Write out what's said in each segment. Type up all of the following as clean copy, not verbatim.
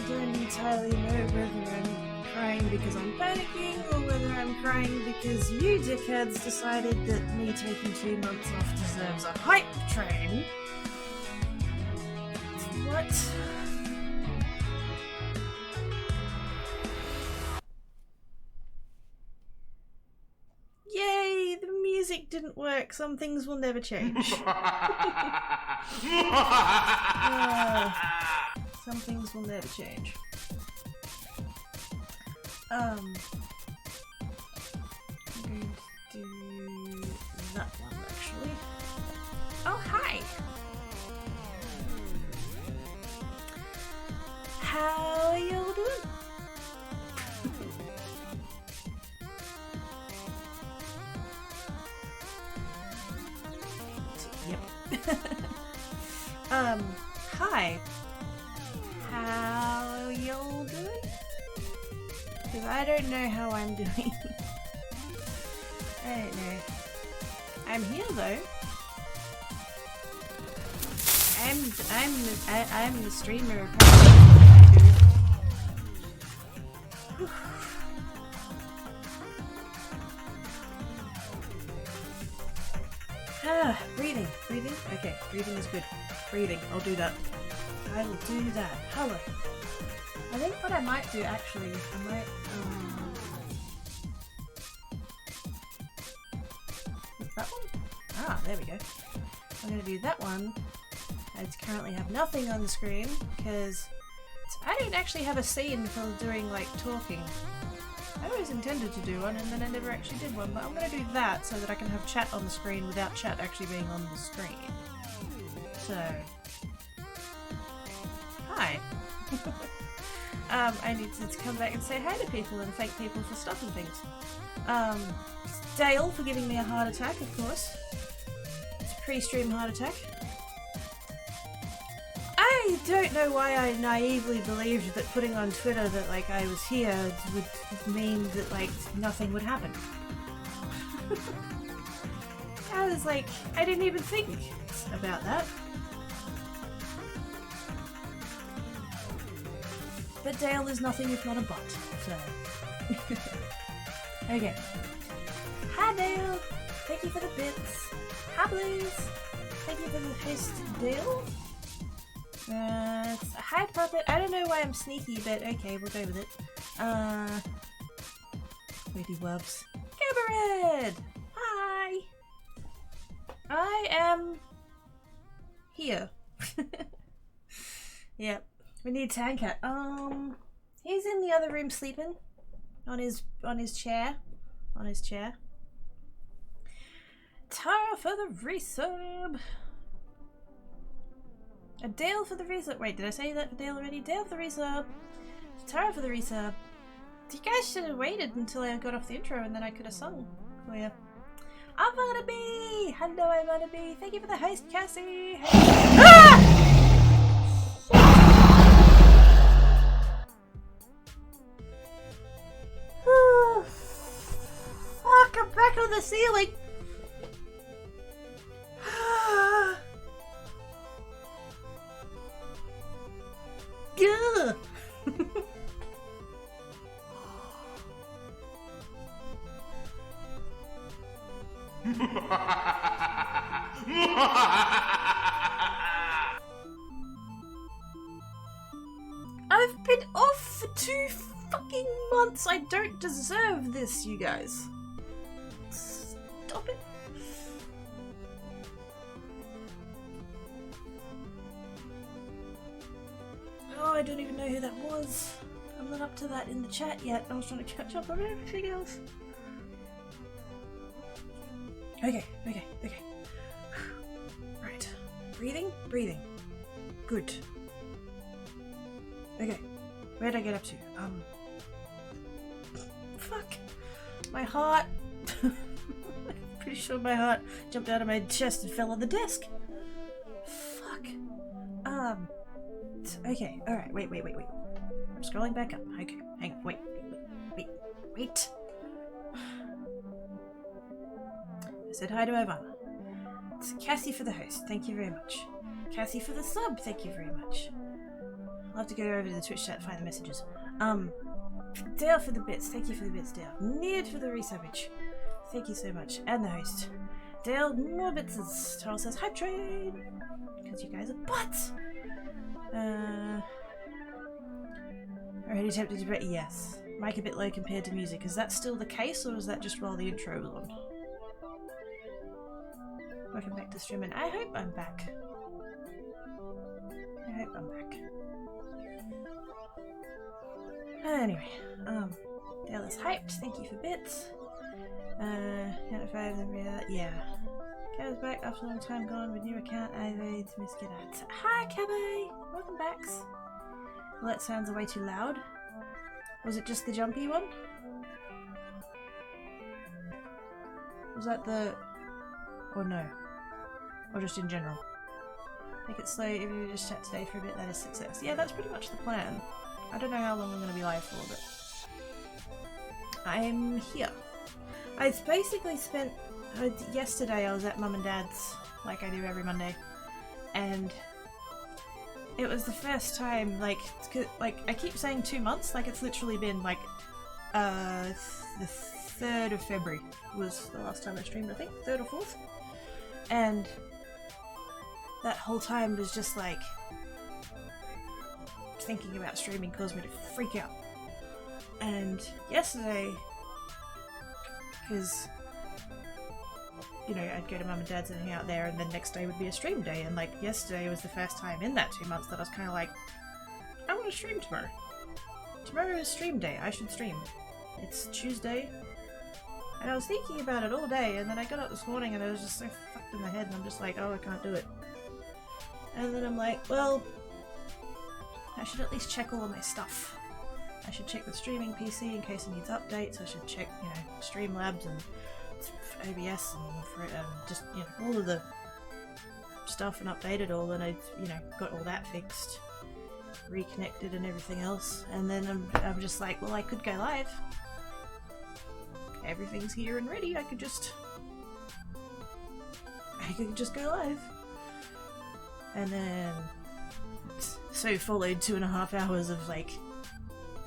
don't entirely know whether I'm crying because I'm panicking or whether I'm crying because you dickheads decided that me taking 2 months off deserves a hype train. What? Yay, the music didn't work. Some things will never change. Some things will never change. I'm going to do that one actually. Oh, hi! How are you all doing? Yep. Hi. How are you all doing? Because I don't know how I'm doing. I don't know. I'm here though. I'm the streamer. Breathing. Okay, breathing is good. Breathing, I'll do that. I will do that. Hello. I think what I might do actually, I might that one? Ah, there we go. I'm gonna do that one. I currently have nothing on the screen because I don't actually have a scene for doing like talking. I always intended to do one and then I never actually did one, but I'm going to do that so that I can have chat on the screen without chat actually being on the screen. So, hi. I need to come back and say hi to people and thank people for stuff and things. Dale for giving me a heart attack, of course. It's a pre-stream heart attack. I don't know why I naively believed that putting on Twitter that like I was here would mean that like nothing would happen. I was like, I didn't even think about that. But Dale is nothing if not a bot, so. Okay. Hi Dale! Thank you for the bits. Hi Blues! Thank you for the host, Dale. Hi Puppet. I don't know why I'm sneaky, but okay, we'll go with it. Weedy Wubs. Cabaret! Hi! I am here. Yep. We need Tankat. He's in the other room sleeping. On his chair. On his chair. Tara for the resub. A Dale for the resub. Wait, did I say that for Dale already? Dale for the resub. Tara for the resub. You guys should have waited until I got off the intro and then I could have sung for you. I'm gonna be! Hello, I'm gonna be! Thank you for the host, Cassie! Hey. Ah! Oh, fuck, I'm back on the ceiling! Gah! I've been off for 2 fucking months. I don't deserve this, you guys. Stop it. Oh, I don't even know who that was. I'm not up to that in the chat yet. I was trying to catch up on everything else. Okay. Right. Breathing. Good. Okay. Where'd I get up to? Fuck. My heart. Pretty sure my heart jumped out of my chest and fell on the desk. Fuck. Okay. Alright. Wait. I'm scrolling back up. Okay. Hang on. Wait. I said hi to Ivana. It's Cassie for the host. Thank you very much. Cassie for the sub. Thank you very much. I'll have to go over to the Twitch chat to find the messages. Dale for the bits. Thank you for the bits, Dale. Ned for the resubage. Thank you so much. And the host. Dale, more bits. Charles says, Hype Train! Because you guys are butts! Already tempted to break. Yes. Mic a bit low compared to music. Is that still the case, or is that just while the intro was on? Welcome back to streaming. I hope I'm back. I hope I'm back. Anyway, Dale is hyped. Thank you for bits. Yeah. Cabby's back after a long time gone with new account. I made to miss get ads. Hi, Cabby! Welcome back. Well, that sounds way too loud. Was it just the jumpy one? Was that the... or no? Or just in general? Make it slow if you just chat today for a bit, that is success. Yeah, that's pretty much the plan. I don't know how long I'm going to be live for, but... I'm here. I basically spent... yesterday I was at Mum and Dad's, like I do every Monday, and it was the first time, like I keep saying 2 months, like it's literally been like the 3rd of February was the last time I streamed, I think, 3rd or 4th, and that whole time was just like thinking about streaming caused me to freak out. And yesterday, because you know, I'd go to Mum and Dad's and hang out there, and then next day would be a stream day, and like yesterday was the first time in that 2 months that I was kind of like, I want to stream tomorrow. Tomorrow is stream day, I should stream. It's Tuesday, and I was thinking about it all day, and then I got up this morning and I was just so fucked in the head, and I'm just like, oh, I can't do it. And then I'm like, well, I should at least check all of my stuff. I should check the streaming PC in case it needs updates. I should check, you know, Streamlabs and OBS and for, just, you know, all of the stuff and updated all, and I, you know, got all that fixed, reconnected and everything else. And then I'm just like, well, I could go live. Everything's here and ready. I could just go live. And then so followed 2.5 hours of like,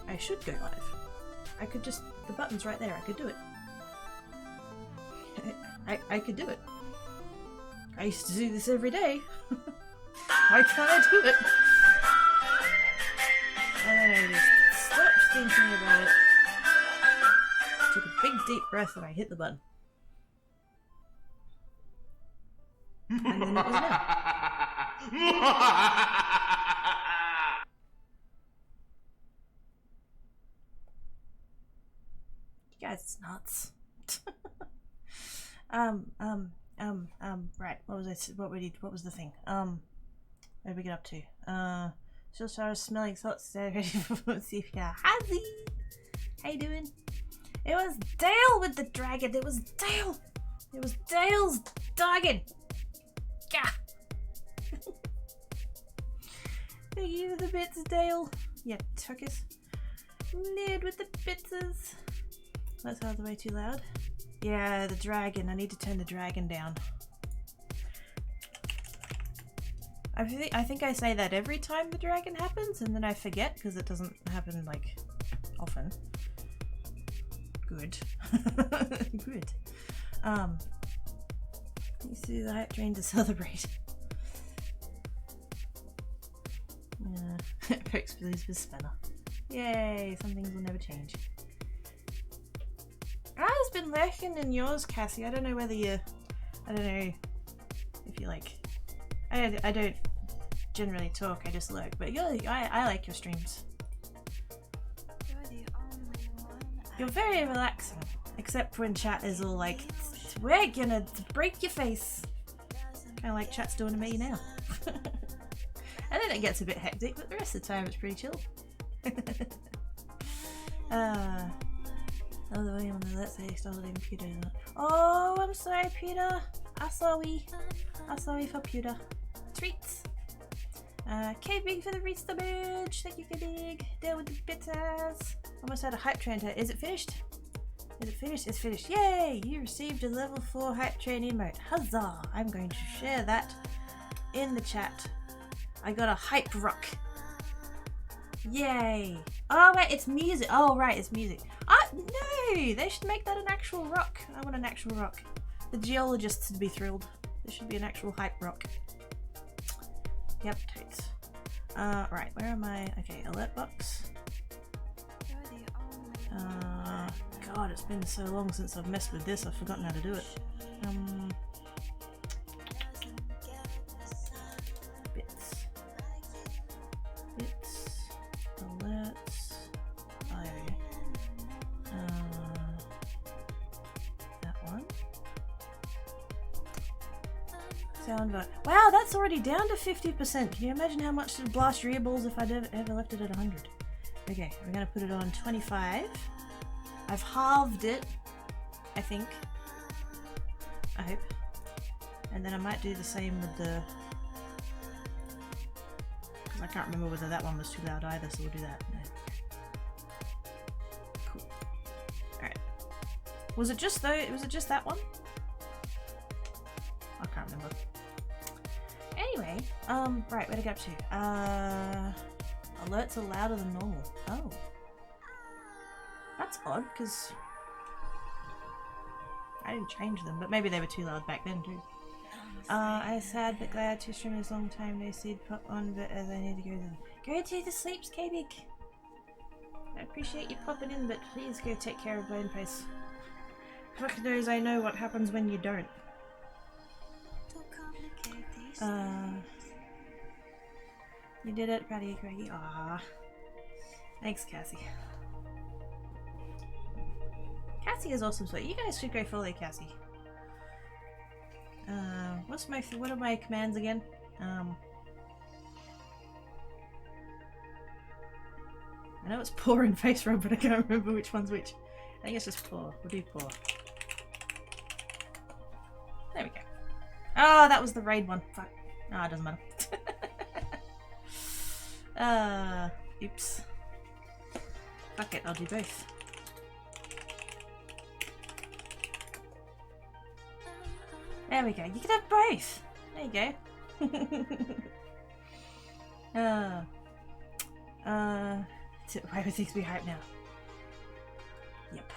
I should go live. I could just, the button's right there, I could do it. I could do it. I used to do this every day. Why can't I do it? And then I just stopped thinking about it, took a big deep breath, and I hit the button. And then it was done. You guys, it's nuts. Right, what was the thing? What did we get up to? Still started smelling salts, so ready for see if you got Hazzy. How you doing? It was Dale with the dragon. It was Dale. It was Dale's dragon. Yeah. Thank you for the bits, Dale. Yeah, tuckus. Ned with the bitses. That's all the way too loud. Yeah, the dragon. I need to turn the dragon down. I think I say that every time the dragon happens, and then I forget because it doesn't happen like often. Good. Good. You see the hype train to celebrate. Yeah. Perks Billy's with Spanner. Yay! Some things will never change. I've been lurking in yours, Cassie. I don't know whether you... I don't know if you like... I don't generally talk, I just lurk. But I like your streams. You're very relaxing. Except when chat is all like, we're gonna break your face. Kind of like chat's doing to me now. And then it gets a bit hectic, but the rest of the time it's pretty chill. Oh, the way on the let's say started in Peter. Oh, I'm sorry, Peter. I'm sorry for Peter. Treats. K-Big for the resubage. Thank you, K-Big. Deal with the bitters. Almost had a hype train. Is it finished? Is it finished? It's finished. Yay! You received a level 4 hype train emote. Huzzah! I'm going to share that in the chat. I got a hype rock. Yay! Oh wait, it's music. Oh right, it's music. No! They should make that an actual rock. I want an actual rock. The geologists would be thrilled. There should be an actual hype rock. Yep, totes. Right, where am I? Okay, alert box. God, it's been so long since I've messed with this, I've forgotten how to do it. Bits, alerts, that one. Sound but wow, that's already down to 50%. Can you imagine how much it would blast your earballs if I'd ever left it at 100? Okay, we're gonna put it on 25. I've halved it, I think. I hope. And then I might do the same with the... because I can't remember whether that one was too loud either, so we'll do that. No. Cool. Alright. Was it just that one? I can't remember. Anyway, right, where to go up to? Alerts are louder than normal. Oh. That's odd, because I didn't change them, but maybe they were too loud back then too. I'm sad but glad to stream this long time. They said pop on, but as I need to go to the sleeps, K-Big. I appreciate you popping in, but please go take care of brainplace. Fuck knows I know what happens when you don't. You did it, proud of you, Craigie. Aww. Thanks, Cassie. Cassie is awesome, so you guys should go follow Cassie. What are my commands again? I know it's paw and face rub, but I can't remember which one's which. I think it's just paw. We'll do paw. There we go. Oh, that was the raid one. Fuck. Ah, it doesn't matter. Oops. Fuck it, I'll do both. There we go. You can have both. There you go. Why would things be hype now? Yep.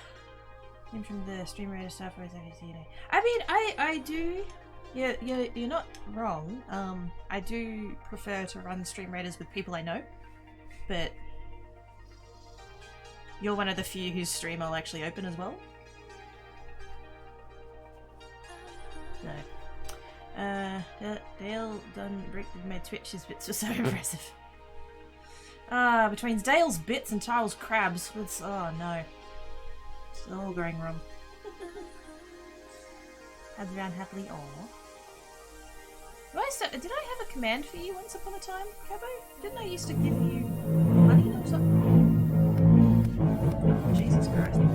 Came from the stream rate stuff. I mean, I do. Yeah, you're not wrong. I do prefer to run stream raiders with people I know, but you're one of the few whose stream I'll actually open as well. No. Dale done bricked my Twitch. His bits were so impressive. Between Dale's bits and Charles' crabs, it's, oh no. It's all going wrong. Adds around happily, aww. Did I have a command for you once upon a time, Cabo? Didn't I used to give you money or something? Jesus Christ. No.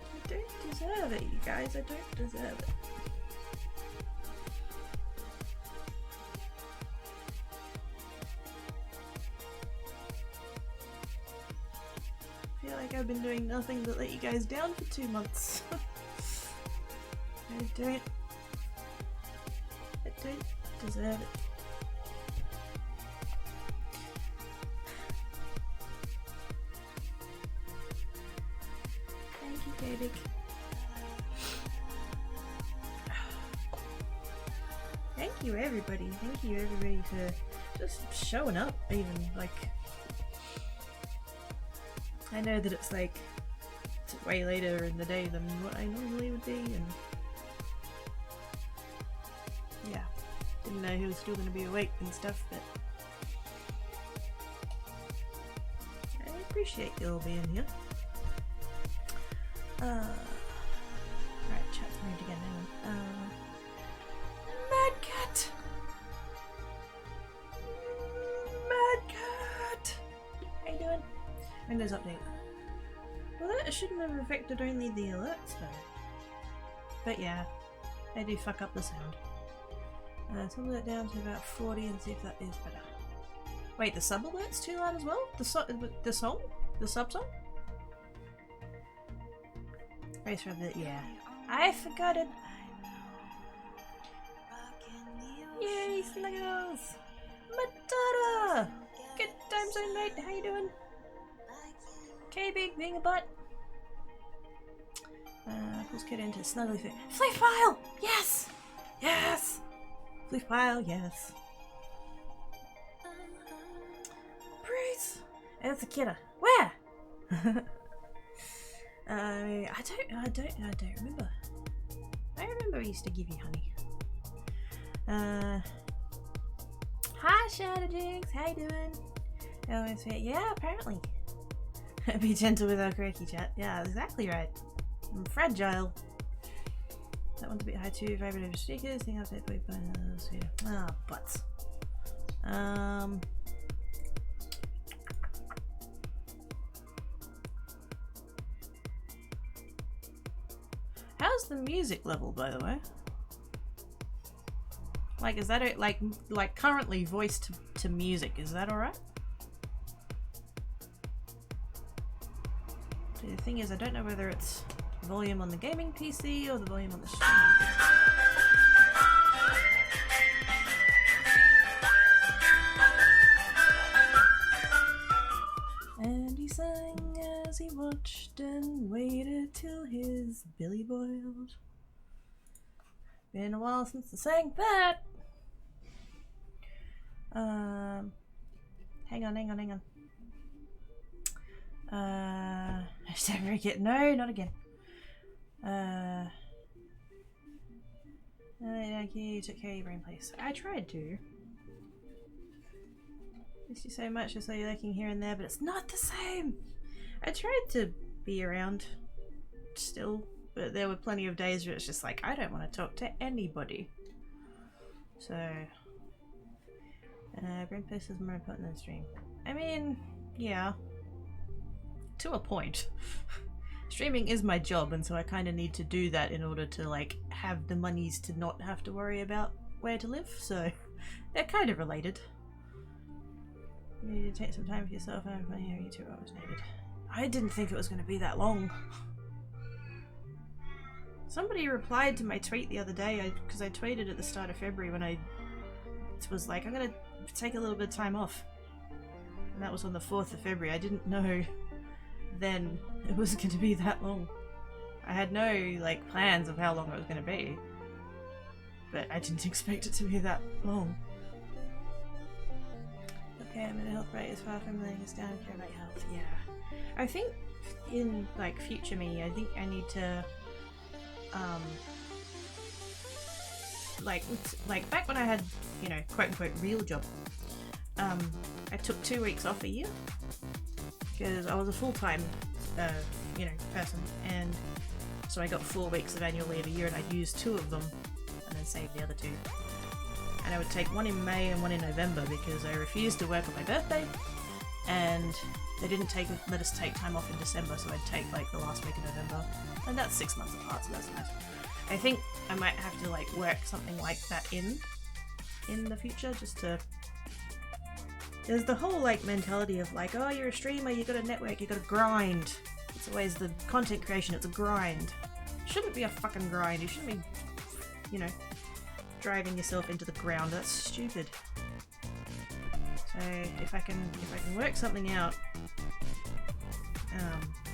I don't deserve it, you guys. I don't deserve it. I feel like I've been doing nothing but let you guys down for 2 months. I don't deserve it. Thank you, David. Thank you, everybody. Thank you, everybody, for just showing up, even, like... I know that it's like it's way later in the day than what I normally would be, and yeah, didn't know who was still going to be awake and stuff, but I appreciate you all being here. Right, chat's moved again now. Madcat! Madcat! How you doing? Windows update. Will it? it shouldn't have affected only the alerts though. But yeah, they do fuck up the sound. Toggle it down to about 40 and see if that is better. Wait, the sub alert's too loud as well? The song? The sub song? Race from the, yeah. I forgot it! Yay, Snuggles! Matata! Good time zone, mate. How you doing? K-Big being a butt. Let's get into Snuggly Fit. Fleet Pile! Yes! Yes! Fleet Pile, yes. Bruce! It's a kidder. Where? I don't remember. I remember I used to give you honey. Hi Shadow Jinx, how you doing? Yeah, apparently. Be gentle with our quirky chat. Yeah, exactly right. I'm fragile. That one's a bit high too. Vibrate over stickers. Thing update by bonus. Yeah. Ah, butts. How's the music level, by the way? Like, is that it? Like currently voiced to music? Is that all right? The thing is, I don't know whether it's volume on the gaming PC or the volume on the streaming PC. And he sang as he watched and waited till his billy boiled. Been a while since I sang that. Hang on. Hashtag Ricket. No, not again. Thank you. Took care of your brain place. I tried to. Miss you so much. I saw you lurking here and there, but it's not the same. I tried to be around still, but there were plenty of days where it's just like, I don't want to talk to anybody. So, brain place is more important than stream. I mean, yeah. To a point. Streaming is my job, and so I kind of need to do that in order to like have the monies to not have to worry about where to live, so they're kind of related. You need to take some time for yourself and have money every 2 hours needed. I didn't think it was going to be that long. Somebody replied to my tweet the other day, because I tweeted at the start of February when I was like, I'm going to take a little bit of time off. And that was on the 4th of February. I didn't know then it was going to be that long. I had no like plans of how long it was going to be, but I didn't expect it to be that long. Okay, I'm in a health rate as far from laying us down and care about health. Yeah, I think in like future me, I think I need to like back when I had, you know, quote unquote real job, I took 2 weeks off a year because I was a full-time you know, person, and so I got 4 weeks of annual leave a year, and I'd use 2 of them and then save the other 2. And I would take 1 in May and 1 in November because I refused to work on my birthday, and they didn't let us take time off in December, so I'd take like the last week of November, and that's 6 months apart, so that's nice. I think I might have to like work something like that in the future, just to. There's the whole like mentality of like, oh, you're a streamer, you gotta network, you gotta grind. It's always the content creation, it's a grind. It shouldn't be a fucking grind. You shouldn't be, you know, driving yourself into the ground. That's stupid. So if I can work something out,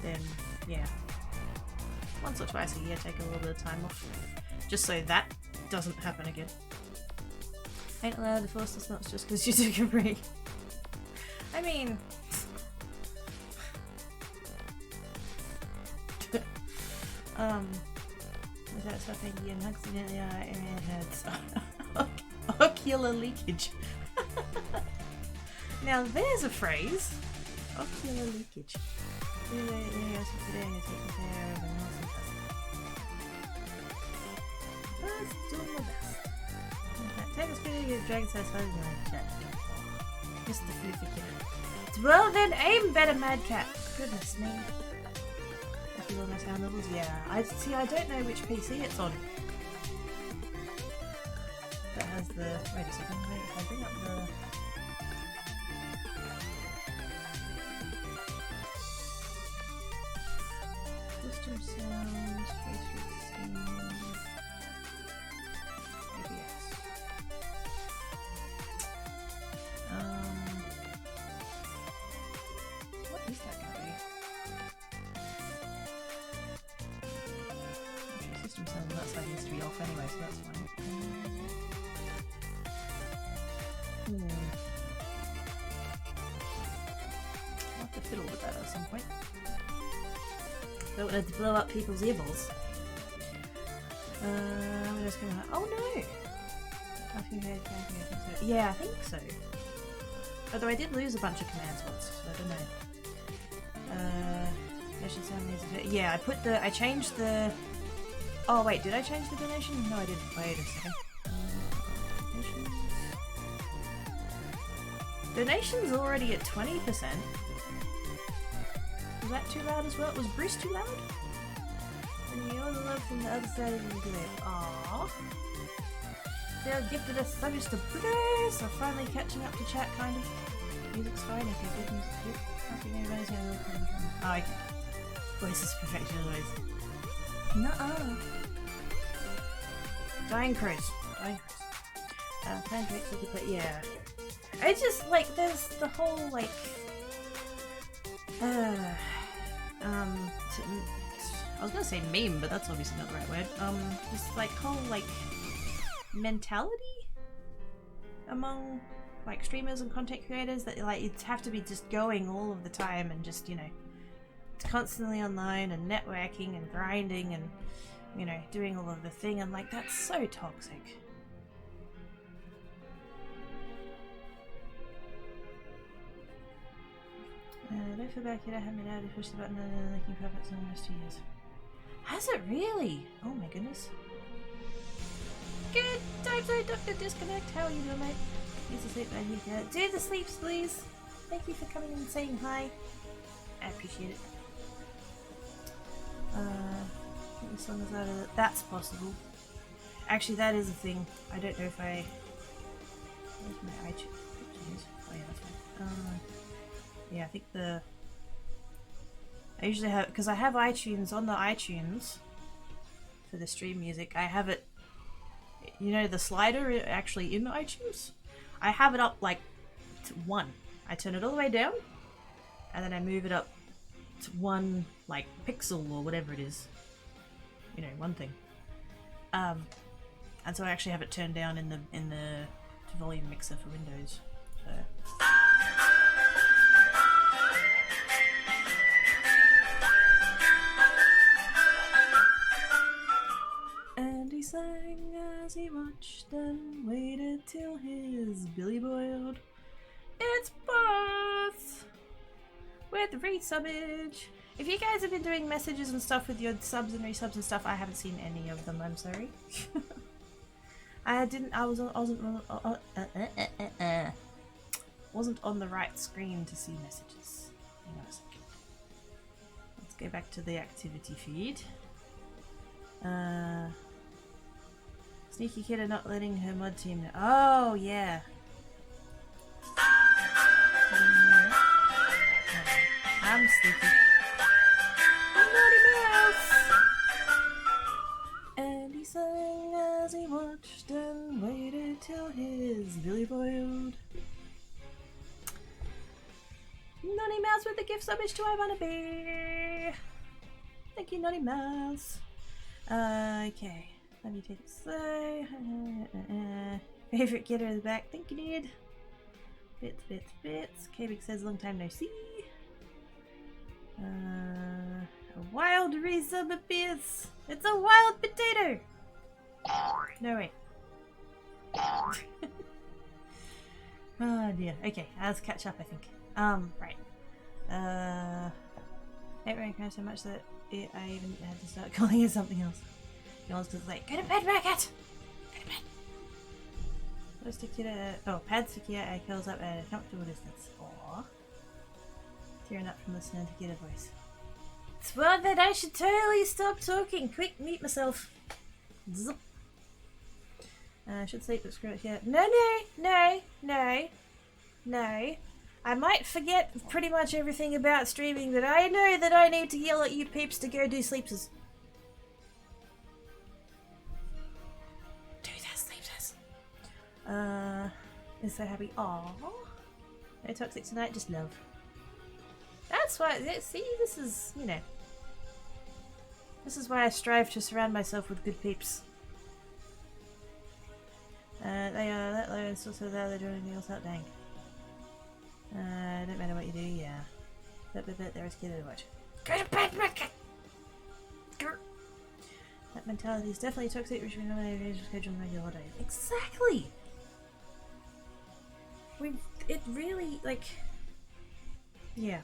then yeah, once or twice a year, take a little bit of time off, just so that doesn't happen again. Ain't allowed to force the snots just because you took a break. I mean, without stopping you and accidentally area heads. Ocular leakage. Now there's a phrase. Ocular leakage. Let's do my best. Take a spin and get dragon size fuzzy in the chat. Mr. Foofy Kid. Well then, aim better, Madcat. Goodness me. with all my sound levels? Yeah. I don't know which PC it's on. That has the... Wait a second, wait, if I bring up the... System sound, face scene... ABS. What is that going to be? Okay, system sound on that side needs to be off anyway, so that's fine. I'll have to fiddle with that at some point. Don't want to blow up people's earballs. I'm just gonna... Oh no! Yeah, I think so. Although I did lose a bunch of commands once, so I don't know. Donation sound needs to... Yeah, I changed the... Oh wait, did I change the donation? No, I didn't. Wait a second. Donation's already at 20%. Was that too loud as well? Was Bruce too loud? And you all the love from the other side of the video. Aww. They gifted us so much to Bruce! I'm finally catching up to chat, kind of. Music's fine if you did music too. I think everybody's gonna look at me. Oh, okay. Voice is perfection always. Nuh-uh. Dying Crows. Dying Crows. Plan tricks we could play. Yeah. It's just like there's the whole like I was gonna say meme, but that's obviously not the right word. This like whole like mentality among like streamers and content creators that like you have to be just going all of the time and just, you know, constantly online and networking and grinding and, you know, doing all of the thing, and like that's so toxic. Don't feel bad, kid. I haven't been able to push the button and looking for puppets in almost 2 years. Has it really? Oh my goodness. Good time zone, Dr. Disconnect. How are you doing, mate? Use the sleep bag here. Do the sleeps, please. Thank you for coming and saying hi. I appreciate it. I think the song is out of it. That's possible. Actually, that is a thing. I don't know if I... Where's my iTunes? Oh yeah, that's fine. Yeah, I think the... I usually have... Because I have iTunes on the iTunes for the stream music. I have it... You know, the slider actually in iTunes? I have it up like to 1. I turn it all the way down and then I move it up to 1 like pixel or whatever it is. You know, 1 thing. And so I actually have it turned down in the volume mixer for Windows. So. And he sang as he watched and waited till his billy boiled. It's both with resubbage. If you guys have been doing messages and stuff with your subs and resubs and stuff, I haven't seen any of them. I'm sorry. Wasn't on the right screen to see messages. Hang on a second. Let's go back to the activity feed. Sneaky kid are not letting her mod team know. Oh, yeah. I'm sneaky. Naughty mouse! And he sang as he watched and waited till his billy boiled. Naughty Mouse with the gift subbage to I Wanna Be! Thank you, Naughty Mouse. Okay. Let me take it slow. Favorite getter in the back. Thank you, dude. Bits. Kabik says long time no see. A wild resub appears. It's a wild potato. No, wait. Oh dear. Okay, let's catch up, I think. Right. Hate Rain so much that I even had to start calling it something else. He wants to like, go to bed, Racket! Go to bed! Let's stick it at, oh, pad Sakia curls up at a comfortable distance. Aww. Tearing up from listening to Kida voice. Well, then I should totally stop talking. Quick, mute myself. Zup. I should sleep, but screw it here. No. I might forget pretty much everything about streaming, but I know that I need to yell at you peeps to go do sleepses. Do that, sleepses. Is so happy. Aww. No toxic tonight, just love. That's why, see, this is, you know. This is why I strive to surround myself with good peeps. They are that low and still so there, they're doing anything else out, dang. Don't matter what you do, yeah. But they're as cute to watch. Go to bed, Mecca! That mentality is definitely toxic, which we normally schedule on regular days. Exactly! It really, like... Yeah.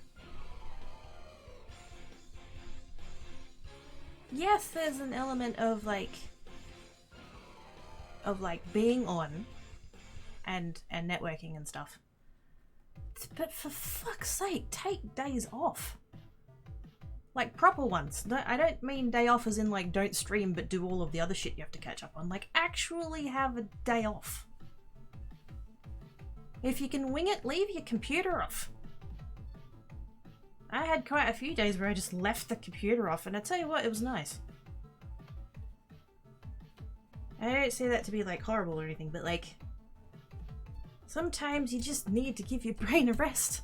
Yes, there's an element of like being on and networking and stuff. But for fuck's sake, take days off. Like proper ones. No, I don't mean day off as in like don't stream but do all of the other shit you have to catch up on. Like actually have a day off. If you can wing it, leave your computer off. I had quite a few days where I just left the computer off, and I tell you what, it was nice. I don't say that to be like horrible or anything, but like sometimes you just need to give your brain a rest.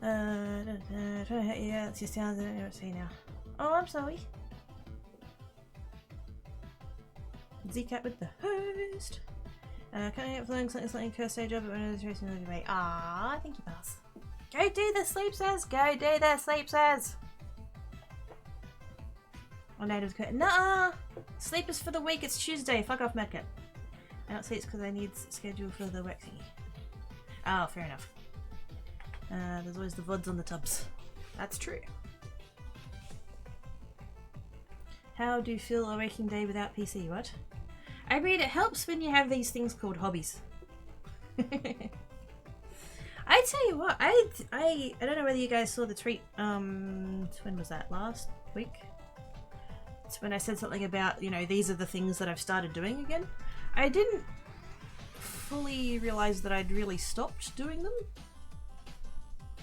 Yeah, it's just sounds. I don't know what to say now. Oh, I'm sorry. Z-Cat with the host. Cutting up flowing something cursed stage of it when it was racing the way. Ah, thank you, boss. Go do the sleep says. Go do the sleep says. Oh, natives cut. Nah, sleep is for the week. It's Tuesday. Fuck off, Medkit. I don't say it's because I need schedule for the waxing. Oh, fair enough. There's always the VODs on the tubs. That's true. How do you feel a waking day without PC? What? I mean, it helps when you have these things called hobbies. I tell you what, I don't know whether you guys saw the tweet, when was that, last week? It's when I said something about, you know, these are the things that I've started doing again. I didn't fully realise that I'd really stopped doing them,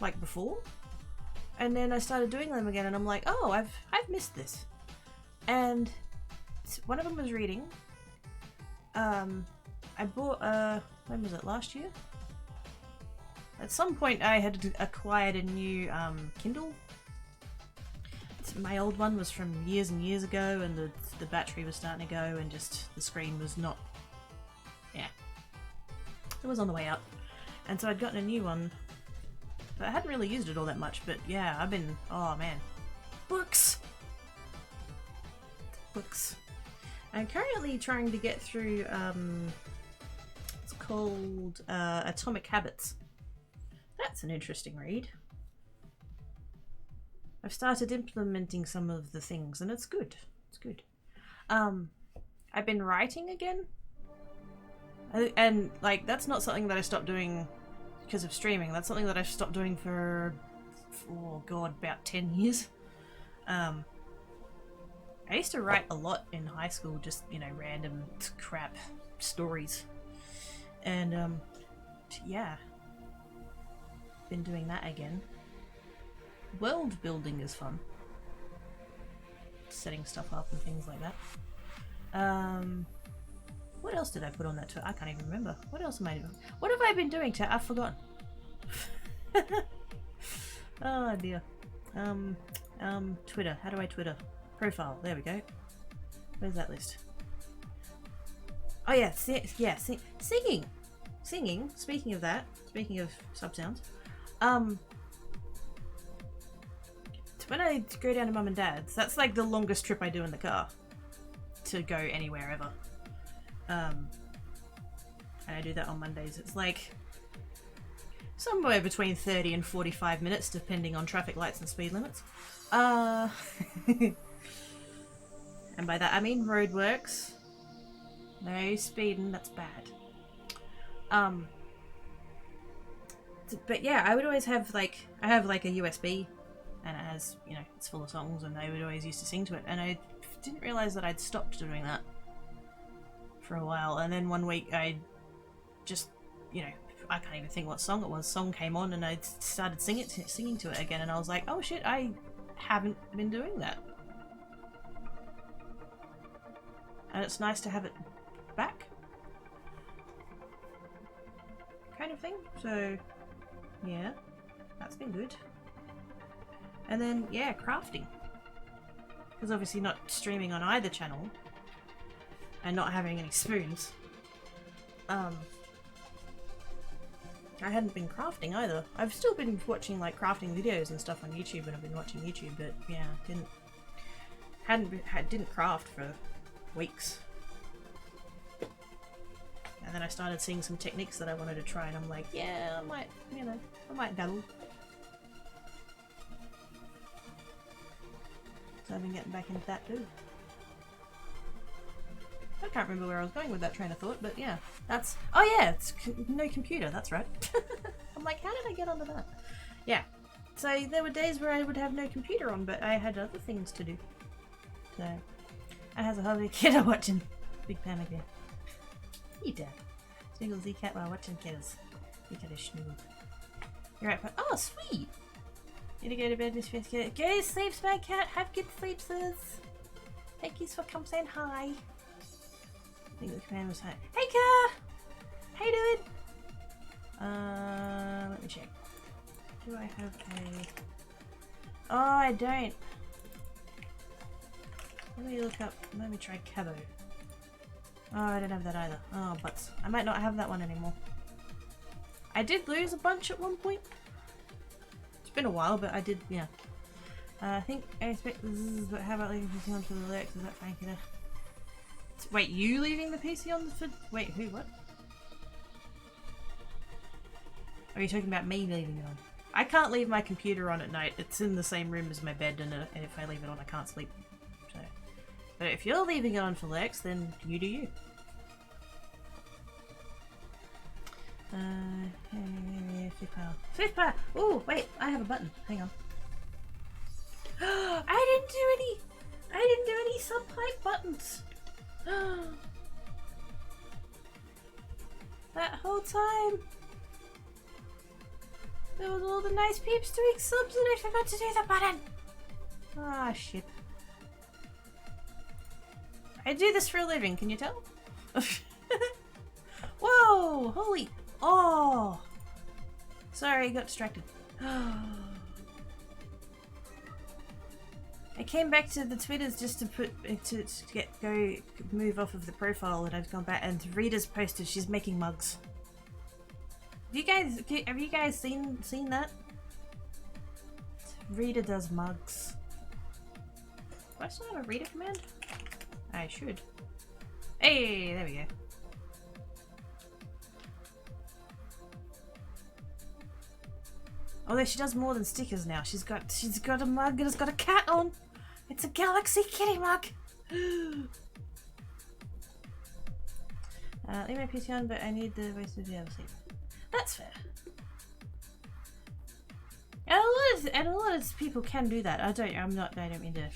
like before. And then I started doing them again and I'm like, oh, I've missed this. And one of them was reading. I bought, when was it, last year? At some point I had acquired a new Kindle. My old one was from years and years ago and the battery was starting to go and just the screen was not, yeah, it was on the way out. And so I'd gotten a new one, but I hadn't really used it all that much, but yeah, I've been, oh man, books! Books. I'm currently trying to get through, it's called Atomic Habits. That's an interesting read. I've started implementing some of the things and it's good. It's good. I've been writing again. And like, that's not something that I stopped doing because of streaming. That's something that I've stopped doing for oh god, about 10 years. I used to write a lot in high school, just, you know, random crap stories. And, yeah. Been doing that again. World building is fun. Setting stuff up and things like that. What else did I put on that tour? I can't even remember. What else am I doing? What have I been doing, chat? I've forgotten. Oh dear. Twitter. How do I Twitter? Profile. There we go. Where's that list? Oh yeah, singing. Singing. Speaking of that, speaking of sub sounds, when I go down to mum and dad's, that's like the longest trip I do in the car to go anywhere ever. And I do that on Mondays. It's like somewhere between 30 and 45 minutes, depending on traffic lights and speed limits. And by that I mean roadworks. No speeding, that's bad. but yeah, I would always have like, I have like a USB and it has, you know, it's full of songs and I would always used to sing to it, and I didn't realise that I'd stopped doing that for a while, and then one week I just, you know, I can't even think what song it was, song came on and I started singing to it again, and I was like, oh shit, I haven't been doing that. And it's nice to have it back, kind of thing. So yeah, that's been good. And then yeah, crafting, because obviously not streaming on either channel and not having any spoons, I hadn't been crafting either. I've still been watching like crafting videos and stuff on YouTube, and I've been watching YouTube, but yeah, didn't craft for weeks. And then I started seeing some techniques that I wanted to try, and I'm like, yeah, I might, you know, I might dabble. So I've been getting back into that too. I can't remember where I was going with that train of thought, but yeah, that's, oh yeah, it's no computer, that's right. I'm like, how did I get onto that? Yeah, so there were days where I would have no computer on, but I had other things to do. So, I has a hobby kiddo watching Big Pam again. Hey Dad. Snuggle Z cat while watching kiddos. You cat is snuggled. You're right, but oh sweet! Need to go to bed, Miss Fifth Cat. Go sleep, my cat. Have good sleep, sis. Thank you for coming saying hi. I think the command was hi. Hey, Car! How you doing? Let me check. Do I have a... Oh, I don't. Let me look up. Let me try Cabo. Oh, I don't have that either. Oh, but I might not have that one anymore. I did lose a bunch at one point. It's been a while, but I did, yeah. I think I expect this is, but how about leaving the PC on for the lyrics? Is that fine, kiddo? Wait, you leaving the PC on for... Wait, who, what? Are you talking about me leaving it on? I can't leave my computer on at night. It's in the same room as my bed, and if I leave it on, I can't sleep. So, but if you're leaving it on for Lex, then you do you. Fifth power! Oh, wait, I have a button. Hang on. I didn't do any subpipe buttons. That whole time. There was all the nice peeps doing subs and I forgot to do the button. Ah, shit. I do this for a living, can you tell? Whoa! Holy... Oh! Sorry, I got distracted. I came back to the Twitters just to put move off of the profile, and I've gone back, and Rita's posted she's making mugs. Have you guys seen that? Rita does mugs. Do I still have a Rita command? I should. Hey, there we go. Although she does more than stickers now. She's got a mug and it's got a cat on. It's a Galaxy Kitty mug. Leave my PC on, but I need the voice to be able to sleep. That's fair. And a lot of people can do that. I don't mean to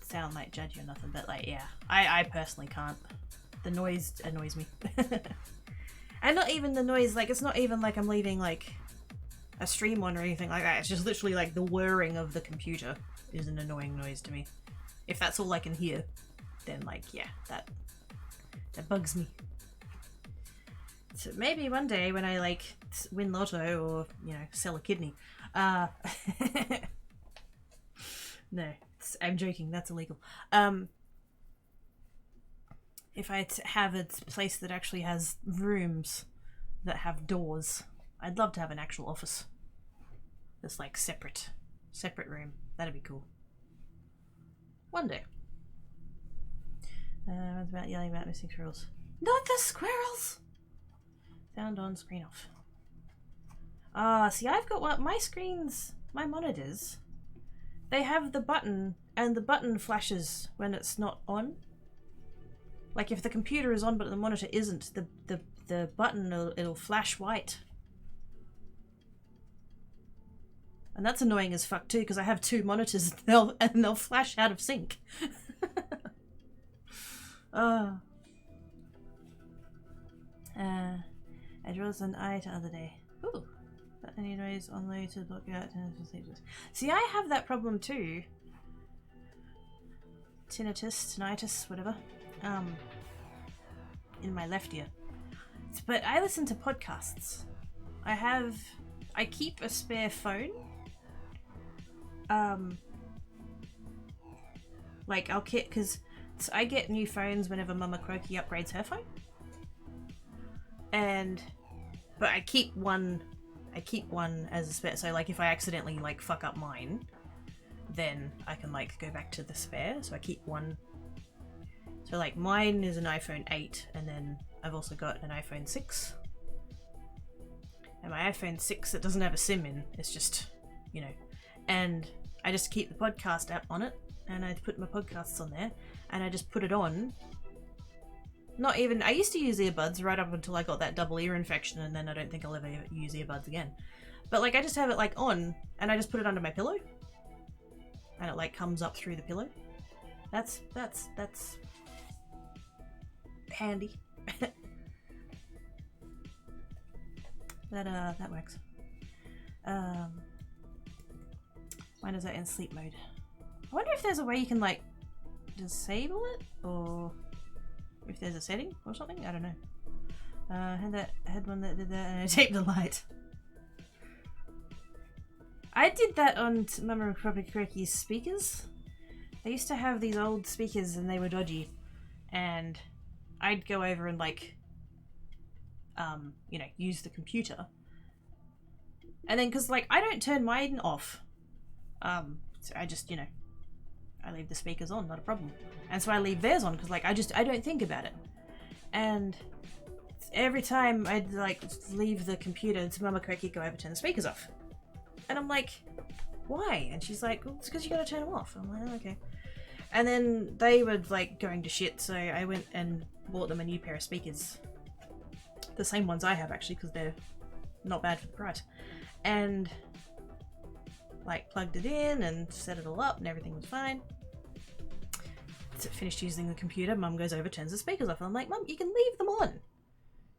sound like judgy or nothing, but like, yeah, I personally can't. The noise annoys me. And not even the noise, like, it's not even like I'm leaving like a stream on or anything like that. It's just literally like the whirring of the computer is an annoying noise to me. If that's all I can hear, then like, yeah, that bugs me. So maybe one day when I like win lotto or, you know, sell a kidney. No, I'm joking, that's illegal. If I have a place that actually has rooms that have doors, I'd love to have an actual office. That's like separate room. That'd be cool. One day. What's about yelling about missing squirrels? Not the squirrels! Sound on, screen off. See, I've got what my screens, my monitors, they have the button, and the button flashes when it's not on. Like if the computer is on but the monitor isn't, the button, it'll flash white. And that's annoying as fuck too, because I have 2 monitors and they'll flash out of sync. I draws an eye to other day. Ooh. But any noise on low to block out. See, I have that problem too. Tinnitus, whatever. In my left ear. But I listen to podcasts. I keep a spare phone. Like I'll get, because I get new phones whenever Mama Croaky upgrades her phone. But I keep one as a spare, so like if I accidentally like fuck up mine, then I can like go back to the spare, so I keep one. So like mine is an iPhone 8, and then I've also got an iPhone 6. And my iPhone 6, it doesn't have a SIM in, it's just, you know, and I just keep the podcast app on it, and I put my podcasts on there, and I just put it on. Not even, I used to use earbuds right up until I got that double ear infection, and then I don't think I'll ever use earbuds again. But like I just have it like on, and I just put it under my pillow, and it like comes up through the pillow. That's handy. That works. Mine is that in sleep mode. I wonder if there's a way you can like disable it, or if there's a setting or something. I don't know. Had one that did that, and I taped the light. I did that on Mama Croaky's speakers. They used to have these old speakers, and they were dodgy, and I'd go over and like, you know, use the computer, and then because like I don't turn mine off, so I just, you know, I leave the speakers on, not a problem. And so I leave theirs on because like I don't think about it. And every time I'd like leave the computer, it's Mama Croaky go over, turn the speakers off. And I'm like, why? And she's like, well, it's because you gotta turn them off. I'm like, oh, okay. And then they were like going to shit, so I went and bought them a new pair of speakers. The same ones I have actually, because they're not bad for the price. And like plugged it in and set it all up, and everything was fine. So finished using the computer, Mum goes over, turns the speakers off, and I'm like, Mum, you can leave them on.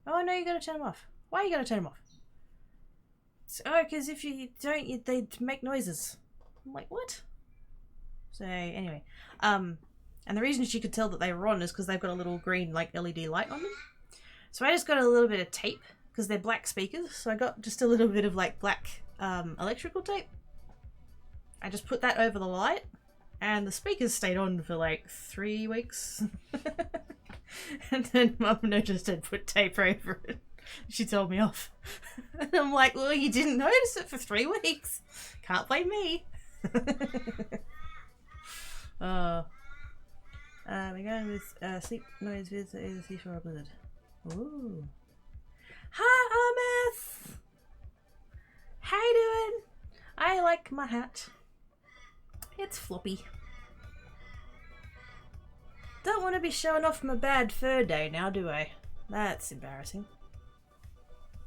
Oh no, you gotta turn them off. Why are you gonna turn them off? Oh, because if you don't, they'd make noises. I'm like, what? So anyway, and the reason she could tell that they were on is because they've got a little green like LED light on them. So I just got a little bit of tape, because they're black speakers, so I got just a little bit of like black electrical tape. I just put that over the light, and the speakers stayed on for like 3 weeks. And then Mum noticed I'd put tape over it. She told me off. And I'm like, well, you didn't notice it for 3 weeks. Can't blame me. We're going with sleep noise with the seashore blizzard. Ooh. Hi, Armeth! How you doing? I like my hat. It's floppy. Don't want to be showing off my bad fur day now, do I? That's embarrassing.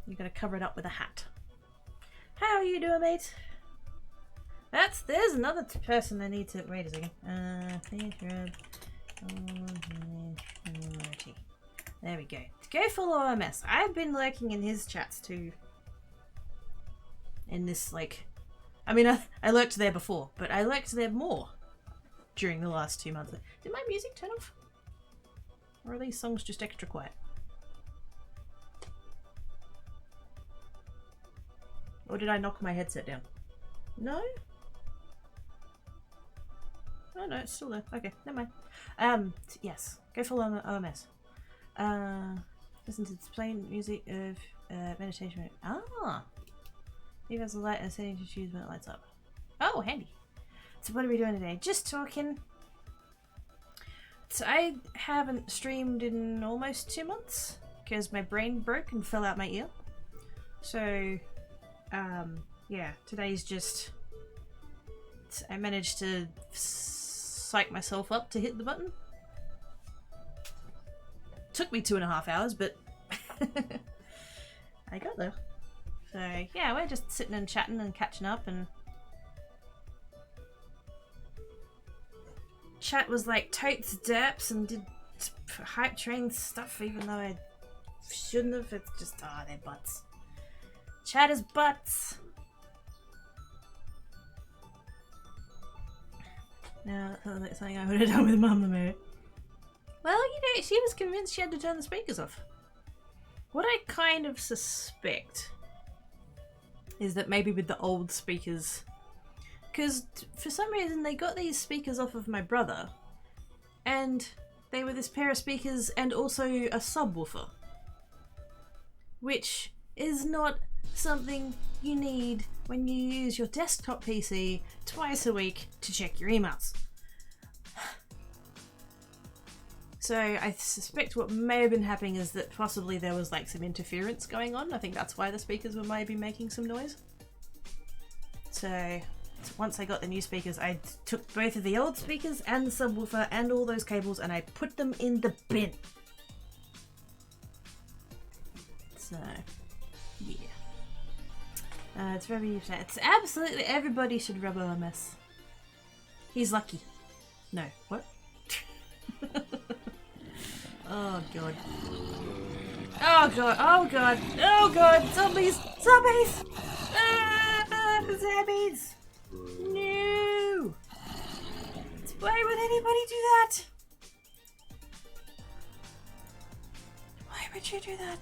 You gotta cover it up with a hat. How are you doing, mate? There's another person I need to, wait a second. There we go. Go follow OMS. I've been lurking in his chats too. In this, like, I mean, I lurked there before, but I lurked there more during the last 2 months. Did my music turn off? Or are these songs just extra quiet? Or did I knock my headset down? No? Oh no, it's still there. Okay, never mind. Yes. Go follow OMS. Listen to this plain music of meditation. Ah! Leave us a light and setting to choose when it lights up. Oh, handy. So what are we doing today? Just talking. So I haven't streamed in almost 2 months because my brain broke and fell out my ear. So, yeah, today's just... I managed to psych myself up to hit the button. Took me 2.5 hours, but I got there. So yeah, we're just sitting and chatting and catching up, and Chat was like totes derps and did hype train stuff even though I shouldn't have. It's just, they're butts. Chat is butts. No, that sounds like something I would have done with Mum the Moon. Well, you know, she was convinced she had to turn the speakers off. What I kind of suspect is that maybe with the old speakers, because for some reason they got these speakers off of my brother, and they were this pair of speakers and also a subwoofer, which is not something you need when you use your desktop PC twice a week to check your emails. So I suspect what may have been happening is that possibly there was like some interference going on. I think that's why the speakers were maybe making some noise. So once I got the new speakers, I took both of the old speakers and the subwoofer and all those cables and I put them in the bin. So, yeah. It's very sad. It's absolutely everybody should rub OMS. He's lucky. No, what? Oh god. Oh god, oh god, oh god, zombies! Zombies! Zombies! No! Why would anybody do that? Why would you do that?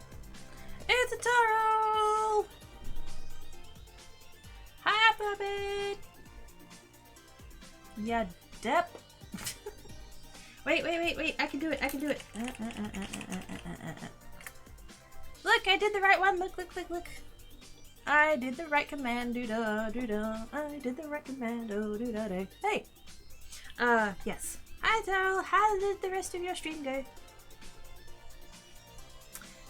It's a Taro! Hi, puppet! Yeah, Dep. Wait, I can do it, Look, I did the right one, look. I did the right command, doo-da. I did the right command, doo-da-da. Hey! Yes. Hi, Daryl, how did the rest of your stream go?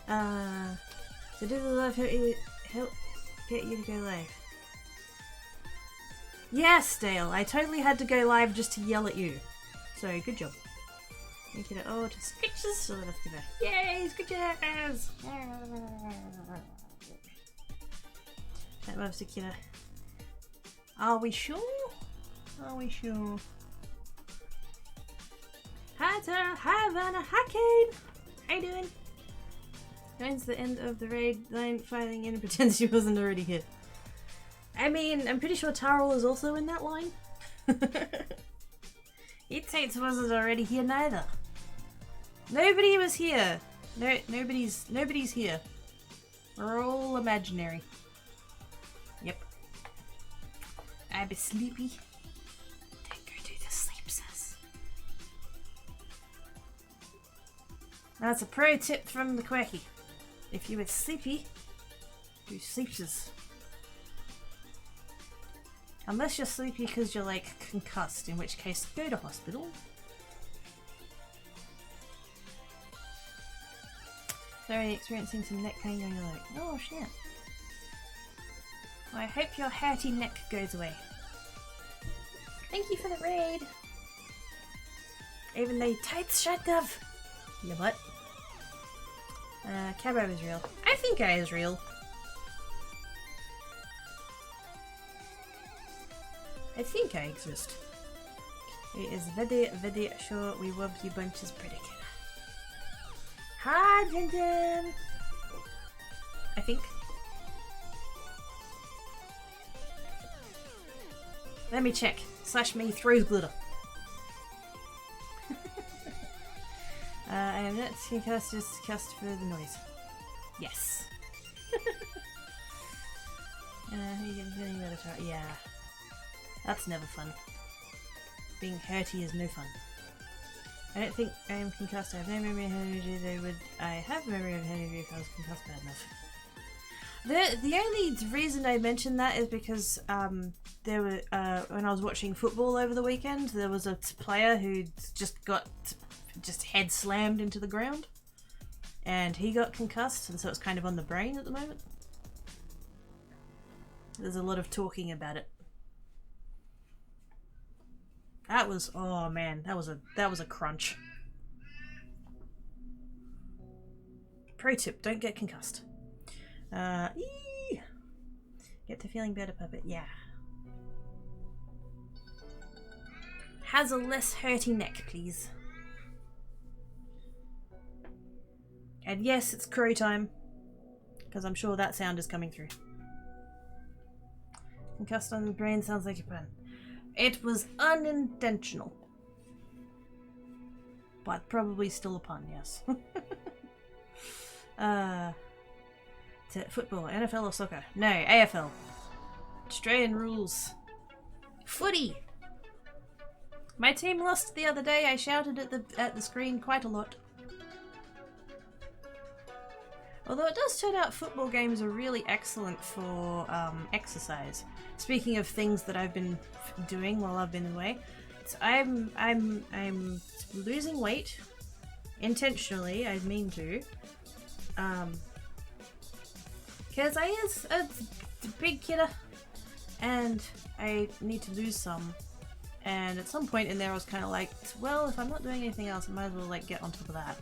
So did the live help get you to go live? Yes, Dale, I totally had to go live just to yell at you. So, good job. Make it to scratches, so let's go back. Yay, scratches! That loves the killer. Are we sure? Are we sure? Hi Tara, hi Vanna, hi Kane! How you doing? Joins the end of the raid line filing in and pretends she wasn't already here. I mean, I'm pretty sure Tara was also in that line. It Tates wasn't already here neither. Nobody was here. No, nobody's here. We're all imaginary. Yep. I be sleepy. Don't go do the sleep, sis. That's a pro tip from the Quacky. If you were sleepy, do sleepses. Unless you're sleepy because you're like concussed, in which case go to hospital. Sorry, experiencing some neck pain going on. Oh shit. Well, I hope your hurty neck goes away. Thank you for the raid. Even though you tights shut up. You what? Cabo is real. I think I is real. I think I exist. It is very sure we will be bunches predicted. Hi, Jinjin! I think. Let me check. Slash me throws glitter. I am not concussed, just cussed for the noise. Yes. Who you getting feeling about it? Yeah. That's never fun. Being hurty is no fun. I don't think I am concussed. I have no memory of head injury. I have memory of head injury if I was concussed bad enough. The only reason I mentioned that is because there were when I was watching football over the weekend, there was a player who just got head slammed into the ground, and he got concussed, and so it's kind of on the brain at the moment. There's a lot of talking about it. That was, oh man, that was a crunch. Pro tip, don't get concussed. Get to feeling better, puppet. Yeah. has a less hurty neck, please. And yes, it's crow time, because I'm sure that sound is coming through. Concussed on the brain sounds like a pun. It was unintentional. But probably still a pun, yes. Football, NFL or soccer? No, AFL. Australian rules. Footy! My team lost the other day. I shouted at the screen quite a lot. Although it does turn out football games are really excellent for exercise. Speaking of things that I've been doing while I've been away, I'm losing weight intentionally. I mean to, because I is a big kidder, and I need to lose some. And at some point in there, I was kind of like, well, if I'm not doing anything else, I might as well like get on top of that.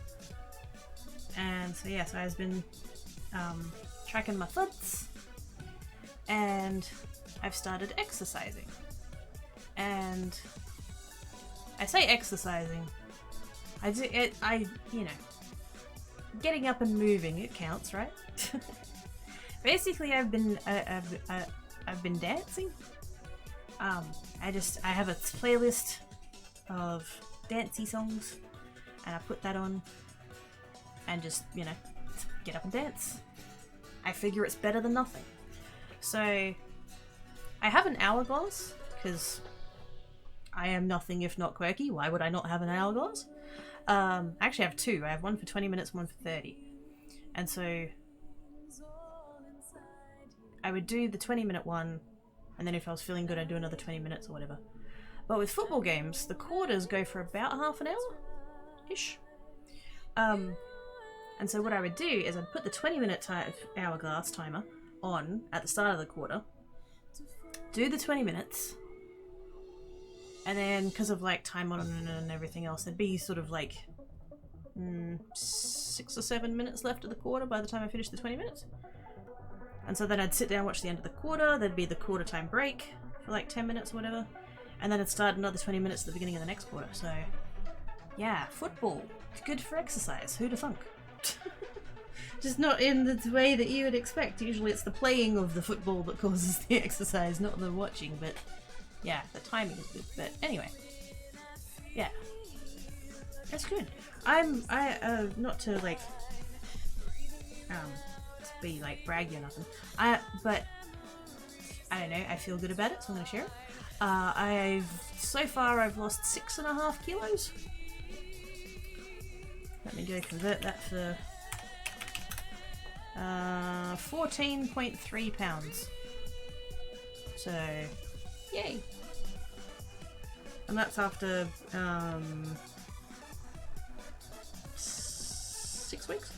And so yes, I've been tracking my foots, and I've started exercising. And I say exercising. You know, getting up and moving, it counts, right? Basically, I've been dancing. I have a playlist of dancey songs, and I put that on, and just, you know, get up and dance. I figure it's better than nothing. So I have an hourglass, because I am nothing if not quirky. Why would I not have an hourglass? I actually have two. I have one for 20 minutes, one for 30. And so I would do the 20-minute one, and then if I was feeling good, I'd do another 20 minutes or whatever. But with football games, the quarters go for about half an hour-ish. And so what I would do is I'd put the 20-minute hourglass timer on at the start of the quarter, do the 20 minutes, and then because of like time on and everything else, there'd be sort of like 6 or 7 minutes left of the quarter by the time I finished the 20 minutes. And so then I'd sit down, watch the end of the quarter, there'd be the quarter time break for like 10 minutes or whatever, and then I'd start another 20 minutes at the beginning of the next quarter. So yeah, football, it's good for exercise. Who'da thunk? Just not in the way that you would expect. Usually it's the playing of the football that causes the exercise, not the watching, but yeah, the timing is good. But anyway, yeah, that's good. Not to like to be like braggy or nothing, but I don't know, I feel good about it, so I'm gonna share it. So far I've lost 6.5 kilos. Let me go convert that for 14.3 pounds. So yay. And that's after 6 weeks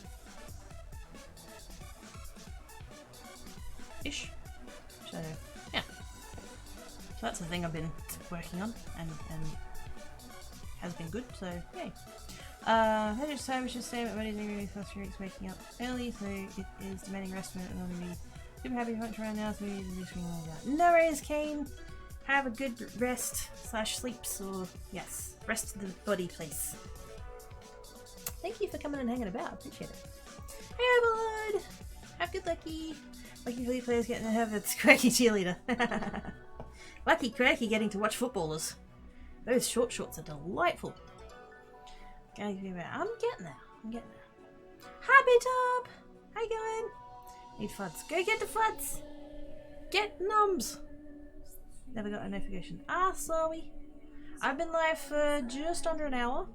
ish. So yeah, so that's the thing I've been working on, and has been good, so yay. I just should say that Mondays and first 3 weeks waking up early, so it is demanding rest, and I'm going to be super happy to punch around now, so we need to do something like that. No worries, Kane. Have a good rest / sleeps, or yes, rest of the body place. Thank you for coming and hanging about. Appreciate it. Hey, Blood. Have good lucky. Lucky for you players getting to have its quirky cheerleader. Lucky quirky getting to watch footballers. Those short shorts are delightful. I'm getting there. I'm getting there. Happy Top! How you going? Need FUDs. Go get the FUDs! Get numbs! Never got a notification. Sorry. I've been live for just under an hour.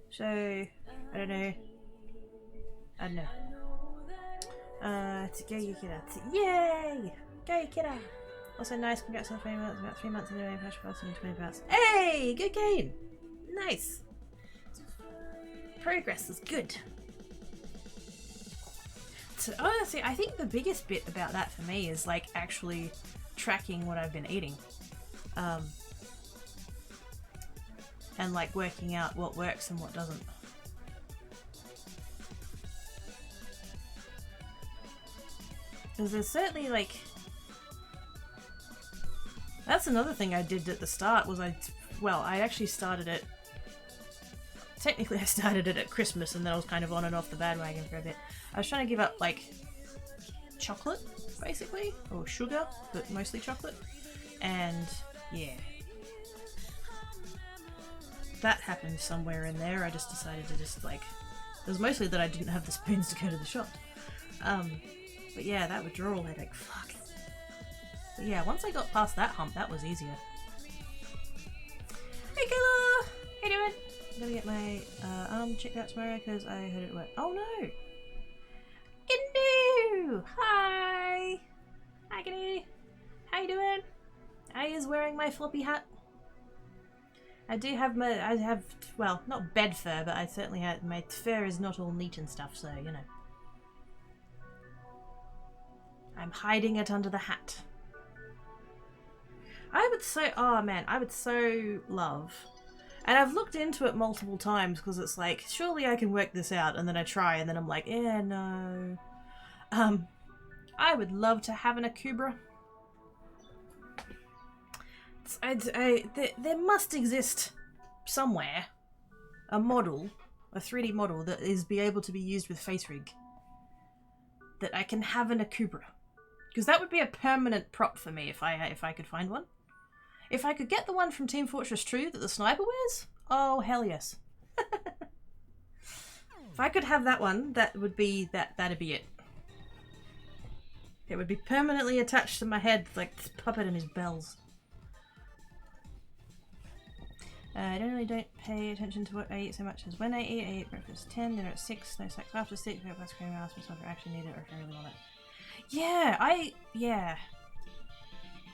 So, I don't know. To go you kidda. Yay! Go you kidda! Also nice, congrats on the 20 months. About 3 months anyway, patch for and 20 pounds. Hey! Good game! Nice! Progress is good. So honestly, I think the biggest bit about that for me is like actually tracking what I've been eating. And like working out what works and what doesn't. Because there's certainly like That's another thing I did at the start was I actually started it. Technically I started it at Christmas and then I was kind of on and off the bandwagon for a bit. I was trying to give up like chocolate, basically, or sugar, but mostly chocolate. And yeah. That happened somewhere in there. I just decided to just like, it was mostly that I didn't have the spoons to go to the shop. But yeah, that withdrawal headache, fuck. But yeah, once I got past that hump, that was easier. Hey Kayla! How you doing? I'm gonna get my arm checked out tomorrow because I heard it work. Oh no! Indu! Hi! Hi Kitty! How you doing? I is wearing my floppy hat. I have, well, not bed fur, but I certainly have, my fur is not all neat and stuff, so, you know. I'm hiding it under the hat. I would so, oh man, I would so love, and I've looked into it multiple times because it's like, surely I can work this out, and then I try, and then I'm like, yeah, no. I would love to have an Akubra. There must exist somewhere a model, a 3D model that is be able to be used with face rig. That I can have an Akubra. Because that would be a permanent prop for me if I could find one. If I could get the one from Team Fortress 2 that the sniper wears, oh hell yes. If I could have that one, that'd be it. It would be permanently attached to my head like this puppet and his bells. I don't pay attention to what I eat so much as when I eat breakfast 10, dinner at 6, no snacks after 6, no ice cream, ask myself if I actually need it or if I really want it. Yeah,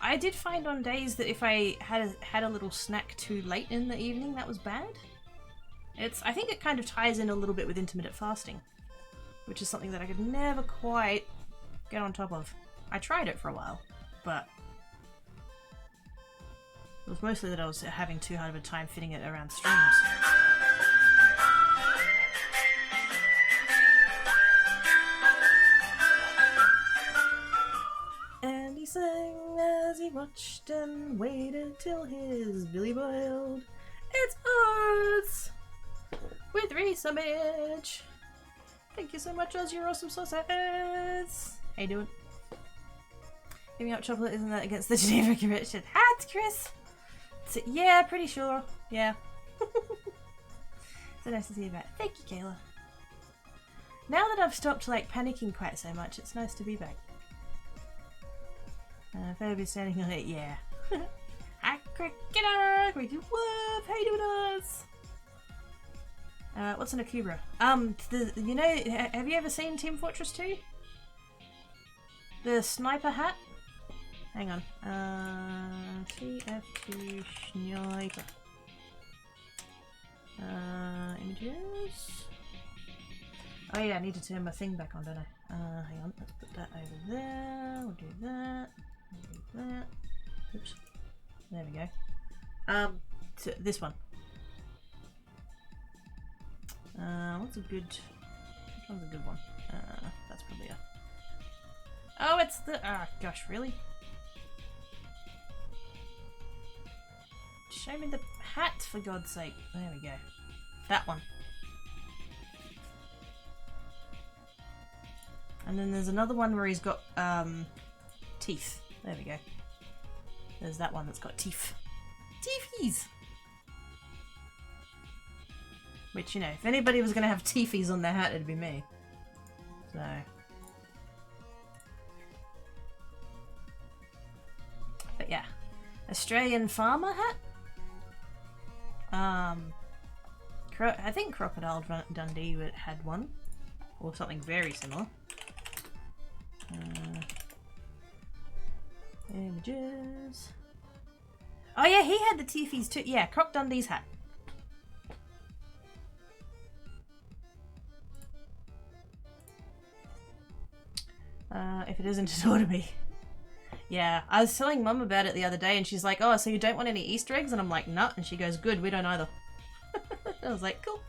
I did find on days that if I had a little snack too late in the evening, that was bad. I think it kind of ties in a little bit with intermittent fasting, which is something that I could never quite get on top of. I tried it for a while, but it was mostly that I was having too hard of a time fitting it around streams. And he sang as he watched and waited till his billy boiled. It's oats with Reese Image. Thank you so much, Oz. You're awesome sauces. How you doing? Giving up chocolate, isn't that against the Geneva Convention? Hat, Chris! So, yeah, pretty sure. Yeah. So nice to see you back. Thank you, Kayla. Now that I've stopped like panicking quite so much, it's nice to be back. If I be standing on it, yeah. Hi, Cricketer! Cricket Whoop! How you doing, us? What's an Akubra? You know, have you ever seen Team Fortress 2? The sniper hat? Hang on. TF2 sniper. Images. Oh yeah, I need to turn my thing back on, don't I? Hang on, let's put that over there. We'll do that. We'll do that. Oops. There we go. So this one. What's a good... Which one's a good one? That's probably a... Oh, it's the... Ah, gosh, really? Show me the hat, for God's sake. There we go. That one. And then there's another one where he's got, teeth. There we go. There's that one that's got teeth. Teethies! Which, you know, if anybody was going to have teethies on their hat, it'd be me. So... But yeah. Australian farmer hat? I think Crocodile Dundee had one. Or something very similar. Images. Oh yeah, he had the teethies too. Yeah, Croc Dundee's hat. If it isn't, it ought to be. Yeah, I was telling Mum about it the other day and she's like, oh, so you don't want any Easter eggs? And I'm like, nah. And she goes, good, we don't either. I was like, cool.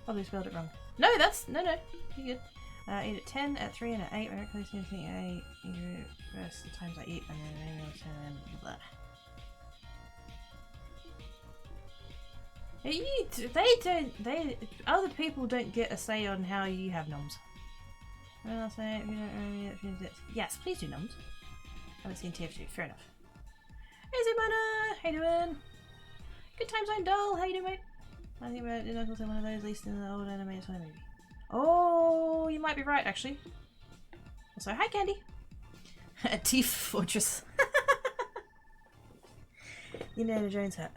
Probably spelled it wrong. No, no, you're good. Eat at 10, at 3, and at 8. When it comes to anything at 8, you first the times I eat, and then maybe I'll turn blah. Other people don't get a say on how you have noms. I'll say if you don't really yes, please do noms. Haven't seen TF2, fair enough. Hey Zimana, how you doing? Good times, I'm dull, how you doing, mate? I think about it, I was one of those, at least in the old anime maybe. Oh, you might be right, actually. Also, hi Candy. A Tief Fortress. Indiana Jones hat.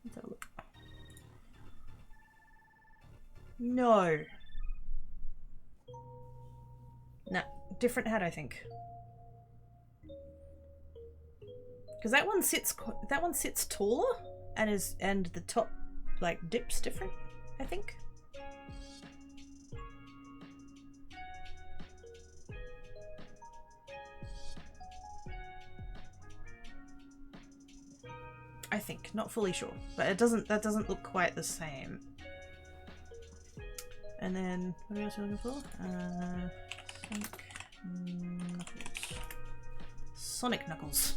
Let's have a look. No. No, different hat, I think. Because that one sits taller and the top like dips different, I think. I think, not fully sure, but that doesn't look quite the same. And then what else are we looking for? Sonic Knuckles.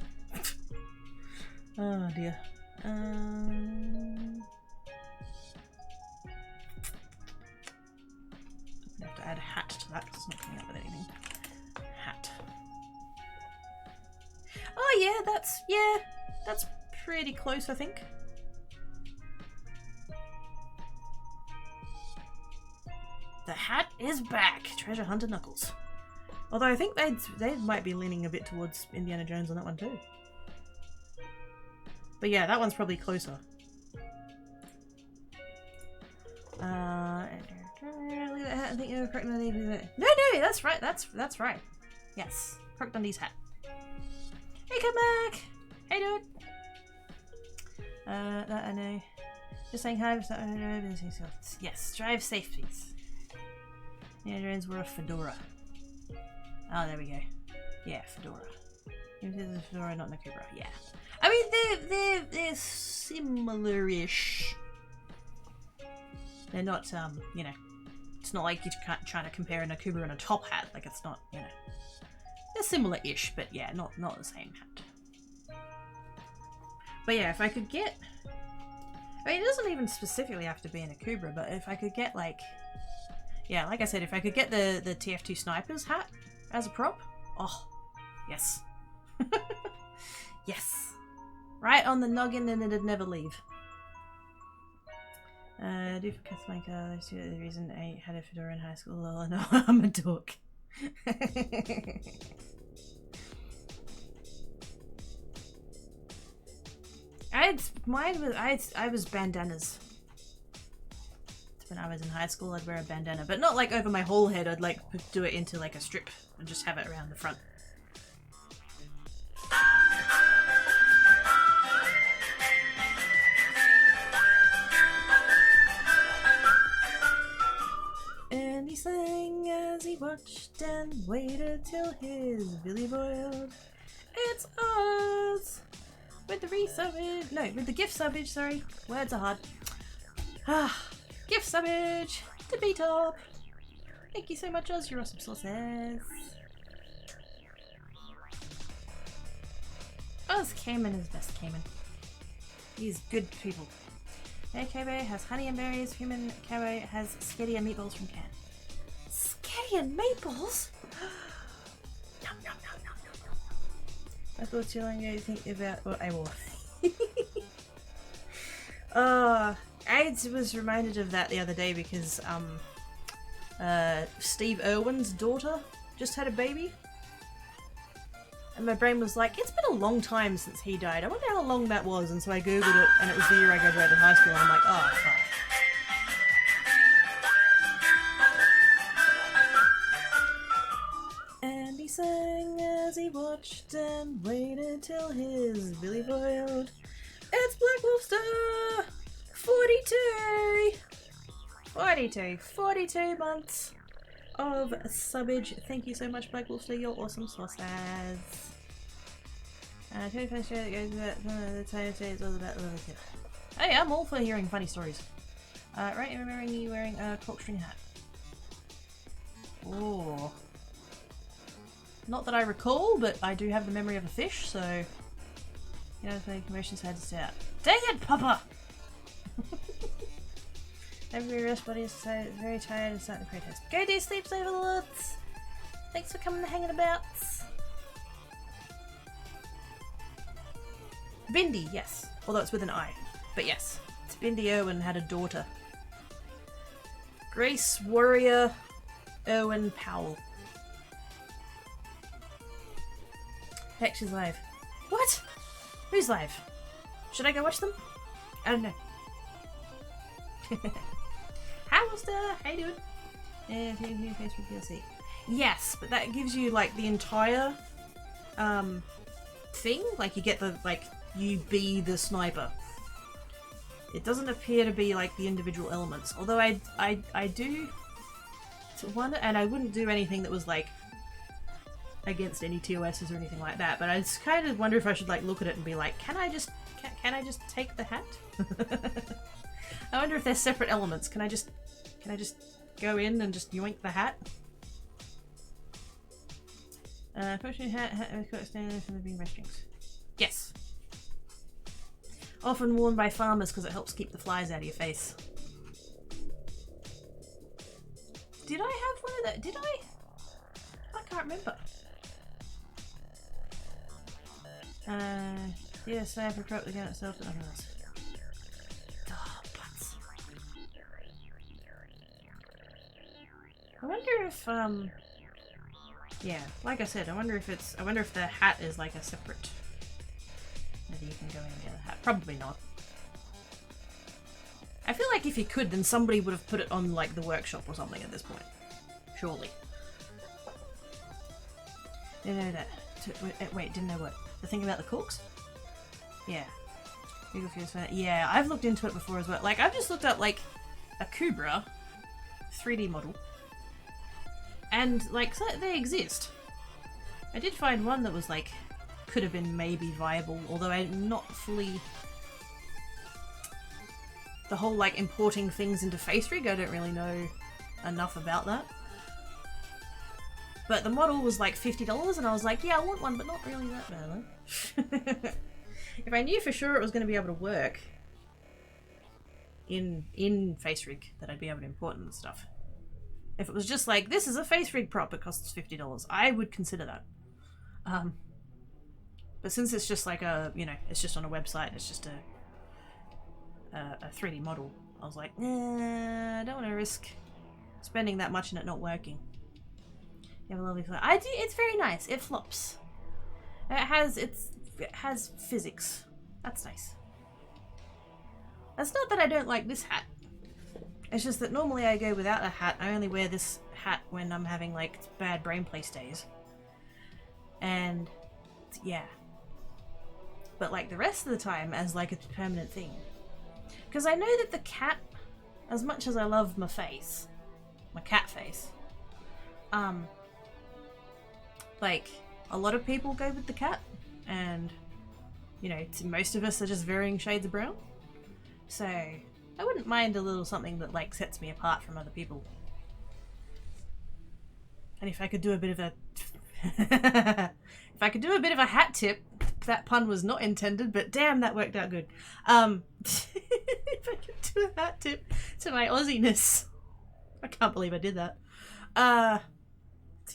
Oh dear. I'm gonna have to add a hat to that because it's not coming up with anything. Hat. Oh yeah, that's pretty close, I think. The hat is back! Treasure Hunter Knuckles. Although I think they might be leaning a bit towards Indiana Jones on that one too. But yeah, that one's probably closer. Look at that hat. I think you're Croc Dundee. No, that's right. That's right. Yes, Croc Dundee's hat. Hey, come back. Hey, dude. That I know. Just saying hi. Yes, drive safe, please. Yeah, Jones wore a fedora. Oh, there we go. Yeah, fedora. This is a fedora, not Nakubra. Yeah. I mean, they're similar-ish. They're not, you know, it's not like you're trying to compare a Nakubra and a top hat. Like, it's not, you know. They're similar-ish, but yeah, not the same hat. But yeah, if I could get... I mean, it doesn't even specifically have to be a Nakubra, but if I could get, like... Yeah, like I said, if I could get the TF2 Snipers hat as a prop, oh, yes. Yes. Right on the noggin and it'd never leave. Do for Casablanca, I see the reason I had a fedora in high school. Lol, no, I'm a dork. I was bandanas. When I was in high school, I'd wear a bandana, but not like over my whole head. I'd like do it into like a strip and just have it around the front. And he sang as he watched and waited till his billy boiled. It's us! With the re-subbage. No, with the gift subbage, sorry. Words are hard. Ah. Gift subbage to B-Top. Thank you so much, Oz. You're awesome sauces. Oz Cayman is best Cayman. He's good people. Hey, Kabe has honey and berries. Human Kabe has sketty and meatballs from can. Sketty and meatballs? Yum, yum, yum, yum, yum, yum. I thought too long ago to think about what I wore. I was reminded of that the other day because Steve Irwin's daughter just had a baby. And my brain was like, it's been a long time since he died. I wonder how long that was. And so I googled it and it was the year I graduated high school and I'm like, oh fuck. And he sang as he watched and waited till his billy boiled. It's Black Wolfster! 42 months of subbage. Thank you so much, Black Wolfster. You're awesome sauces. 21st year that goes back the time is all about love. Hey, I'm all for hearing funny stories. Right, remembering you wearing a corkscrew hat. Oh. Not that I recall, but I do have the memory of a fish, so... You know, if the commotion's had to stay out. Dang it, Papa! Every rest body is very tired and starting to protest. Go do sleeps overlords! Thanks for coming and hanging about. Bindi, yes. Although it's with an I. But yes. It's Bindi Owen had a daughter. Grace Warrior Owen Powell. Heck, she's live. What? Who's live? Should I go watch them? I don't know. Hi, Monster! How you doing? Facebook DLC. Yes, but that gives you like the entire thing. Like you get the you be the sniper. It doesn't appear to be like the individual elements. Although I do wonder, and I wouldn't do anything that was like against any TOSs or anything like that. But I just kind of wonder if I should like look at it and be like, can I just take the hat? I wonder if they're separate elements. Can I just go in and just yoink the hat? Potion hat standing from the bean restrings. Yes. Often worn by farmers because it helps keep the flies out of your face. Did I have one of that? Did I? I can't remember. Yeah, sniper prop the gun itself and nothing else. Oh, butts. I wonder if yeah, like I said, I wonder if the hat is like a separate. Maybe you can go in the other hat. Probably not. I feel like if you could, then somebody would have put it on like the workshop or something at this point. Surely. Didn't know that. Wait, didn't know what? The thing about the corks? Yeah. Yeah, I've looked into it before as well. Like, I've just looked up like a Kubra 3D model. And like, so they exist. I did find one that was like, could have been maybe viable, although I'm not fully... The whole like importing things into FaceRig, I don't really know enough about that. But the model was like $50 and I was like, yeah, I want one, but not really that bad. If I knew for sure it was going to be able to work in FaceRig, that I'd be able to import and stuff. If it was just like, this is a FaceRig prop, it costs $50, I would consider that. But since it's just like a, you know, it's just on a website, it's just a 3D model, I was like, nah, I don't want to risk spending that much and it not working. You have a lovely fly. I do. It's very nice. It flops. It has physics. That's nice. It's not that I don't like this hat. It's just that normally I go without a hat. I only wear this hat when I'm having like bad brainplace days. And yeah. But like the rest of the time as like a permanent thing. Because I know that the cat, as much as I love my face, my cat face, like, a lot of people go with the cat, and, you know, most of us are just varying shades of brown. So, I wouldn't mind a little something that, like, sets me apart from other people. And if I could do a bit of a... if I could do a bit of a hat tip, that pun was not intended, but damn, that worked out good. If I could do a hat tip to my Aussie-ness. I can't believe I did that.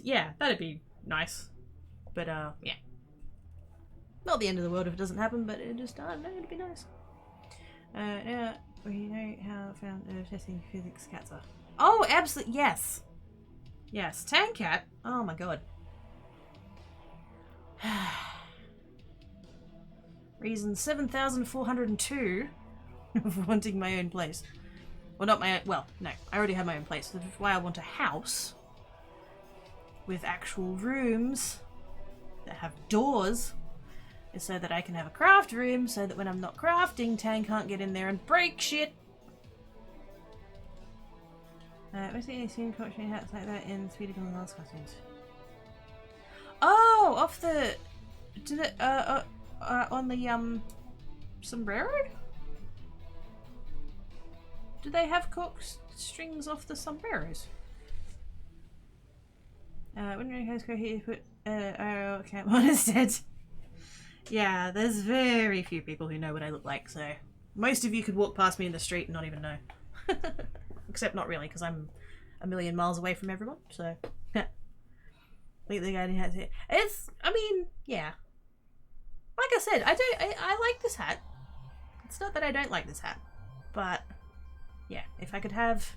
Yeah, that'd be nice. But, yeah. Not the end of the world if it doesn't happen, but it just, I don't know, it'd be nice. Now, we know how found testing physics cats are. Oh, absolutely, yes! Yes, Tang Cat. Oh my god. Reason 7,402 for wanting my own place. Well, not my own, well, no, I already have my own place. That's why I want a house with actual rooms that have doors, is so that I can have a craft room, so that when I'm not crafting, Tang can't get in there and break shit. What's the seen costume hats like that in Swedish and last costumes? Oh, off the, on the sombrero? Do they have cork strings off the sombreros? When you guys go here, put arrow camp on instead. Yeah, there's very few people who know what I look like, so most of you could walk past me in the street and not even know. Except not really, because I'm a million miles away from everyone, so. Completely guy has it. It's, I mean, yeah. Like I said, I like this hat. It's not that I don't like this hat, but yeah, if I could have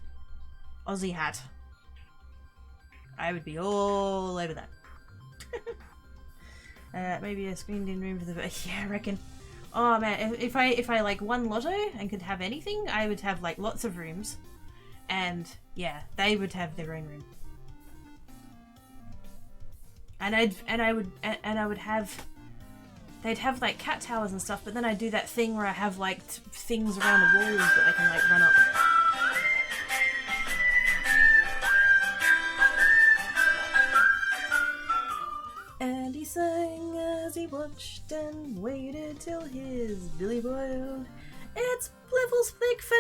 Aussie hat, I would be all over that. Maybe a screened in room for the yeah, I reckon. Oh man, if I like won Lotto and could have anything, I would have like lots of rooms, and yeah, they would have their own room, and I would have. They'd have like cat towers and stuff, but then I'd do that thing where I have like things around the walls that they can like run up. And he sang as he watched and waited till his billy boiled. It's Bliffle's Flick for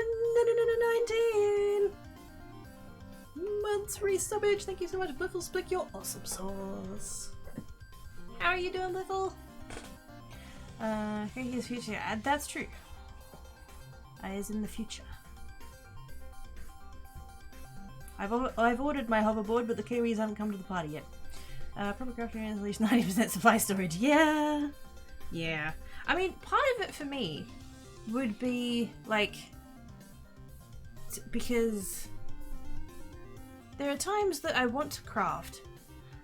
19 months resubbage. Thank you so much, Bliffle's Flick. You're awesome sauce. How are you doing, Bliffle? His future. That's true. Is in the future. I've ordered my hoverboard, but the Kiwis haven't come to the party yet. Proper crafting has at least 90% supply storage. Yeah. Yeah. I mean, part of it for me would be like because there are times that I want to craft,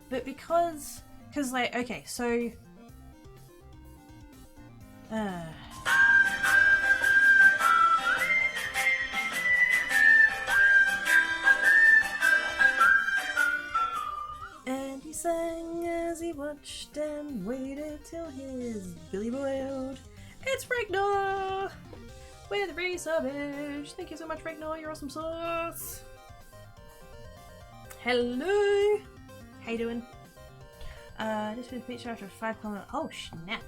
but because like okay, so. And he sang as he watched and waited till his billy boiled. It's Ragnar! With resubbage. Thank you so much, Ragnar. You're awesome sauce. Hello. How you doing? Just with pizza after 5 kilometers. Oh snap.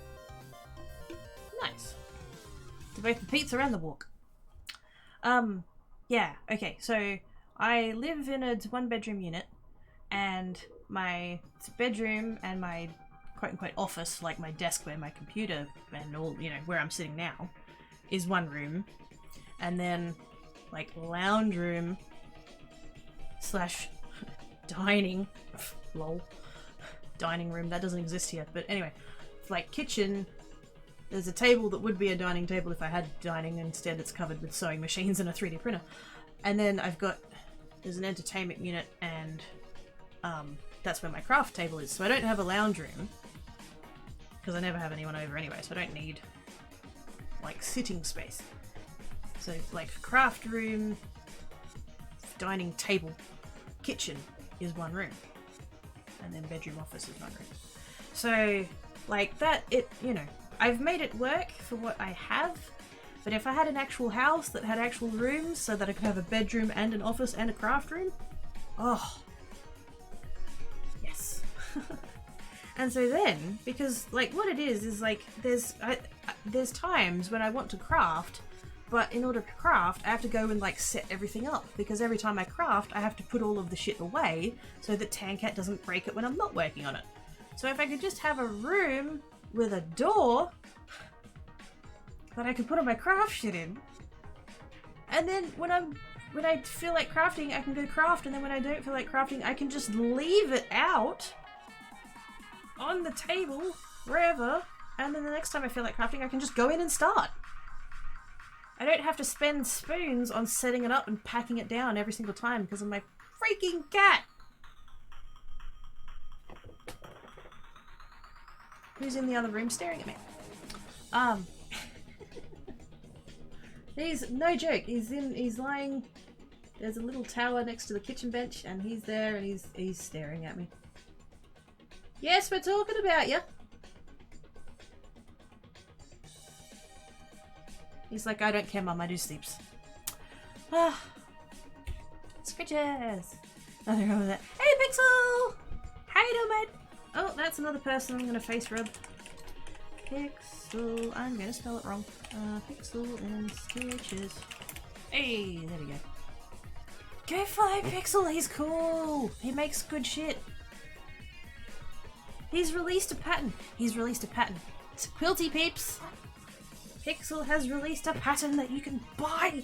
Nice. To both the pizza and the walk. Yeah, okay, so I live in a 1-bedroom unit, and my bedroom and my quote-unquote office, like my desk where my computer and all, you know, where I'm sitting now, is one room. And then, like, lounge room slash dining, lol, dining room, that doesn't exist here, but anyway, like kitchen. There's a table that would be a dining table if I had dining, instead it's covered with sewing machines and a 3D printer. And then there's an entertainment unit, and that's where my craft table is. So I don't have a lounge room, because I never have anyone over anyway, so I don't need, like, sitting space. So, like, craft room, dining table, kitchen is one room. And then bedroom office is one room. So, like, that, you know, I've made it work for what I have, but if I had an actual house that had actual rooms so that I could have a bedroom and an office and a craft room, oh, yes. And so then, because like what it is like there's times when I want to craft, but in order to craft I have to go and like set everything up, because every time I craft I have to put all of the shit away so that Tancat doesn't break it when I'm not working on it. So if I could just have a room with a door that I could put all my craft shit in, and then when I feel like crafting I can go craft, and then when I don't feel like crafting I can just leave it out on the table wherever, and then the next time I feel like crafting I can just go in and start. I don't have to spend spoons on setting it up and packing it down every single time because of my freaking cat. Who's in the other room staring at me? He's, no joke, he's lying, there's a little tower next to the kitchen bench and he's there and he's staring at me. Yes, we're talking about you. He's like, I don't care, Mum, I do sleeps. Ah. Scritches. Nothing wrong with that. Hey, Pixel! How you doing, mate? Oh, that's another person I'm gonna face rub. Pixel, I'm gonna spell it wrong. Pixel and Stitches. Hey, there we go. Go fly Pixel, he's cool. He makes good shit. He's released a pattern. He's released a pattern. It's Quilty peeps. Pixel has released a pattern that you can buy.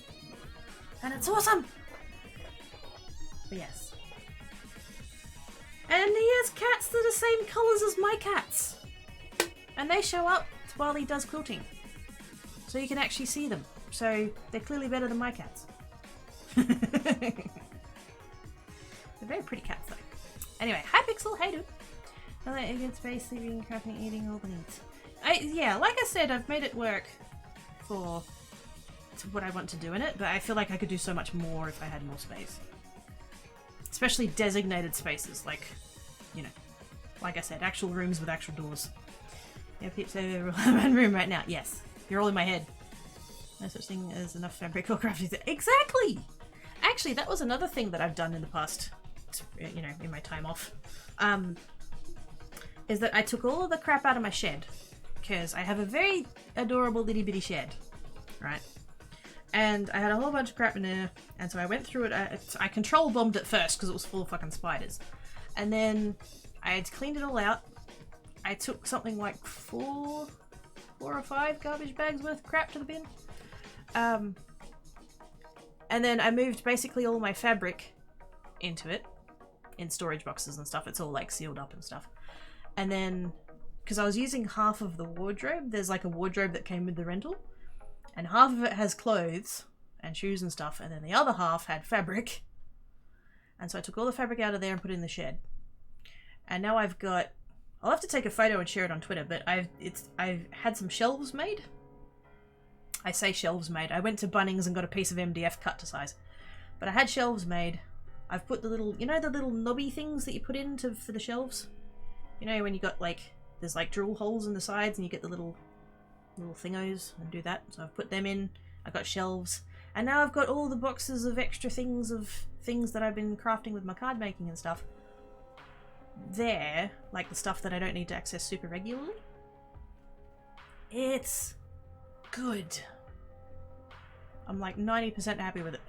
And it's awesome. But yes. And he has cats that are the same colours as my cats. And they show up while he does quilting. So you can actually see them. So they're clearly better than my cats. They're very pretty cats though. Anyway, hi Pixel, hey dude. I like against space, sleeping, crafting, eating, all the needs. Yeah, like I said, I've made it work for what I want to do in it, but I feel like I could do so much more if I had more space. Especially designated spaces, like, you know, like I said, actual rooms with actual doors. Yeah, peeps over one room right now. Yes, you're all in my head. No such thing as enough fabric or crafting. Exactly! Actually, that was another thing that I've done in the past, you know, in my time off. Is that I took all of the crap out of my shed. Because I have a very adorable little bitty shed. Right? And I had a whole bunch of crap in there. And so I went through it. I control bombed it first because it was full of fucking spiders. And then I had cleaned it all out. I took something like 4 or 5 garbage bags worth of crap to the bin. And then I moved basically all my fabric into it. In storage boxes and stuff. It's all like sealed up and stuff. And then, because I was using half of the wardrobe, there's like a wardrobe that came with the rental. And half of it has clothes and shoes and stuff. And then the other half had fabric. And so I took all the fabric out of there and put it in the shed. And now I've got, I'll have to take a photo and share it on Twitter, but I've had some shelves made. I say shelves made. I went to Bunnings and got a piece of MDF cut to size. But I had shelves made. I've put the little, you know the little knobby things that you put in for the shelves? You know when you got like, there's like drill holes in the sides and you get the little thingos and do that. So I've put them in. I've got shelves. And now I've got all the boxes of extra things that I've been crafting with my card making and stuff. There, like the stuff that I don't need to access super regularly. It's good. I'm like 90% happy with it.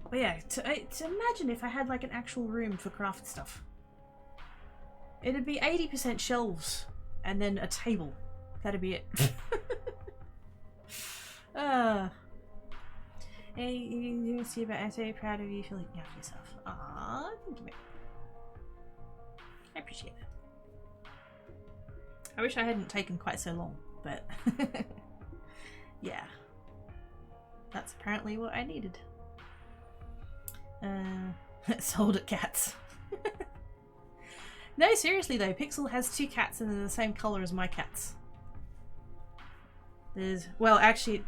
But yeah, to imagine if I had like an actual room for craft stuff. It'd be 80% shelves and then a table. That'd be it. Hey, you see about I'm so proud of you for looking after yourself. Aww, thank you. I appreciate that. I wish I hadn't taken quite so long, but yeah. That's apparently what I needed. Sold at cats. No, seriously though, Pixel has 2 cats and they're the same colour as my cats. There's, well actually,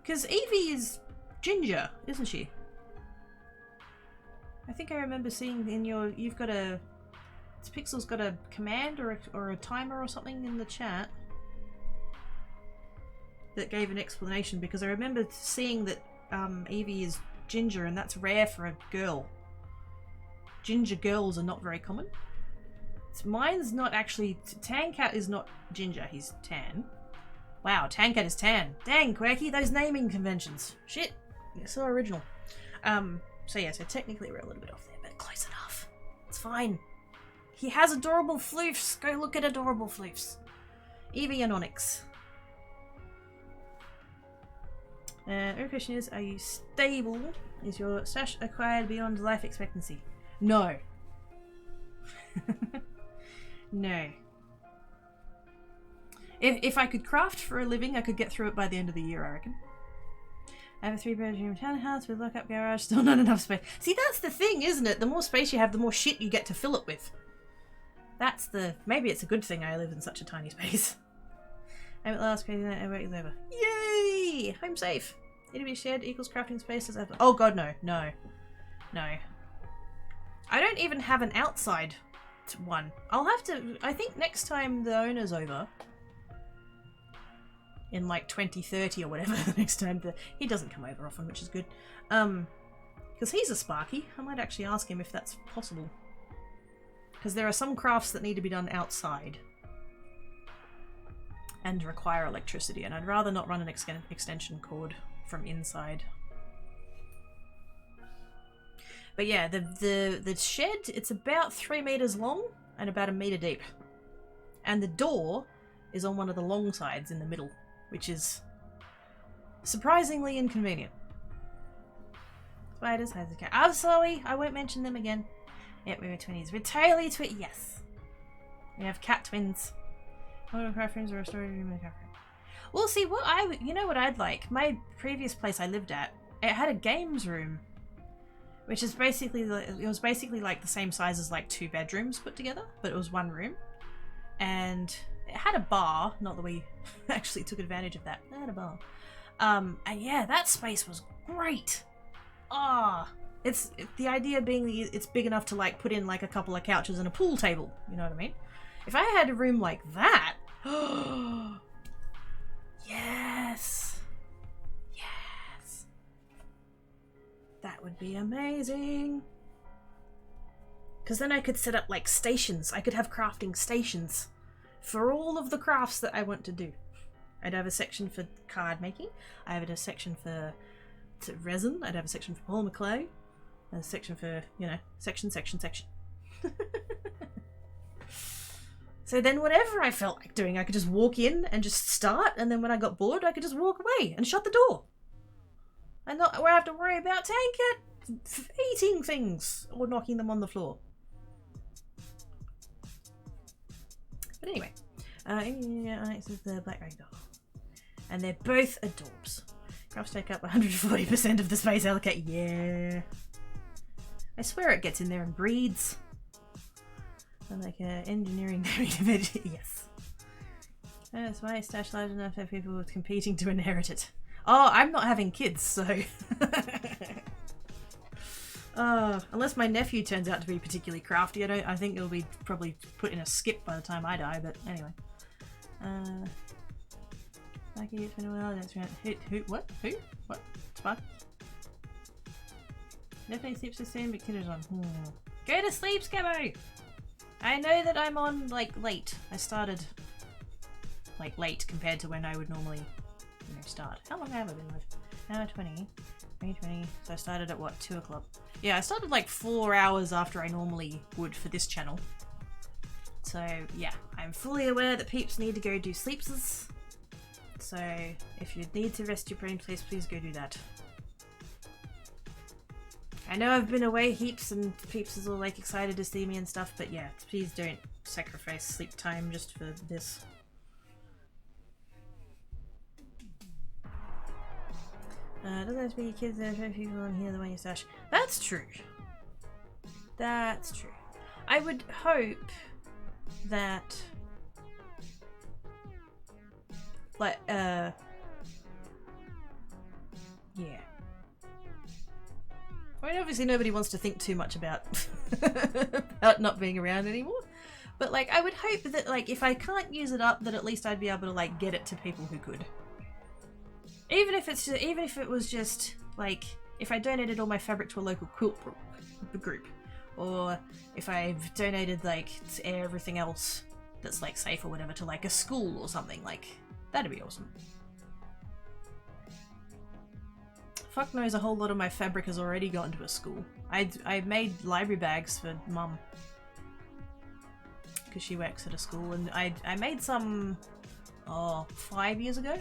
because Evie is ginger, isn't she? I think I remember seeing in your, you've got a, Pixel's got a command or a timer or something in the chat that gave an explanation, because I remember seeing that Evie is ginger and that's rare for a girl. Ginger girls are not very common. Mine's not actually, Tan Cat is not ginger, he's tan. Wow, Tan Cat is tan. Dang, Quirky, those naming conventions. Shit, you're so original. So yeah, so technically we're a little bit off there, but close enough. It's fine. He has adorable floofs. Go look at adorable floofs. Evie and Onyx. Your question is, are you stable? Is your stash acquired beyond life expectancy? No. No. If I could craft for a living, I could get through it by the end of the year, I reckon. I have a 3-bedroom townhouse with lock-up garage, still not enough space. See, that's the thing, isn't it? The more space you have, the more shit you get to fill it with. That's the... Maybe it's a good thing I live in such a tiny space. I'm at last, crazy night, work is over. Yay! Home safe. It'll be shared equals crafting space as ever. Oh god, no. No. No. I don't even have an outside one. I'll have to... I think next time the owner's over... in like 2030 or whatever, the next time he doesn't come over often, which is good. Because he's a Sparky. I might actually ask him if that's possible. Because there are some crafts that need to be done outside. And require electricity, and I'd rather not run an extension cord from inside. But yeah, the shed, it's about 3 meters long and about 1 meter deep. And the door is on one of the long sides in the middle, which is surprisingly inconvenient. Spiders, has a cat. I'm sorry, I won't mention them again. Yep, we were twinnies. We're totally yes. We have cat twins. Craft rooms are a storage room and a craft room. Well, see, you know what I'd like? My previous place I lived at, it had a games room. Which is basically, it was basically like the same size as like 2 bedrooms put together, but it was 1 room. And it had a bar, not that we actually took advantage of that. It had a bar. And yeah, that space was great. The idea being that it's big enough to like put in like a couple of couches and a pool table, you know what I mean? If I had a room like that, yes. That would be amazing. Because then I could set up like stations. I could have crafting stations for all of the crafts that I want to do. I'd have a section for card making. I have a section for resin. I'd have a section for polymer clay. A section for, you know, section. So then whatever I felt like doing, I could just walk in and just start. And then when I got bored, I could just walk away and shut the door. And not have to worry about eating things or knocking them on the floor. But anyway, this is the black ragdoll, and they're both adorbs. Crafts take up 140% of the space allocated. Yeah, I swear it gets in there and breeds. I'm like engineering. Yes. That's why I stash large enough for people with competing to inherit it. Oh, I'm not having kids, so... unless my nephew turns out to be particularly crafty, I think it'll be probably put in a skip by the time I die, but anyway. Sparky, it's been a while, that's right. Who? What? Who? What? Spark? Definitely sleeps the same, but Kidder's on. Go to sleep, Scabbo! I know that I'm on, like, late. I started, like, late compared to when I would normally... start. How long have I been with? Hour 20. 20. So I started at what, 2 o'clock? Yeah, I started like 4 hours after I normally would for this channel. So yeah, I'm fully aware that peeps need to go do sleepses. So if you need to rest your brain place, please go do that. I know I've been away heaps and peeps is all like excited to see me and stuff, but yeah, please don't sacrifice sleep time just for this. Doesn't have to be kids, there's no people on here the way you stash. That's true. That's true. I would hope that like yeah. I mean, obviously nobody wants to think too much about about not being around anymore. But like I would hope that like if I can't use it up, that at least I'd be able to like get it to people who could. Even if it was just like if I donated all my fabric to a local quilt group, or if I've donated like everything else that's like safe or whatever to like a school or something, like that'd be awesome. Fuck knows, a whole lot of my fabric has already gone to a school. I made library bags for Mum because she works at a school, and I made some 5 years ago.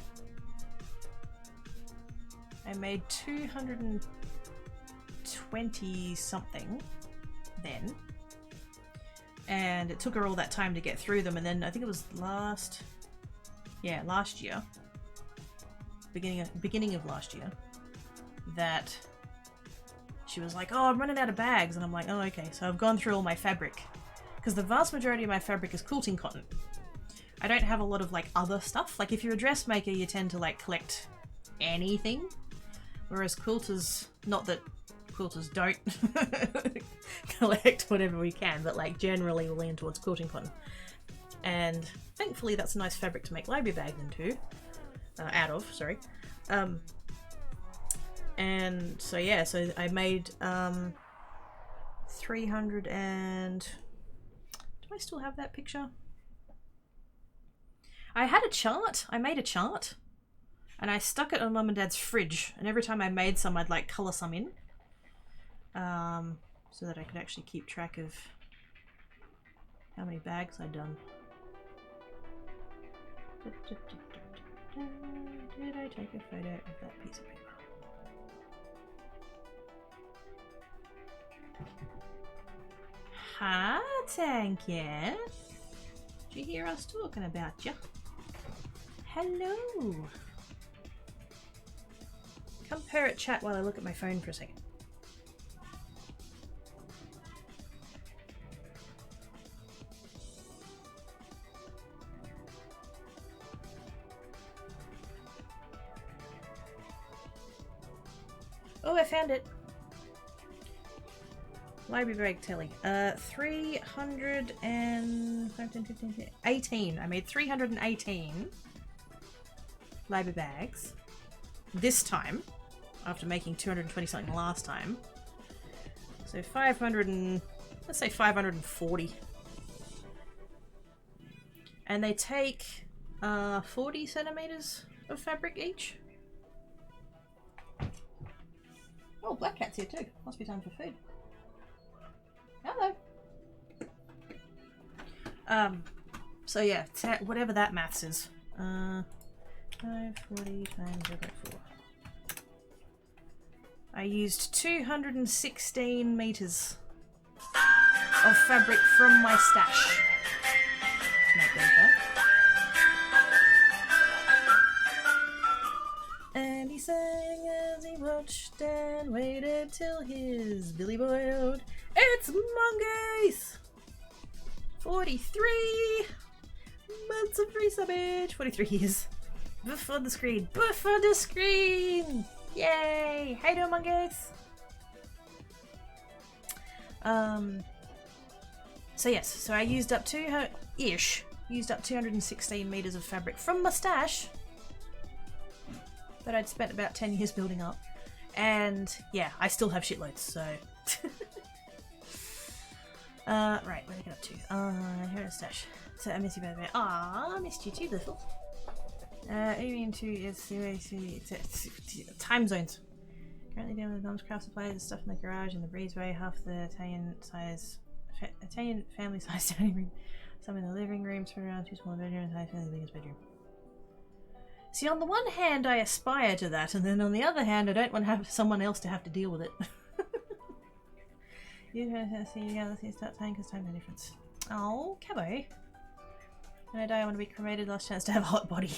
I made 220 something then, and it took her all that time to get through them, and then I think it was last year, beginning of last year, that she was like, oh, I'm running out of bags, and I'm like, oh, okay, so I've gone through all my fabric, because the vast majority of my fabric is quilting cotton. I don't have a lot of like other stuff. Like if you're a dressmaker, you tend to like collect anything. Whereas quilters, not that quilters don't collect whatever we can, but like generally we'll lean towards quilting cotton. And thankfully that's a nice fabric to make library bags into, out of, sorry. And so yeah, so I made 300 and... Do I still have that picture? I had a chart. I made a chart And I stuck it on Mum and Dad's fridge, and every time I made some, I'd like colour some in. So that I could actually keep track of how many bags I'd done. Did I take a photo of that piece of paper? Hi, thank you. Did you hear us talking about you? Hello. Come parrot chat while I look at my phone for a second. Oh, I found it. Library bag telly. 318. I made 318 library bags this time, after making 220 something last time. So 500 and let's say 540. And they take 40 centimeters of fabric each. Oh, Black Cat's here too. Must be time for food. Hello. So yeah, whatever that maths is. 540 times 0.4. I used 216 meters of fabric from my stash to make those bags. And he sang as he watched and waited till his belly boiled. It's Mongoose! 43 months of free subbage. 43 years. Before the screen. Before the screen! Yay! How you doing, Mongoose? So yes, so I used up used up 216 meters of fabric from my stash that I'd spent about 10 years building up. And yeah, I still have shitloads, so... right, where did I get up to? Here in stash. So I miss you, baby. Aww, I missed you too, little. Aiming to it's time zones. Currently dealing with Mom's craft supplies and stuff in the garage and the breezeway, half the Italian family size dining room, some in the living room, spread around 2 small bedrooms, and the biggest bedroom. See, on the one hand, I aspire to that, and then on the other hand, I don't want to have someone else to have to deal with it. You let's start time because time's no difference. Oh, Cabo. When I die, I want to be cremated. Last chance to have a hot body.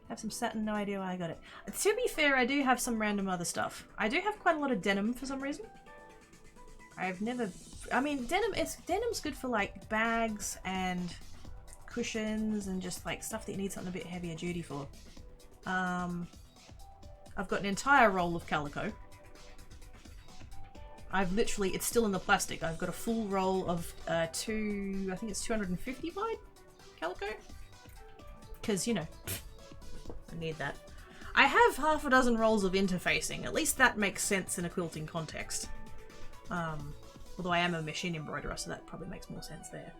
Have some satin, no idea why I got it. To be fair, I do have some random other stuff. I do have quite a lot of denim for some reason. I've never... I mean, denim's good for like bags and cushions and just like stuff that you need something a bit heavier duty for. I've got an entire roll of calico. I've literally, it's still in the plastic. I've got a full roll of I think it's 250 wide calico. Because, you know, I need that. I have half a dozen rolls of interfacing. At least that makes sense in a quilting context. Although I am a machine embroiderer, so that probably makes more sense there.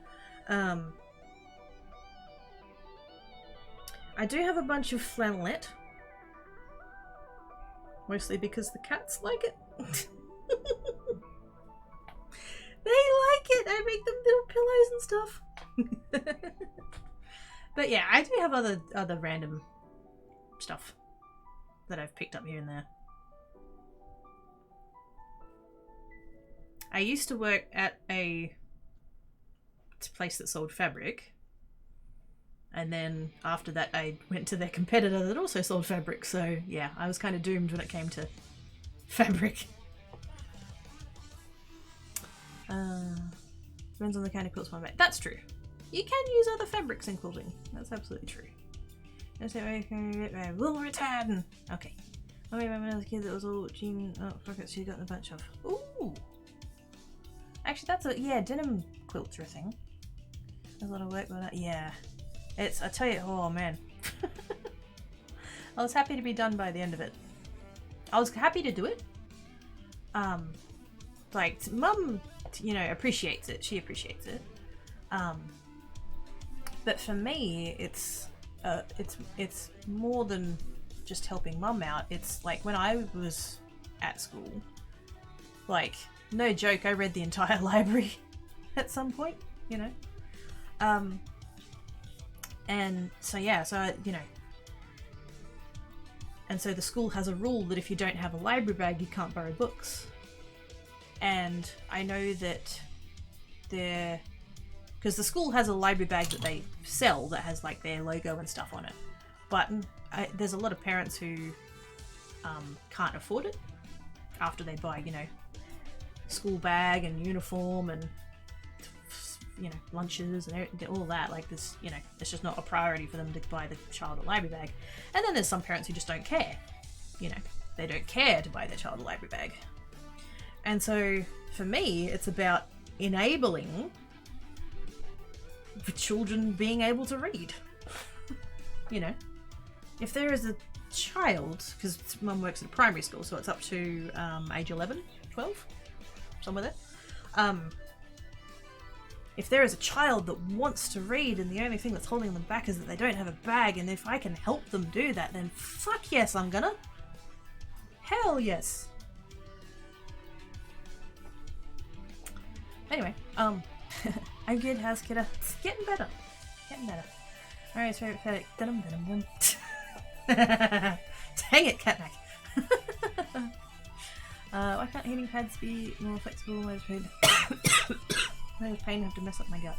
I do have a bunch of flannelette. Mostly because the cats like it. They like it! I make them little pillows and stuff. But yeah, I do have other random stuff that I've picked up here and there. I used to work at a place that sold fabric, and then after that I went to their competitor that also sold fabric, so yeah, I was kind of doomed when it came to fabric. Depends on the kind of quilts one make. That's true. You can use other fabrics in quilting. That's absolutely true. We'll return. Okay. I remember when I was a kid that was all Jean. Oh, fuck it, she's gotten a bunch of. Ooh. Actually, that's a denim quilts are a thing. There's a lot of work with that. Yeah. It's. I tell you, oh man. I was happy to be done by the end of it. I was happy to do it. Like Mum, you know, appreciates it. She appreciates it. But for me, it's it's more than just helping mum out. It's like when I was at school, like, no joke, I read the entire library at some point, you know. And so yeah, so you know, and so the school has a rule that if you don't have a library bag, you can't borrow books. And I know that because the school has a library bag that they sell that has like their logo and stuff on it, but there's a lot of parents who can't afford it after they buy, you know, school bag and uniform and, you know, lunches and all that. Like this, you know, it's just not a priority for them to buy the child a library bag. And then there's some parents who just don't care, you know, they don't care to buy their child a library bag. And so for me, it's about enabling the children being able to read. You know, if there is a child, because mum works at a primary school, so it's up to age 11, 12, somewhere there. If there is a child that wants to read and the only thing that's holding them back is that they don't have a bag, and if I can help them do that, then fuck yes, I'm gonna. Hell yes. Anyway, I'm good. How's kidda? It's getting better. Getting better. Alright, favorite cat. Dum dum dum. Dang it, catback. Why can't heating pads be more flexible? Why does pain have to mess up my gut?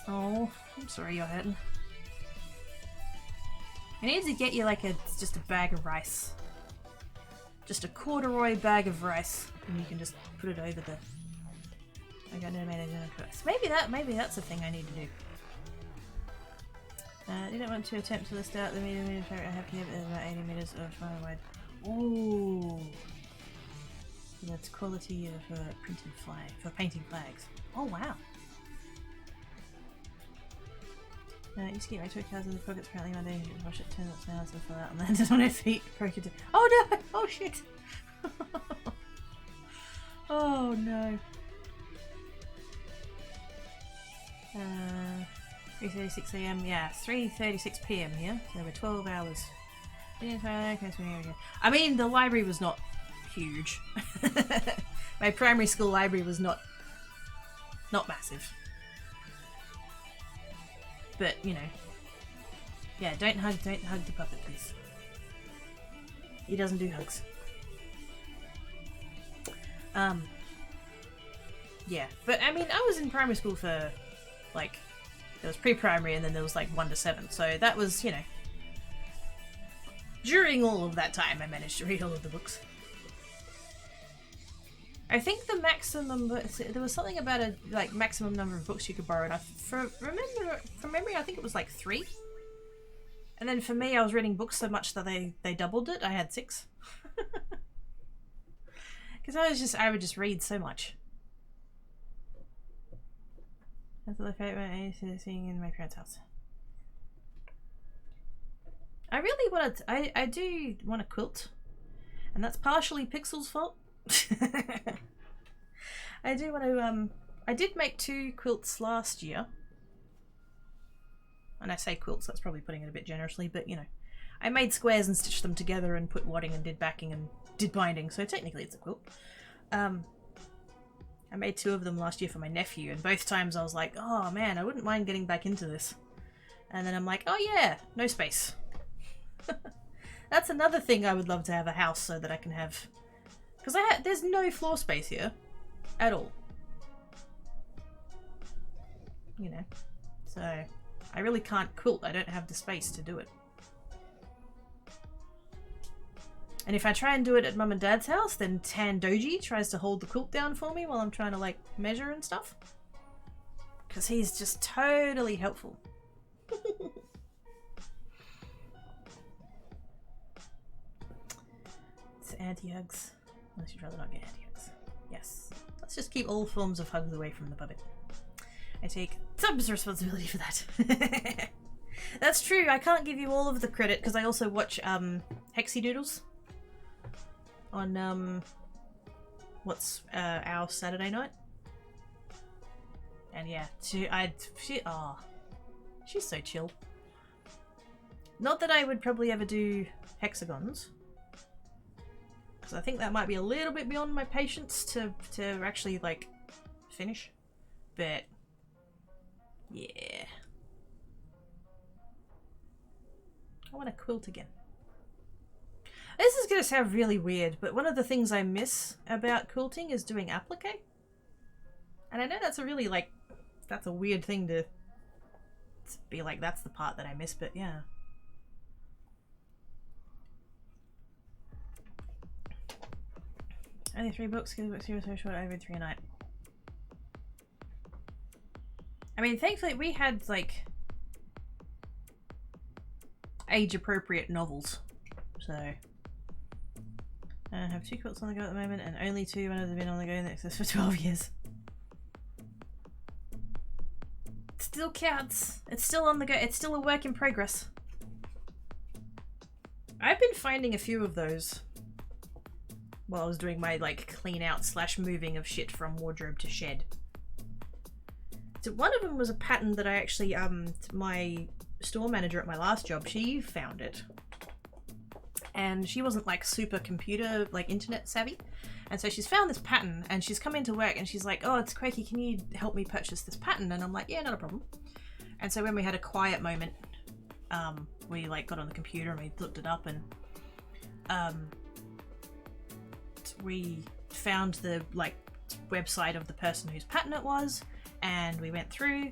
Oh, I'm sorry you're hurting. I need to get you like just a bag of rice. Just a corduroy bag of rice, and you can just put it over the. I got no management. Maybe that's the thing I need to do. I didn't want to attempt to list out the meter I have here, but there's about 80 meters of far wide. Ooh, that's quality of printed flag for painting flags. Oh wow. You used to keep my toy cars in the pockets. Apparently, one day you wash it, turn it down, so fell out, and landed on her feet. Broke it. Oh no! Oh shit! Oh no! 3:36 a.m. Yeah, 3:36 p.m. here. So we're 12 hours. I mean, the library was not huge. My primary school library was not massive. But, you know, yeah, don't hug the puppet, please. He doesn't do hugs. Yeah, but I mean, I was in primary school for, like, there was pre-primary and then there was like 1 to 7, so that was, you know, during all of that time I managed to read all of the books. I think the maximum, there was something about a like maximum number of books you could borrow, and from memory I think it was like 3. And then for me, I was reading books so much that they doubled it. I had 6. Because I would just read so much. That's what I favourite seeing in my parents' house. I really want to. I do want a quilt, and that's partially Pixel's fault. I do want to. I did make 2 quilts last year, and I say quilts. That's probably putting it a bit generously, but you know, I made squares and stitched them together and put wadding and did backing and did binding. So technically, it's a quilt. I made 2 of them last year for my nephew, and both times I was like, oh man, I wouldn't mind getting back into this. And then I'm like, oh yeah, no space. That's another thing I would love to have a house so that I can have, because there's no floor space here at all. You know, so I really can't quilt. I don't have the space to do it. And if I try and do it at Mum and Dad's house, then Tan Doji tries to hold the quilt down for me while I'm trying to like measure and stuff. Because he's just totally helpful. It's anti-hugs. Unless you'd rather not get anti-hugs. Yes. Let's just keep all forms of hugs away from the puppet. I take some responsibility for that. That's true. I can't give you all of the credit because I also watch Hexy Doodles on what's our Saturday night. And yeah, She's so chill. Not that I would probably ever do hexagons, because I think that might be a little bit beyond my patience to actually like finish. But yeah, I want to quilt again. This is gonna sound really weird, but one of the things I miss about quilting is doing applique. And I know that's a really like, that's a weird thing to be like, that's the part that I miss, but yeah. Only 3 books, because the books here are so short, I read 3 a night. I mean, thankfully we had like age-appropriate novels, so I have 2 quilts on the go at the moment, and only 2 when I've been on the go next for 12 years. It still counts. It's still on the go. It's still a work in progress. I've been finding a few of those while I was doing my like clean out / moving of shit from wardrobe to shed. So one of them was a pattern that I actually, my store manager at my last job, she found it. And she wasn't like super computer, like internet savvy. And so she's found this pattern and she's come into work and she's like, oh, it's Quakey, can you help me purchase this pattern? And I'm like, yeah, not a problem. And so when we had a quiet moment, we like got on the computer and we looked it up, and we found the like website of the person whose pattern it was, and we went through,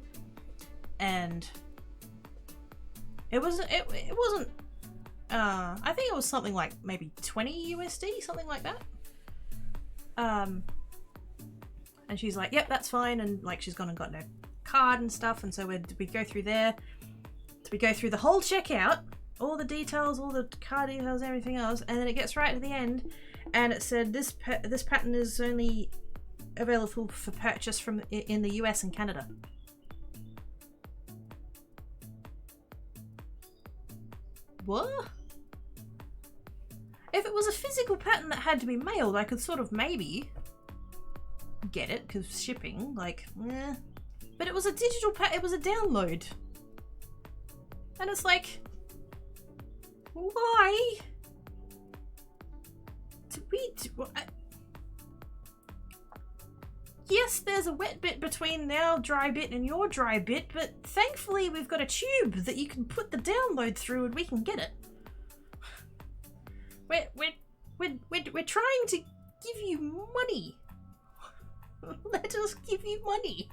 and it wasn't I think it was something like maybe 20 USD, something like that. And she's like, yep, that's fine, and like she's gone and gotten a card and stuff, and so we go through there. We go through the whole checkout, all the details, all the card details, everything else, and then it gets right to the end, and it said this pattern is only available for purchase in the US and Canada. What? If it was a physical pattern that had to be mailed, I could sort of maybe get it, because shipping, like, eh. But it was a digital it was a download. And it's like, why? Yes, there's a wet bit between our dry bit and your dry bit, but thankfully we've got a tube that you can put the download through and we can get it. We're trying to give you money. Let us give you money.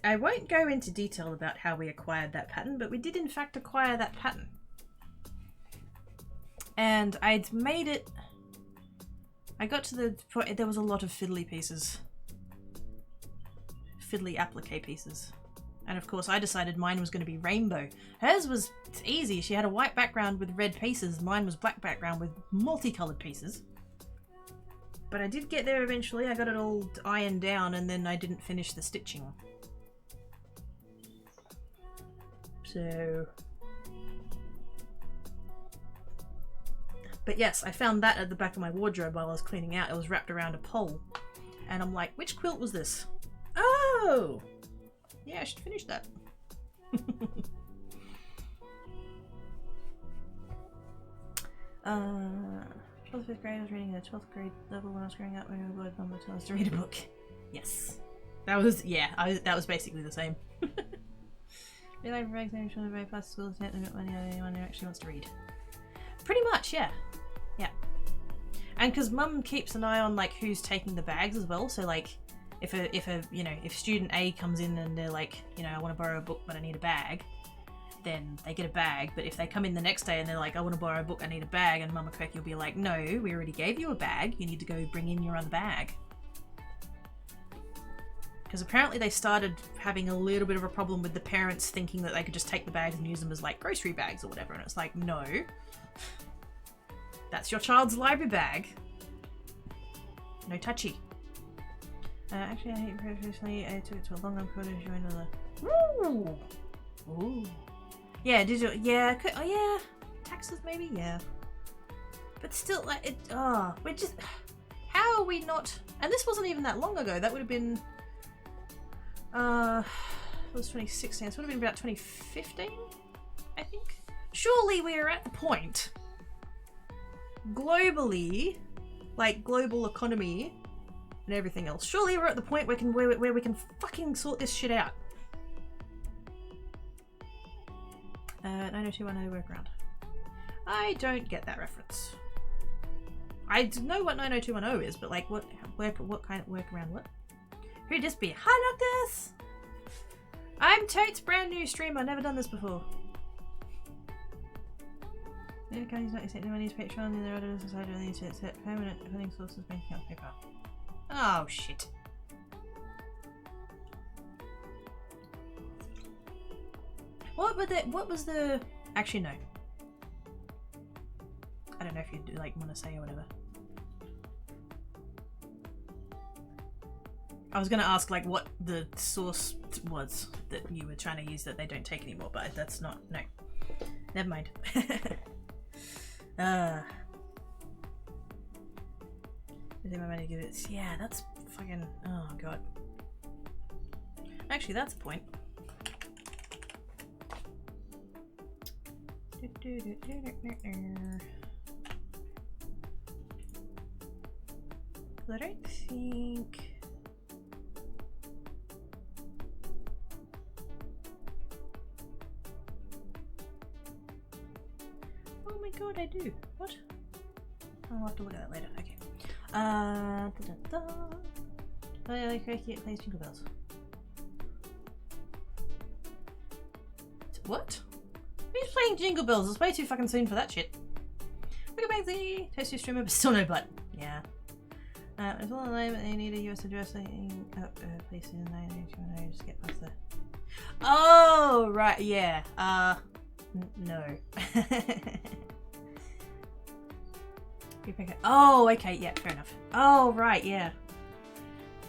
I won't go into detail about how we acquired that pattern, but we did in fact acquire that pattern. And I'd made it... I got to the point, there was a lot of fiddly pieces. Fiddly applique pieces. And of course I decided mine was going to be rainbow. Hers was easy, she had a white background with red pieces, mine was black background with multicolored pieces. But I did get there eventually, I got it all ironed down, and then I didn't finish the stitching. So... But yes, I found that at the back of my wardrobe while I was cleaning out. It was wrapped around a pole. And I'm like, which quilt was this? Oh! Yeah, I should finish that. 12th, 5th grade, I was reading a 12th grade level when I was growing up. My word mum would tell us to read a book. Yes. That was, yeah, that was basically the same. Real life breaks, I'm trying to very fast school to get money out of anyone who actually wants to read. Pretty much, yeah. Yeah. And because mum keeps an eye on like who's taking the bags as well, so like if student A comes in and they're like, you know, I want to borrow a book but I need a bag, then they get a bag. But if they come in the next day and they're like, I want to borrow a book, I need a bag, and Mama Quirky will be like, no, we already gave you a bag, you need to go bring in your other bag. Because apparently they started having a little bit of a problem with the parents thinking that they could just take the bags and use them as like grocery bags or whatever, and it's like, no. That's your child's library bag. No touchy. Actually, I hate professionally. I took it to a long code to join another. Ooh. Ooh. Yeah, digital. Yeah. Oh, yeah. Taxes, maybe. Yeah. But still, like, it. Oh, we're just. How are we not? And this wasn't even that long ago. That would have been It was 2016, so it would have been about 2015, I think. Surely we are at the point, globally, like global economy and everything else, surely we're at the point where we can fucking sort this shit out. 90210 workaround. I don't get that reference. I know what 90210 is, but like what kind of workaround? What? Who'd this be? Hi, Noctis! I'm Totes, brand new streamer, never done this before. The company's not accepting money's Patreon, and their other society need to set permanent funding sources bank account PayPal. Oh shit. What was the actually no. I don't know if you'd like want to say or whatever. I was gonna ask like what the source was that you were trying to use that they don't take anymore, but that's not, no. Never mind. I think my money give it. Yeah, that's fucking, oh god. Actually, that's a point. I don't think. Oh my god, I do. What? I'll have to look at that later. Okay. Oh yeah, like it plays Jingle Bells. What? Who's playing Jingle Bells? It's way too fucking soon for that shit. Look at Bagsy! Toasty streamer, but still no butt. Yeah. It's all online, but they need a US address. Place in 90210. Just get past there. Oh, right, yeah. No. Oh, okay, yeah, fair enough. Oh, right, yeah.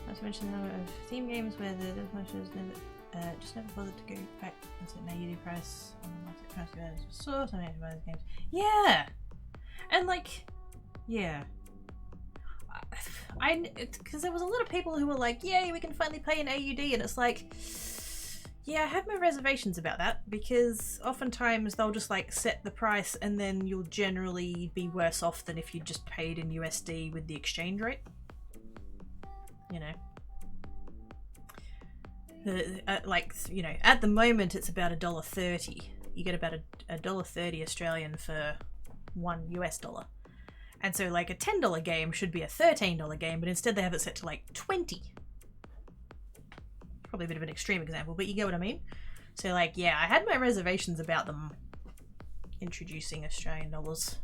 Not to mention the number of theme games where the functions never, just never bothered to go back and set an AUD price on the market price of source. I mean, to buy those games. Yeah! And like, yeah. Because there was a lot of people who were like, yay, we can finally pay an AUD, and it's like, yeah, I have my reservations about that, because oftentimes they'll just like set the price and then you'll generally be worse off than if you just paid in USD with the exchange rate. You know. Like, you know, at the moment it's about $1.30. You get about $1.30 Australian for $1 US. And so like a $10 game should be a $13 game, but instead they have it set to like 20. Probably a bit of an extreme example, but you get what I mean? So like, yeah, I had my reservations about them introducing Australian dollars.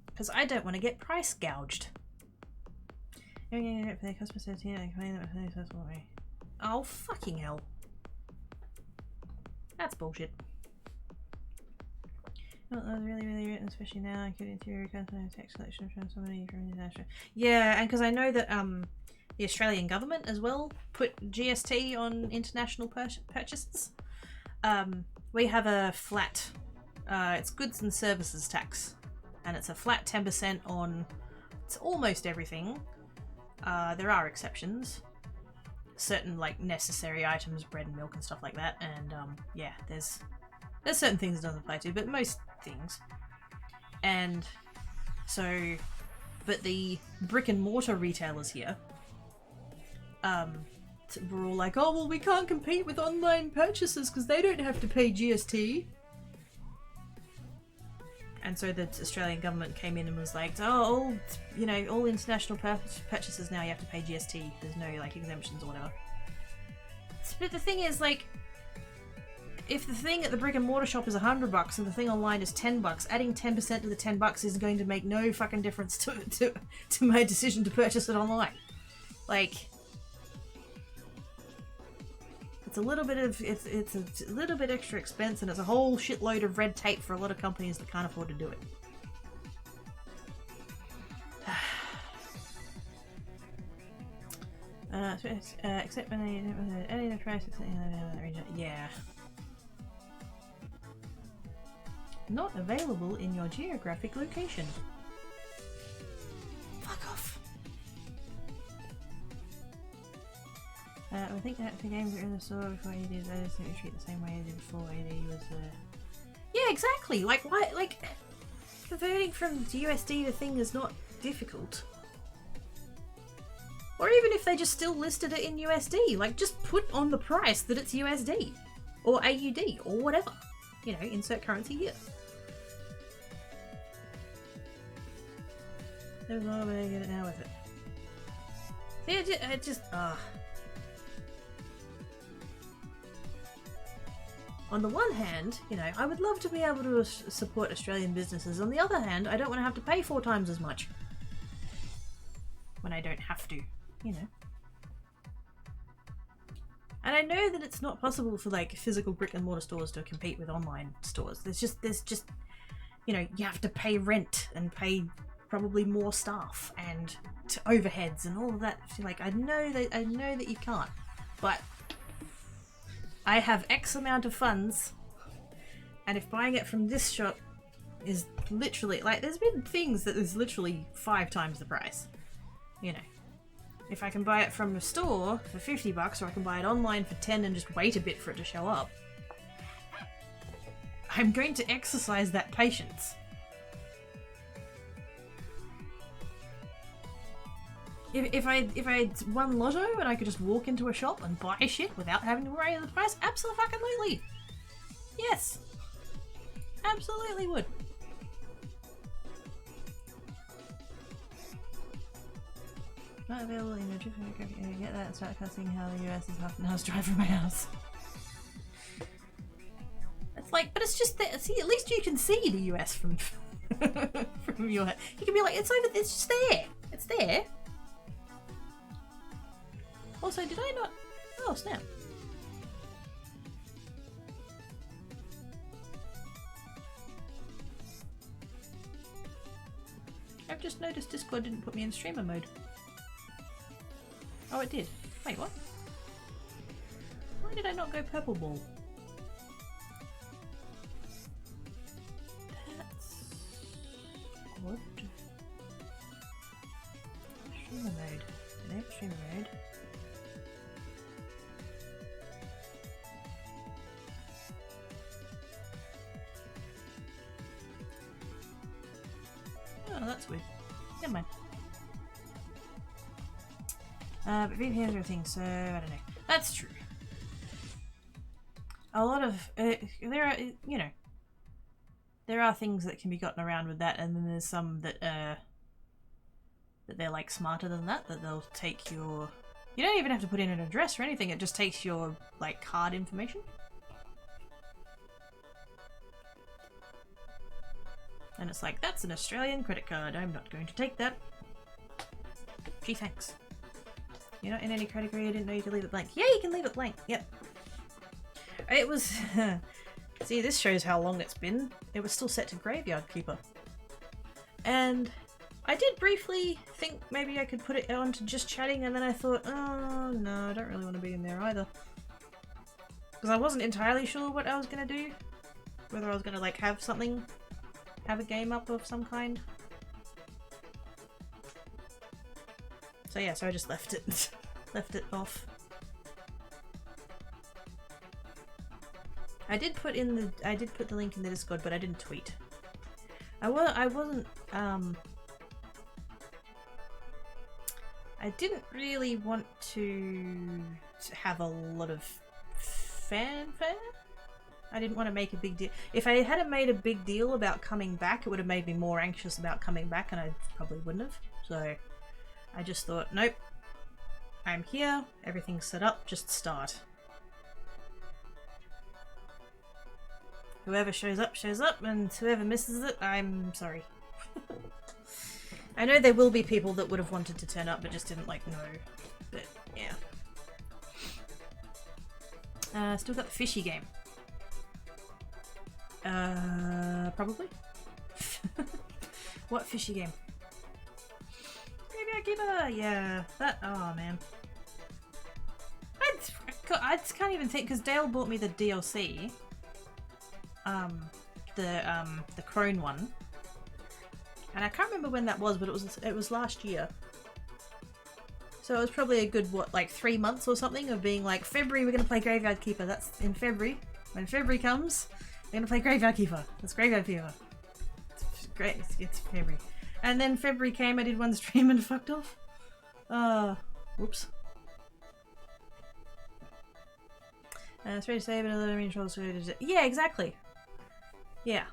Because I don't want to get price gouged. Oh, fucking hell. That's bullshit. Well, that was really written, especially now, including theory, content, text selection from somebody from international. Yeah, and because I know that the Australian government as well put GST on international purchases. We have a flat, it's goods and services tax, and it's a flat 10% on it's almost everything. There are exceptions, certain like necessary items, bread and milk and stuff like that, and yeah, there's certain things it doesn't apply to, but most things. And so, but the brick and mortar retailers here, we're all like, oh well, we can't compete with online purchases because they don't have to pay GST. And so the Australian government came in and was like, oh, all international purchases now you have to pay GST. There's no like exemptions or whatever. But the thing is, like, if the thing at the brick and mortar shop is $100 and the thing online is $10, adding 10% to the $10 is going to make no fucking difference to my decision to purchase it online. Like, it's a little bit of it's a little bit extra expense, and it's a whole shitload of red tape for a lot of companies that can't afford to do it. Except when they any of the price, yeah. Not available in your geographic location. Fuck off. I think that the games are in the store before AD is added, so you treat the same way as before AD was Yeah, exactly! Like, why, like, converting from USD to thing is not difficult. Or even if they just still listed it in USD, like, just put on the price that it's USD. Or AUD, or whatever. You know, insert currency here. There's no way to get it now with it. See, it just, On the one hand, you know, I would love to be able to support Australian businesses. On the other hand, I don't want to have to pay 4 times as much. When I don't have to, you know. And I know that it's not possible for, like, physical brick and mortar stores to compete with online stores. There's just, you know, you have to pay rent and pay probably more staff and overheads and all of that. Like, I know that you can't, but I have X amount of funds, and if buying it from this shop is literally, like, there's been things that is literally 5 times the price, you know. If I can buy it from a store for 50 bucks, or I can buy it online for 10 and just wait a bit for it to show up, I'm going to exercise that patience. If I won Lotto and I could just walk into a shop and buy shit without having to worry about the price, absolutely. Yes. Absolutely would. Not available in your trip. Get that and start cussing how the US is half an hour's drive from my house. It's like, but it's just that. See, at least you can see the US from from your head. You can be like, it's over. It's just there. It's there. Also, did I not? Oh snap! I've just noticed Discord didn't put me in streamer mode. Oh, it did. Wait, what? Why did I not go purple ball? That's odd. Streamer mode. Enable streamer mode. Oh, that's weird. Never mind. But VPNs are a thing, so I don't know. That's true. A lot of there are, you know, there are things that can be gotten around with that, and then there's some that that they're like smarter than that. That they'll take your. You don't even have to put in an address or anything. It just takes your like card information. And it's like, that's an Australian credit card. I'm not going to take that. Gee, thanks. You're not in any category. I didn't know you could leave it blank. Yeah, you can leave it blank. Yep. It was... See, this shows how long it's been. It was still set to Graveyard Keeper. And I did briefly think maybe I could put it on to just chatting, and then I thought, oh, no, I don't really want to be in there either. Because I wasn't entirely sure what I was going to do. Whether I was going to, like, have something... have a game up of some kind. So yeah, so I just left it. Left it off. I did put the link in the Discord, but I didn't tweet. I wasn't I didn't really want to have a lot of fanfare. I didn't want to make a big deal. If I hadn't made a big deal about coming back, it would have made me more anxious about coming back, and I probably wouldn't have. So I just thought, nope, I'm here, everything's set up, just start. Whoever shows up, and whoever misses it, I'm sorry. I know there will be people that would have wanted to turn up but just didn't, like, know. But, yeah. Still got the fishy game. Probably? What fishy game? Graveyard Keeper! Yeah, that, oh man. I just can't even think, because Dale bought me the DLC. The Crone one. And I can't remember when that was, but it was last year. So it was probably a good, what, like 3 months or something of being like, February we're going to play Graveyard Keeper. That's in February. When February comes, we're going to play Graveyard Keeper. That's Graveyard Keeper. It's great. It's February. And then February came, I did one stream and fucked off. Whoops. It's ready to say, but I mean, yeah, exactly. Yeah.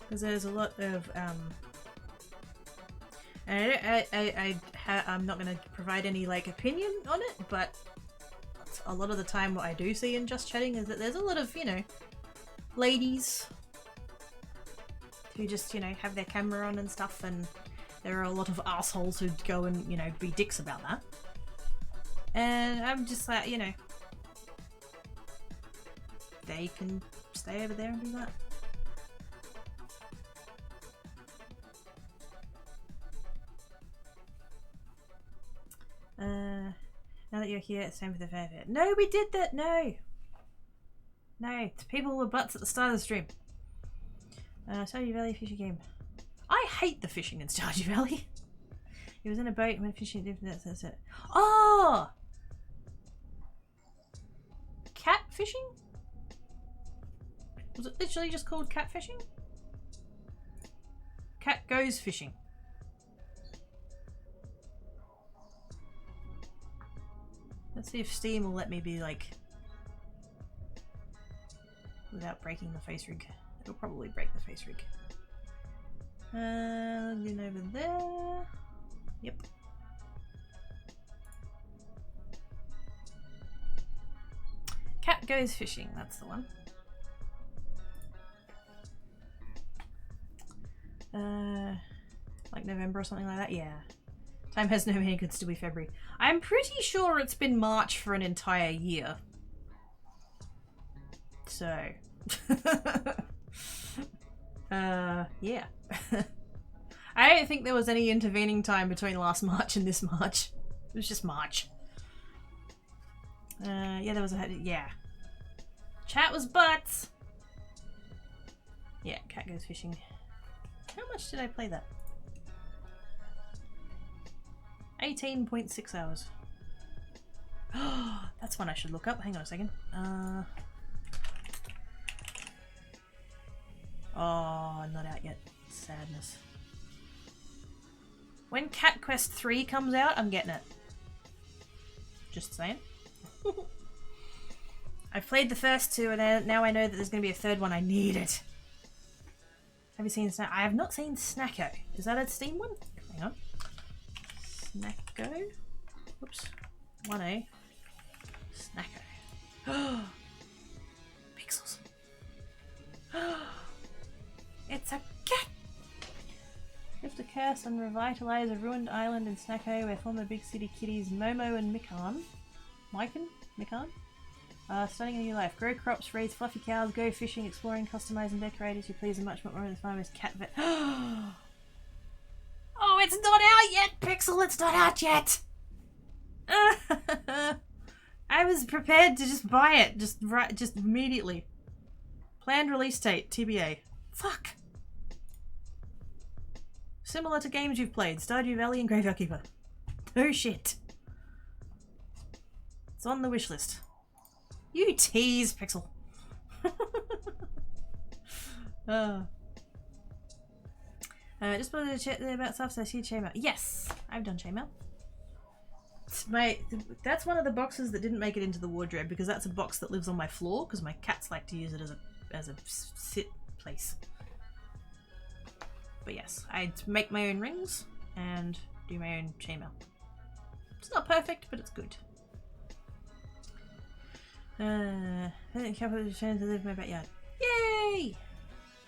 Because there's a lot of, and I'm not going to provide any, like, opinion on it, but a lot of the time what I do see in Just Chatting is that there's a lot of, you know, ladies who just, you know, have their camera on and stuff, and there are a lot of assholes who go and, you know, be dicks about that. And I'm just like, you know, they can stay over there and do that. Now that you're here, it's time for the fanfare. No, we did that! No! No, people were butts at the start of the stream. Stardew Valley fishing game. I hate the fishing in Stardew Valley. He was in a boat and went fishing. That's it. Oh! Cat fishing? Was it literally just called cat fishing? Cat goes fishing. Let's see if Steam will let me be like... without breaking the face rig. It'll probably break the face rig. Then over there. Yep. Cat goes fishing, that's the one. Like November or something like that? Yeah. Time has no meaning, could still be February. I'm pretty sure it's been March for an entire year. So... yeah. I don't think there was any intervening time between last March and this March. It was just March. Yeah, there was a... yeah. Chat was butts! Yeah, cat goes fishing. How much did I play that? 18.6 hours. That's one I should look up. Hang on a second. Oh, not out yet. Sadness. When Cat Quest 3 comes out, I'm getting it. Just saying. I've played the first two, and now I know that there's going to be a third one. I need it. Have you seen Snack? I have not seen Snacko. Is that a Steam one? Hang on. Snacko? Whoops. 1A. Snacko. Pixels. It's a cat! Lift a curse and revitalize a ruined island in Snacko where former big city kitties Momo and Mikan starting a new life. Grow crops, raise fluffy cows, go fishing, exploring, customize and decorate as you please, and much more in the farmer's cat vet. Oh, it's not out yet, Pixel! It's not out yet! I was prepared to just buy it, just immediately. Planned release date, TBA. Fuck! Similar to games you've played, Stardew Valley and Graveyard Keeper. No shit. It's on the wish list. You tease, Pixel. Just wanted to chat about stuff, so I see Chainmail. Yes! I've done Chainmail. That's one of the boxes that didn't make it into the wardrobe because that's a box that lives on my floor because my cats like to use it as a sit place. But yes, I make my own rings and do my own chainmail. It's not perfect, but it's good. I think capital is trying to live in my backyard. Yay!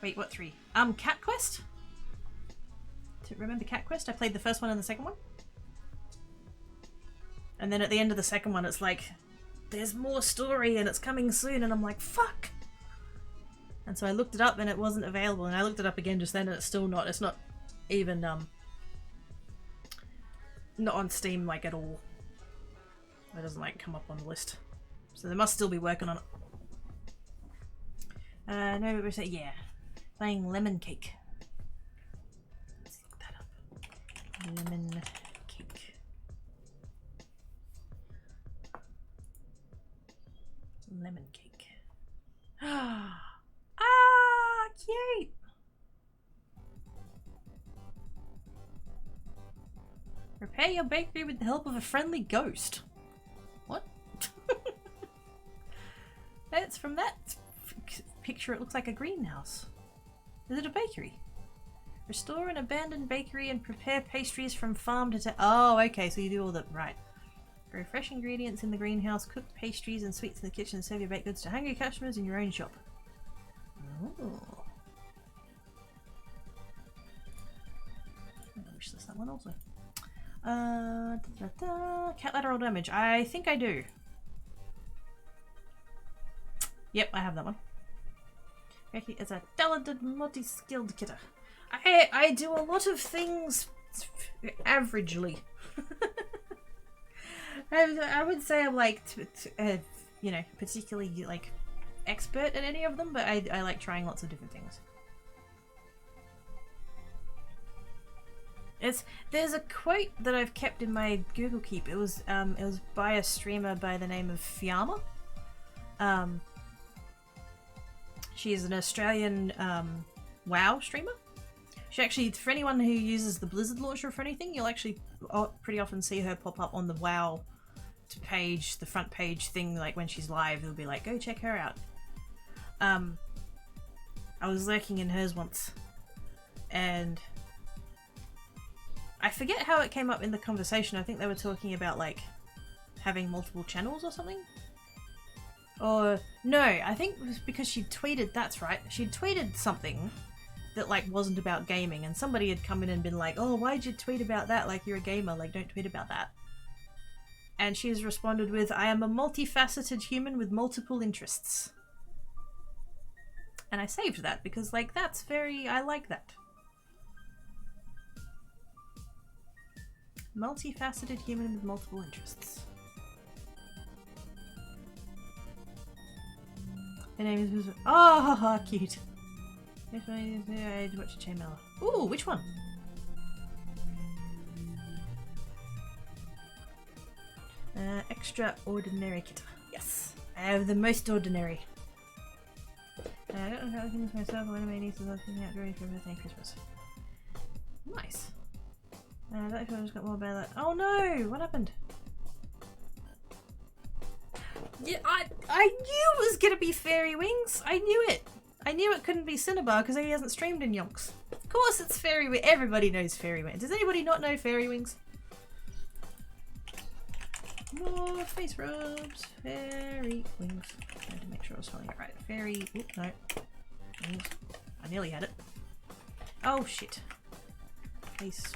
Wait, what 3? Cat Quest? Remember Cat Quest? I played the first one and the second one. And then at the end of the second one, it's like, there's more story and it's coming soon, and I'm like, fuck! And so I looked it up and it wasn't available, and I looked it up again just then and it's still not. It's not even, not on Steam, like, at all. It doesn't, like, come up on the list. So they must still be working on it. No, but we're saying, yeah. Playing Lemon Cake. Let's Lemon cake. Lemon cake. Ah, cute! Repair your bakery with the help of a friendly ghost. What? That's from that picture. It looks like a greenhouse. Is it a bakery? Restore an abandoned bakery and prepare pastries from farm to oh, okay, so you do all the right. Grow fresh ingredients in the greenhouse, cook pastries and sweets in the kitchen, and serve your baked goods to hungry customers in your own shop. Oh. I wish there's that one also. Cat lateral damage. I think I do. Yep, I have that one. Becky is a talented, multi-skilled kidder. I do a lot of things averagely. I would say I'm like, you know, particularly like expert at any of them, but I like trying lots of different things. There's a quote that I've kept in my Google Keep. It was by a streamer by the name of Fiamma. She's an Australian WoW streamer. She actually, for anyone who uses the Blizzard launcher for anything, you'll actually pretty often see her pop up on the WoW page, the front page thing, like when she's live, it'll be like, go check her out. I was lurking in hers once, and I forget how it came up in the conversation. I think they were talking about like having multiple channels or something. Or no, I think it was because she tweeted, that's right, she'd tweeted something that like wasn't about gaming, and somebody had come in and been like, oh, why'd you tweet about that? Like, you're a gamer, like, don't tweet about that. And she's responded with, I am a multifaceted human with multiple interests. And I saved that because like that's very, I like that. Multifaceted human with multiple interests. Her name is... oh, cute. I watch a chainmail. Ooh, which one? Extraordinary kit. Yes. I have the most ordinary. I don't know how I can use myself or one of my nieces are thinking out ready for birthday and Christmas. Nice. That I just got more bad luck. Oh no! What happened? Yeah, I knew it was gonna be Fairy Wings! I knew it! I knew it couldn't be Cinnabar because he hasn't streamed in yonks. Of course it's Fairy Wings. Everybody knows Fairy Wings. Does anybody not know Fairy Wings? More face rubs. Fairy Wings. I had to make sure I was spelling it right. Fairy... oop, no. Wings. I nearly had it. Oh shit. Face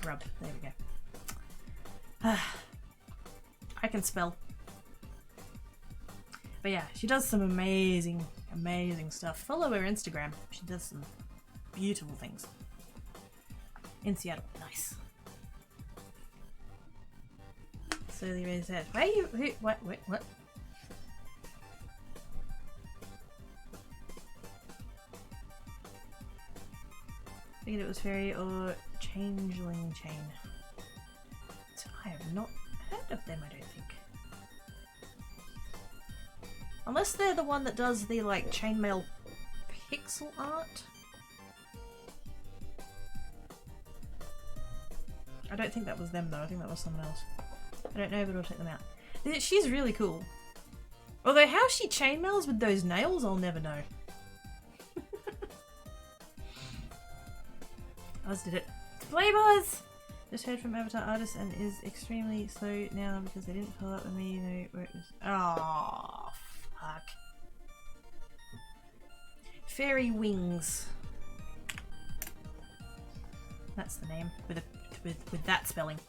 rub. There we go. I can spell. But yeah, she does some amazing, amazing stuff. Follow her Instagram. She does some beautiful things. In Seattle. Nice. Slowly raise his head. Why are you... what? Figured it was fairy or changeling chain. So I have not heard of them, I don't think. Unless they're the one that does the like chainmail pixel art. I don't think that was them though, I think that was someone else. I don't know, but I'll check them out. She's really cool. Although how she chainmails with those nails, I'll never know. Oz did it. Playbuzz! Just heard from Avatar Artists and is extremely slow now because they didn't pull up with me, you know, where it was. Oh, fuck. Fairy Wings. That's the name with that spelling.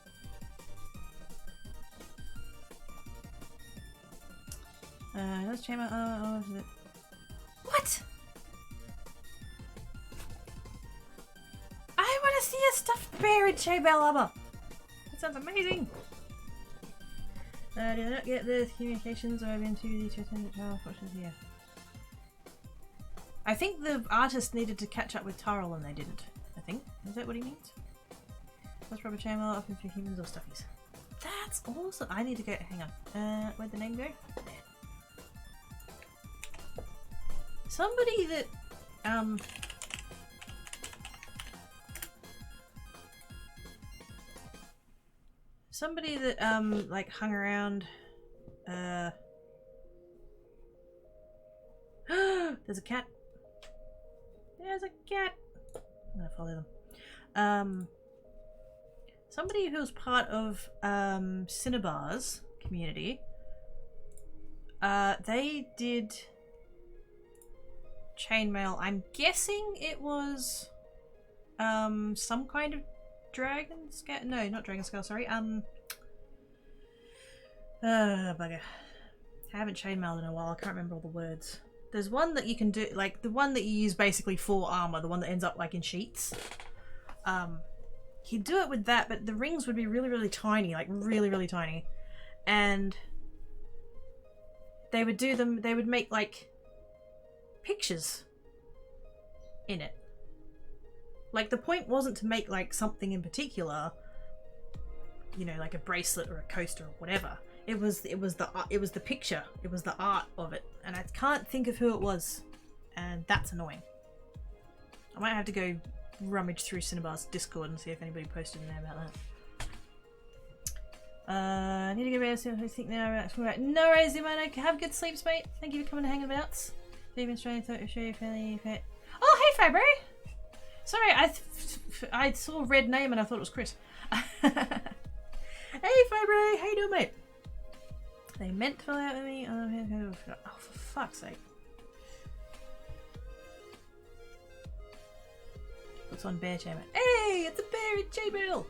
Let's change my. Oh, is it? What? I want to see a stuffed bear in chainmail armor. That sounds amazing. Did I not get the communications or I've been too busy to attend the trial forces here? I think the artist needed to catch up with Tarl and they didn't. I think. Is that what he means? plus rubber chainmail, often for humans or stuffies. That's awesome. I need to go. Hang on. Where'd the name go? There. Somebody that like hung around. There's a cat. There's a cat. I'm gonna follow them. Somebody who's part of Cinnabar's community. They did chainmail. I'm guessing it was some kind of dragon scale. No, not dragon scale. Sorry. Bugger. I haven't chainmailed in a while. I can't remember all the words. There's one that you can do, like the one that you use basically for armor, the one that ends up like in sheets. He'd do it with that, but the rings would be really, really tiny, like really, really tiny. And they would do them, they would make like pictures in it. Like the point wasn't to make like something in particular, you know, like a bracelet or a coaster or whatever. It was the picture. It was the art of it, and I can't think of who it was, and that's annoying. I might have to go rummage through Cinnabar's Discord and see if anybody posted in there about that. I need to get rid of some. I think now. No worries, man. Have good sleeps, mate. Thank you for coming and hanging about. Even Australia thought show you fairly fit. Oh, hey, Fabry. Sorry, I saw a red name and I thought it was Chris. Hey, Fabry. How you doing, mate? They meant to fill out with me. Oh, for fuck's sake. What's on bear chainmail? Hey, it's a bear in chainmail!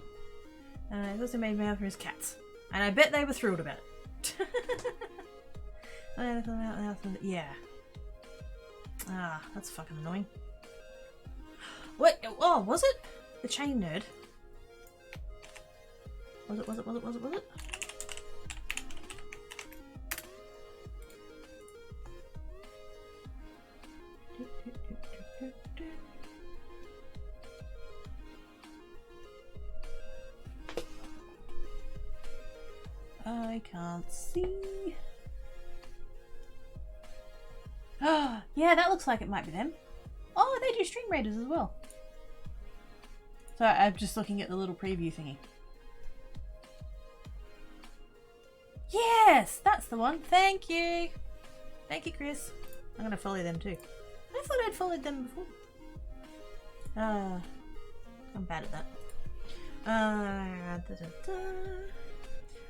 He's also made mail for his cats. And I bet they were thrilled about it. Yeah. Ah, that's fucking annoying. What? Oh, was it? The chain nerd. Was it? I can't see. Oh, yeah, that looks like it might be them. Oh, they do Stream Raiders as well. So I'm just looking at the little preview thingy. Yes, that's the one. Thank you. Thank you, Chris. I'm gonna follow them too. I thought I'd followed them before. I'm bad at that.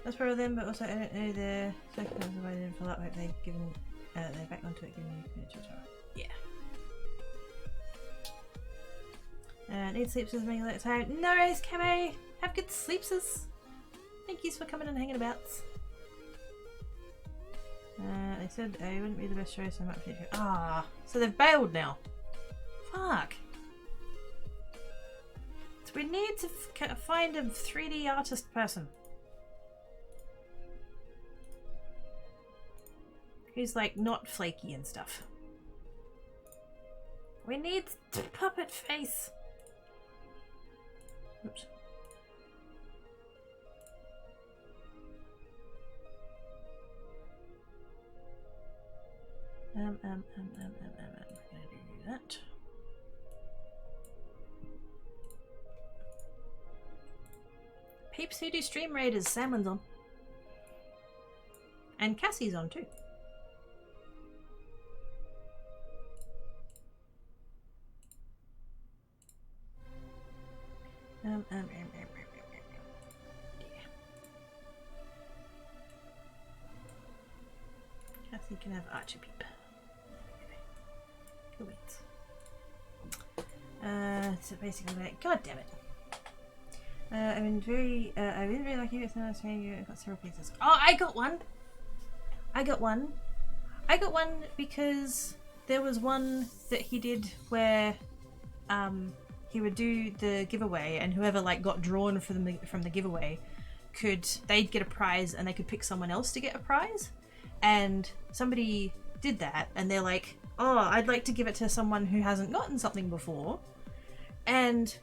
That's part of them, but also I don't know the circumstances why they didn't follow up. Hope they've given they're back onto it, giving you yeah. Need sleeps as many late time. No worries, Camo. Have good sleepses. Thank you for coming and hanging about. They said it wouldn't be the best choice. So much. Ah, so they've bailed now. Fuck. So we need to find a 3D artist person. Who's like not flaky and stuff. We need puppet face. Oops. I'm gonna do that. Peeps who do Stream Raiders, Salmon's on. And Cassie's on too. Yeah. Cassie can have Archie Peep. Cool beans. So basically, like, God damn it. I've been very lucky with no saying you got several pieces. Oh, I got one because there was one that he did where he would do the giveaway, and whoever like got drawn from the giveaway they'd get a prize, and they could pick someone else to get a prize. And somebody did that, and they're like, oh, I'd like to give it to someone who hasn't gotten something before. And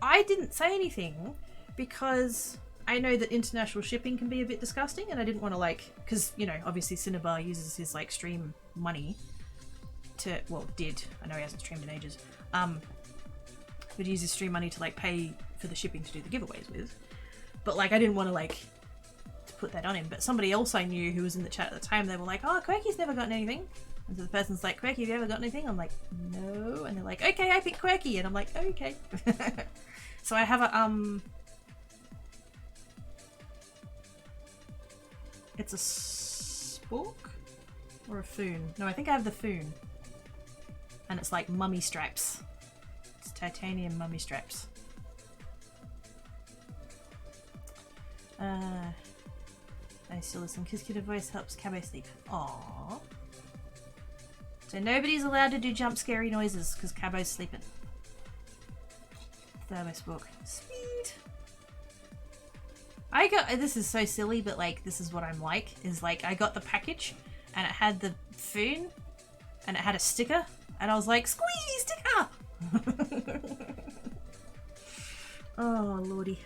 I didn't say anything because I know that international shipping can be a bit disgusting, and I didn't want to like, because you know, obviously Cinnabar uses his like stream money to, well, did, I know he hasn't streamed in ages, but he uses stream money to like pay for the shipping to do the giveaways with. But like I didn't want to like to put that on him. But somebody else I knew who was in the chat at the time, they were like, oh, Quirky's never gotten anything. And so the person's like, Quirky, have you ever gotten anything? I'm like, no. And they're like, okay, I picked Quirky. And I'm like, okay. So I have a it's a spork or a foon. No, I think I have the foon. And it's like mummy stripes. It's titanium mummy stripes. I still listen. Kiss Kidder voice helps Cabo sleep. Aww. So nobody's allowed to do jump scary noises because Cabo's sleeping. Thermospork. Sweet. I got, this is so silly, but like this is what I'm like, is like I got the package and it had the foon and it had a sticker and I was like, squeeze sticker! Oh lordy.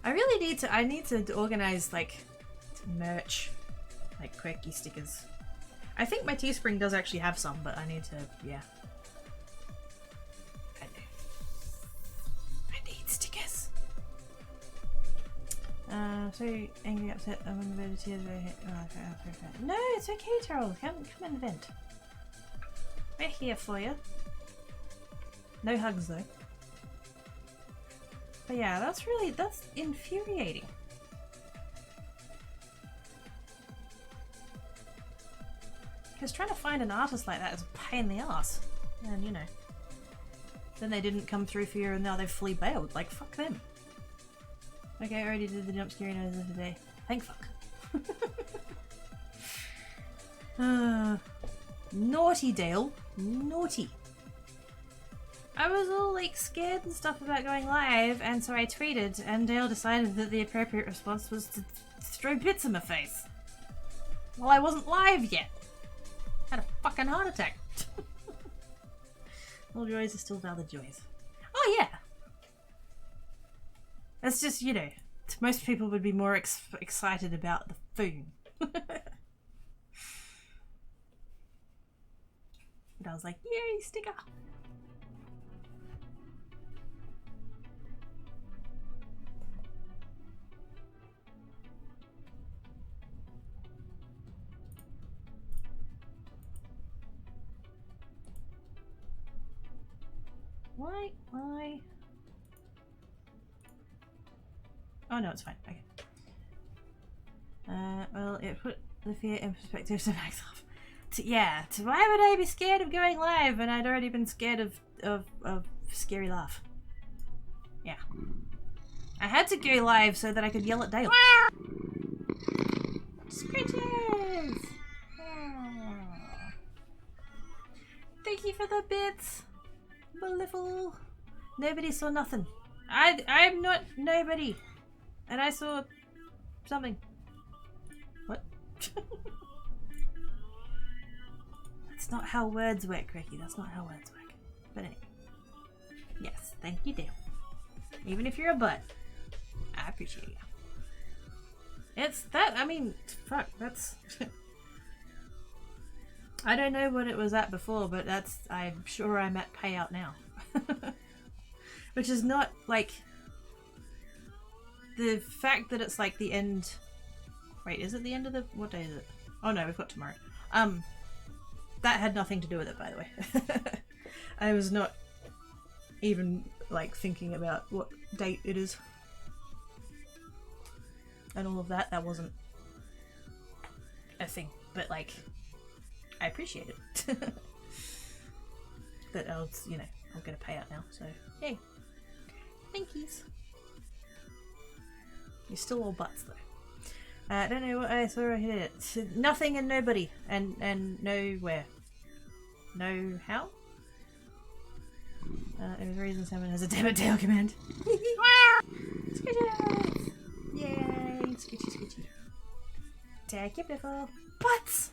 I really need to, I need to organize like merch, like quirky stickers. I think my Teespring does actually have some, but I need to, yeah. I need stickers. So angry, upset, I'm on the verge of tears. Okay. No, it's okay, Terrell. Come and vent. We're here for you. No hugs though. But yeah, that's infuriating. Because trying to find an artist like that is a pain in the ass. And you know. Then they didn't come through for you and now they've fully bailed. Like, fuck them. Okay, I already did the jump scary noises today. Thank fuck. Naughty Dale. Naughty. I was all like scared and stuff about going live, and so I tweeted, and Dale decided that the appropriate response was to throw bits in my face. Well, I wasn't live yet. Had a fucking heart attack. All joys are still valid joys. Oh yeah. That's just, you know, most people would be more excited about the foon. But I was like, yay, sticker. Why? Oh no, it's fine. Okay. Well, it put the fear in perspective to max off. Yeah, why would I be scared of going live when I'd already been scared of scary laugh? Yeah. I had to go live so that I could yell at Dale. Scritches! Thank you for the bits. Wonderful. Nobody saw nothing. I'm not nobody. And I saw something. What? That's not how words work, Ricky. That's not how words work. But anyway. Yes, thank you, Dale. Even if you're a butt, I appreciate you. It's that, I mean, fuck, that's... I don't know what it was at before, but that's, I'm sure I'm at payout now. Which is not, like... The fact that it's like the end... Wait, is it the end of the... What day is it? Oh no, we've got tomorrow. That had nothing to do with it, by the way. I was not even, like, thinking about what date it is. And all of that, that wasn't a thing. But, like, I appreciate it. But I'll, you know, I'll get a payout now, so yay. Thank yous. You're still all butts, though. I don't know what I saw I hit it. Nothing and nobody. And nowhere. No how? There's a reason someone has a damn it tail command. Scritches! Yay! Scritchy, scritchy. Take your pickle. Butts!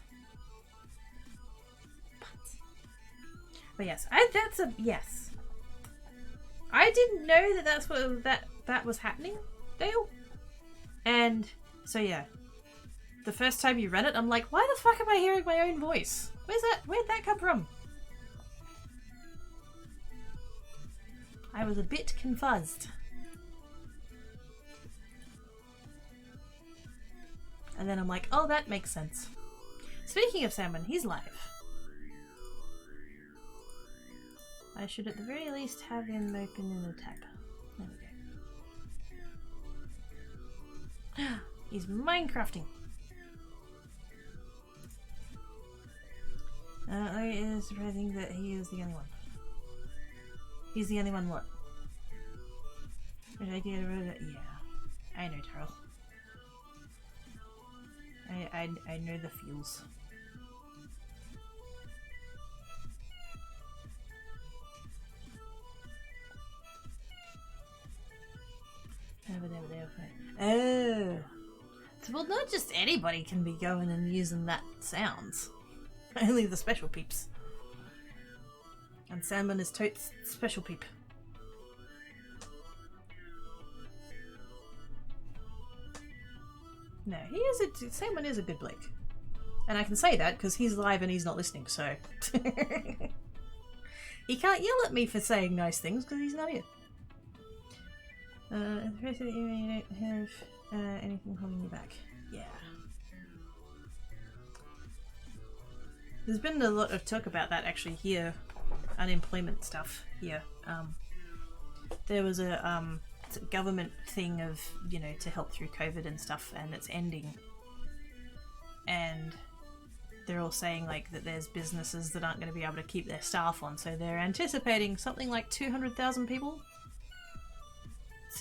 Butts. But yes, that's a yes. I didn't know that that's what that was happening, Dale. And so yeah, the first time you ran it, I'm like, why the fuck am I hearing my own voice? Where'd that come from? I was a bit confused. And then I'm like, oh, that makes sense. Speaking of salmon, he's live. I should at the very least have him open in the tab. There we go. He's Minecrafting. It is surprising that he is the only one. He's the only one what? Should I get rid of it? Yeah. I know, Charles. I know the feels. Oh. Well, not just anybody can be going and using that sounds. Only the special peeps. And Salmon is totes special peep. No, Salmon is a good bloke. And I can say that because he's live and he's not listening, so... He can't yell at me for saying nice things because he's not here. The rest of the email, you don't have anything holding you back. Yeah. There's been a lot of talk about that actually here. Unemployment stuff here. There was a government thing of, you know, to help through COVID and stuff, and it's ending. And they're all saying like that there's businesses that aren't going to be able to keep their staff on, so they're anticipating something like 200,000 people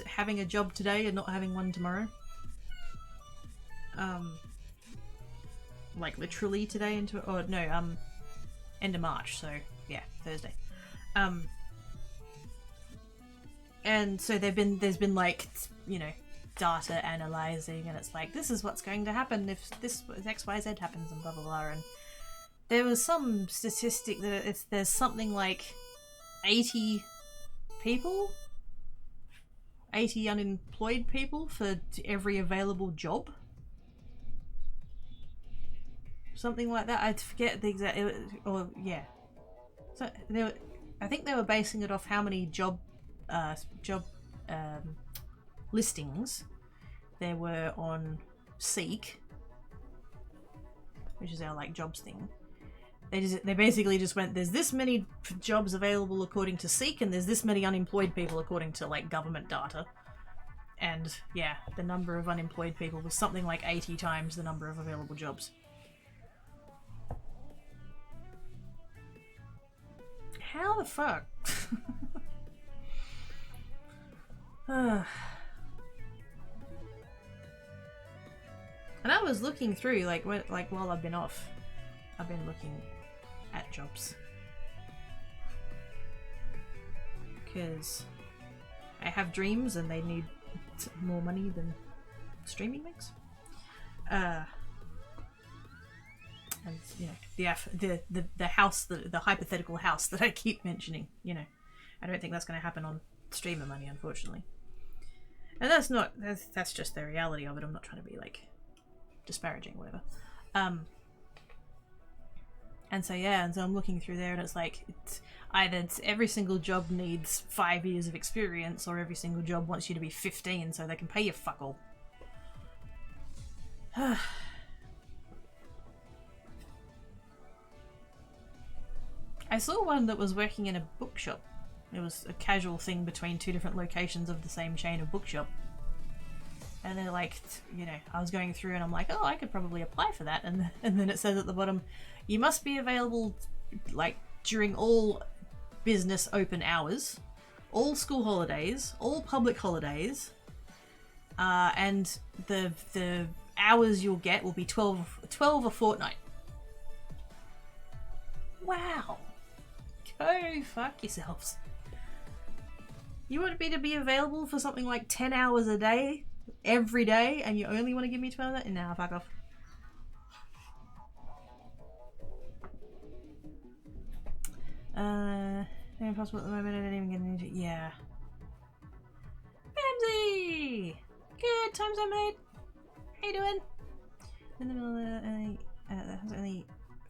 having a job today and not having one tomorrow. Like literally today into end of March, so yeah, Thursday. And so there's been like, you know, data analyzing, and it's like, this is what's going to happen if this XYZ happens and blah blah blah. And there was some statistic that there's something like 80 unemployed people for every available job. Something like that. I forget the exact, yeah. So I think they were basing it off how many job listings there were on Seek, which is our like jobs thing. They basically just went, there's this many jobs available according to Seek, and there's this many unemployed people according to like government data. And yeah, the number of unemployed people was something like 80 times the number of available jobs. How the fuck? And I was looking through, like while I've been off, I've been looking at jobs. Because I have dreams and they need more money than streaming makes. And you know, the house, the hypothetical house that I keep mentioning, you know, I don't think that's going to happen on streamer money, unfortunately. And that's just the reality of it. I'm not trying to be like disparaging or whatever. And so yeah, and so I'm looking through there, and it's like either every single job needs 5 years of experience, or every single job wants you to be 15 so they can pay you fuck all. I saw one that was working in a bookshop. It was a casual thing between 2 different locations of the same chain of bookshop. And they're like, you know, I was going through and I'm like, oh, I could probably apply for that. And then it says at the bottom, you must be available like during all business open hours, all school holidays, all public holidays, and the hours you'll get will be 12 a fortnight. Wow. Go fuck yourselves. You want me to be available for something like 10 hours a day, every day, and you only want to give me 12? Nah, fuck off. Impossible at the moment, I don't even get into it. Yeah. Hey! Good times I made. How you doing? In the middle of that has only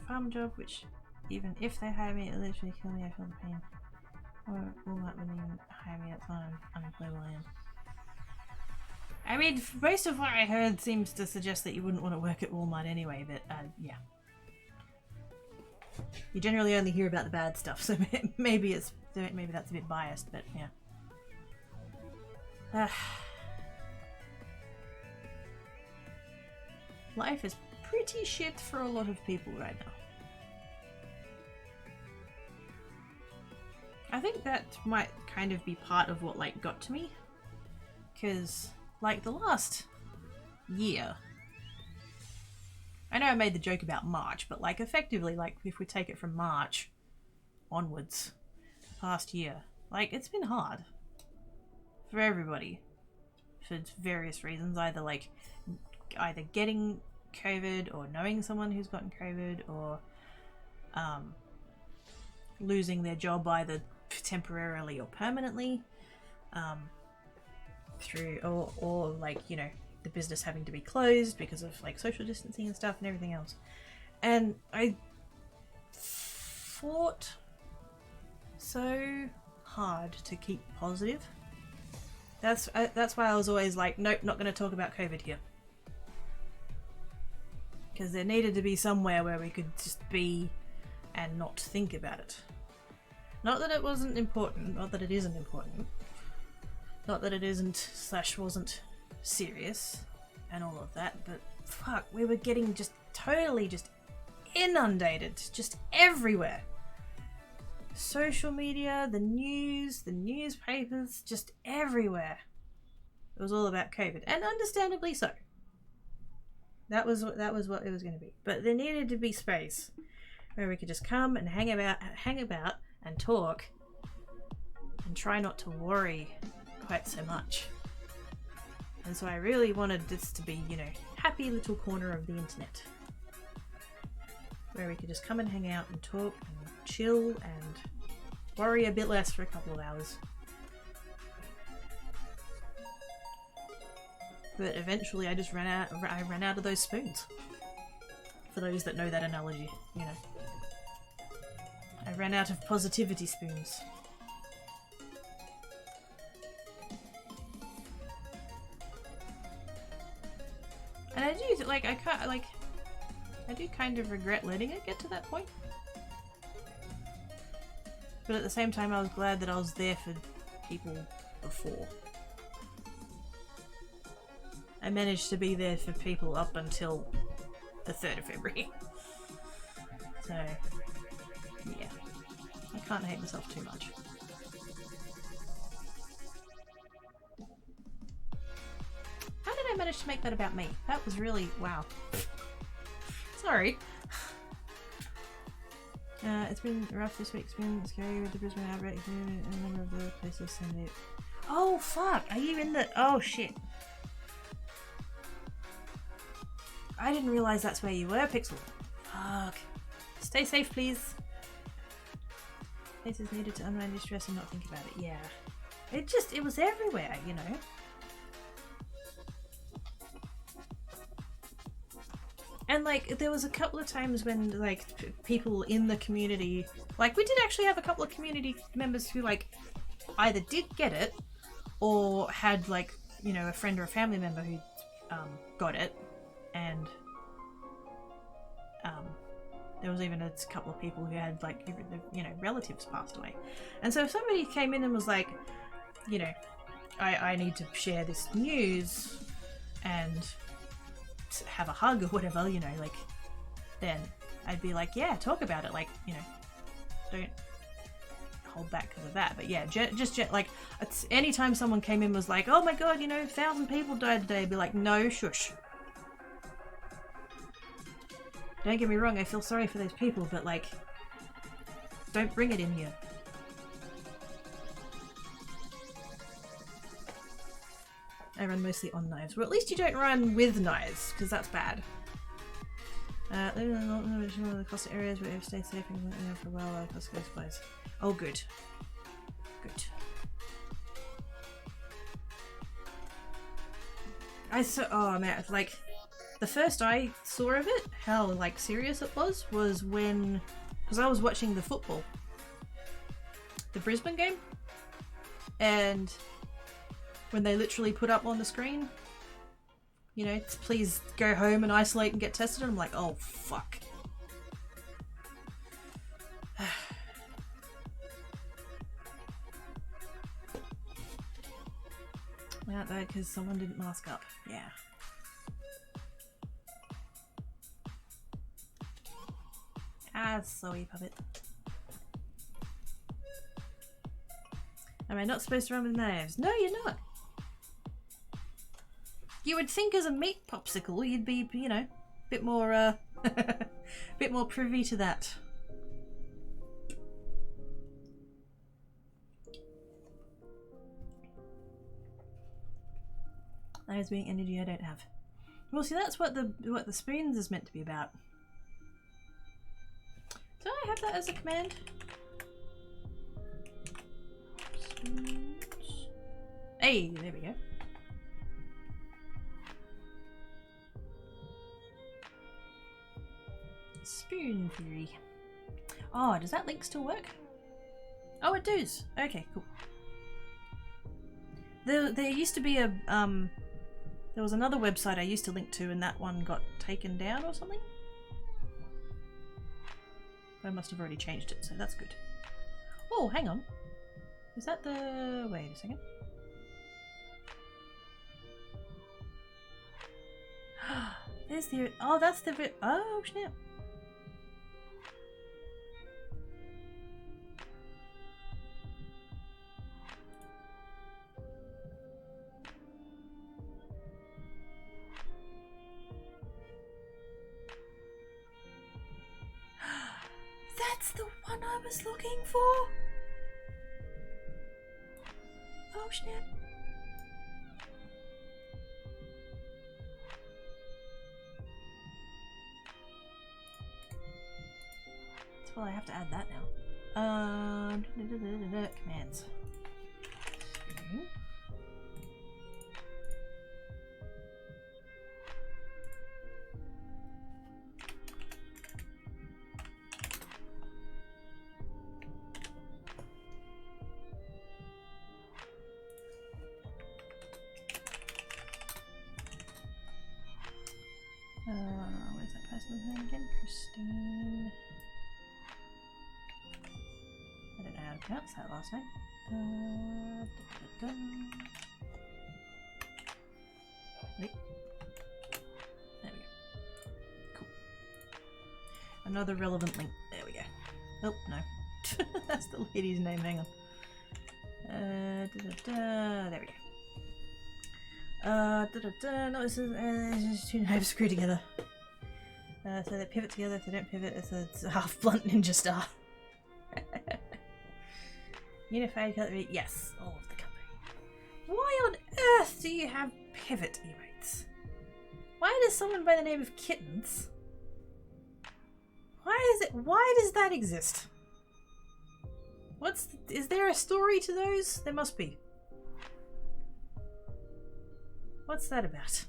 farm job, which even if they hire me, it'll literally kill me. I feel the pain. Or Walmart wouldn't even hire me. That's how unemployable I am. I mean, most of what I heard seems to suggest that you wouldn't want to work at Walmart anyway, but yeah. You generally only hear about the bad stuff, so maybe that's a bit biased, but yeah. Life is pretty shit for a lot of people right now. I think that might kind of be part of what like got to me, because like the last year, I know I made the joke about March, but like effectively, like if we take it from March onwards, past year, like it's been hard for everybody for various reasons, either getting COVID or knowing someone who's gotten COVID or losing their job either temporarily or permanently, through or like, you know, the business having to be closed because of like social distancing and stuff and everything else. And I fought so hard to keep positive. That's why I was always like, nope, not going to talk about COVID here. Because there needed to be somewhere where we could just be and not think about it. Not that it wasn't important, not that it isn't important. Not that it isn't / wasn't serious and all of that, but fuck, we were getting just totally just inundated, just everywhere. Social media, the news, the newspapers, just everywhere. It was all about COVID, and understandably so. That was what it was going to be. But there needed to be space where we could just come and hang about and talk and try not to worry quite so much. And so I really wanted this to be, you know, happy little corner of the internet where we could just come and hang out and talk and chill and worry a bit less for a couple of hours. But eventually I just ran out of those spoons. For those that know that analogy, you know. I ran out of positivity spoons. And I do, like, I do kind of regret letting it get to that point. But at the same time, I was glad that I was there for people before. I managed to be there for people up until the 3rd of February. So, yeah. I can't hate myself too much. How did I manage to make that about me? That was really... wow. Sorry. It's been rough this week. It's been scary with the Brisbane outbreak and a number of the places send it. Oh, fuck! Are you in the... oh, shit. I didn't realise that's where you were, Pixel. Fuck. Stay safe, please. Places needed to unwind your stress and not think about it. Yeah. It was everywhere, you know. And, like, there was a couple of times when, like, people in the community... like, we did actually have a couple of community members who, like, either did get it or had, like, you know, a friend or a family member who got it. And there was even a couple of people who had, like, you know, relatives passed away. And so if somebody came in and was like, you know, I need to share this news and have a hug or whatever, you know, like, then I'd be like, yeah, talk about it. Like, you know, don't hold back because of that. But yeah, like, it's anytime someone came in and was like, oh my god, you know, 1,000 people died today, I'd be like, no, shush. Don't get me wrong, I feel sorry for those people, but, like, don't bring it in here. I run mostly on knives. Well, at least you don't run with knives, because that's bad. Living in the coastal areas where we stay safe and went there for a while, Costco supplies. Oh, good. Good. Oh man, like the first I saw of it, how like serious it was when, because I was watching the football, the Brisbane game, and when they literally put up on the screen, you know, please go home and isolate and get tested, and I'm like, oh fuck. Out there because someone didn't mask up. Yeah. Ah, sorry, puppet. Am I not supposed to run with knives? No, you're not. You would think as a meat popsicle you'd be, you know, a bit more, bit more privy to that. Knives being energy I don't have. Well, see, that's what the spoons is meant to be about. Do I have that as a command? Spoons. Hey, there we go. Spoon theory. Oh, does that link still work? Oh, it does. Okay, cool. There used to be a there was another website I used to link to, and that one got taken down or something. I must have already changed it, so that's good. Oh, hang on. Is that the... Wait a second. There's the... Oh, that's the bit... Oh, snap. That's the one I was looking for. Oh snap. Well, I have to add that now. Commands. Where's that person's name again? Christine. I don't know how to pronounce that last name. Wait. There we go. Cool. Another relevant link. There we go. Oh, no. That's the lady's name. Hang on. There we go. No, this is two knives screwed together. So they pivot together. If they don't pivot, it's a half blunt ninja star. Unified cutlery, yes, all of the company. Why on earth do you have pivot erates? Why does someone by the name of Kittens? Why does that exist? Is there a story to those? There must be. What's that about?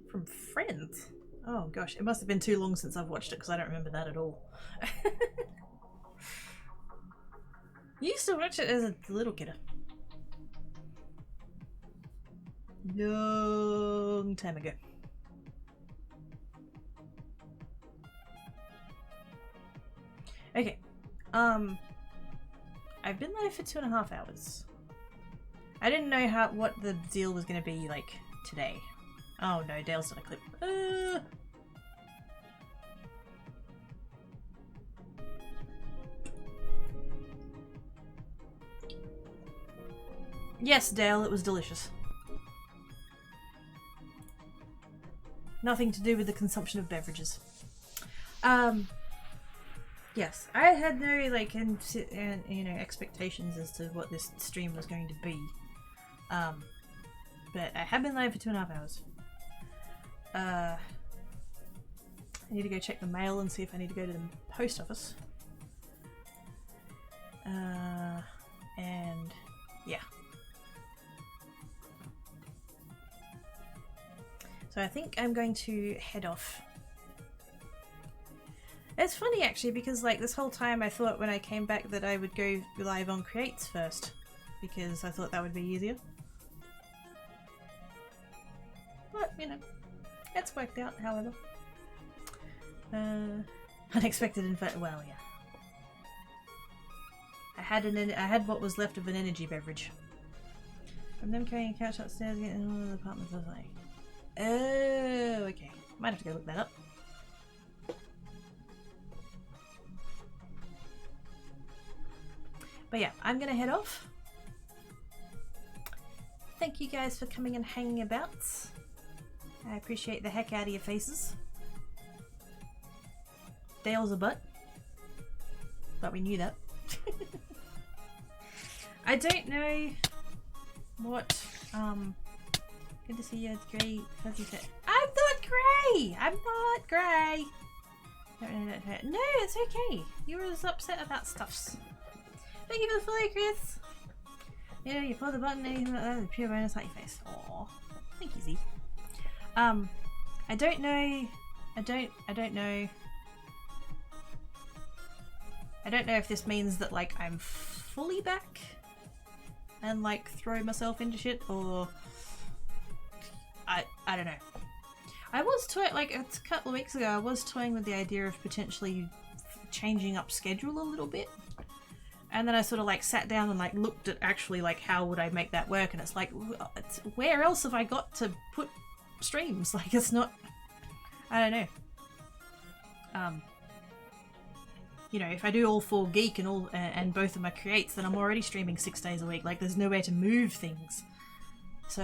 From Friends? Oh gosh, it must have been too long since I've watched it because I don't remember that at all. You used to watch it as a little kiddo. Long time ago. Okay. I've been there for 2.5 hours. I didn't know what the deal was going to be like today. Oh no, Dale's done a clip. Yes, Dale, it was delicious. Nothing to do with the consumption of beverages. Yes, I had no like expectations as to what this stream was going to be. but I have been live for 2.5 hours. I need to go check the mail and see if I need to go to the post office. And yeah. So I think I'm going to head off. It's funny actually because like this whole time I thought when I came back that I would go live on Creates first because I thought that would be easier. But you know, it's worked out however. Unexpected well yeah. I had what was left of an energy beverage. From them carrying a couch upstairs getting in one of the apartments I was like, oh okay. Might have to go look that up. But yeah, I'm gonna head off. Thank you guys for coming and hanging about. I appreciate the heck out of your faces. Dale's a butt. But we knew that. I don't know what, good to see you, it's great. Fuzzy fit. I'm not grey! I'm not grey! No, it's okay. You were as upset about stuffs. Thank you for the follow, Chris. You know, you pull the button, anything like that, the pure bonus at your face. Aww. Thank you, Z. I don't know. I don't know. I don't know if this means that like I'm fully back and like throw myself into shit, or I don't know. I was toying like a couple of weeks ago. I was toying with the idea of potentially changing up schedule a little bit. And then I sort of like sat down and like looked at actually like how would I make that work, and it's like where else have I got to put streams? Like it's not, I don't know. You know, if I do all 4 Geek and all and both of my creates, then I'm already streaming 6 days a week. Like there's nowhere to move things. So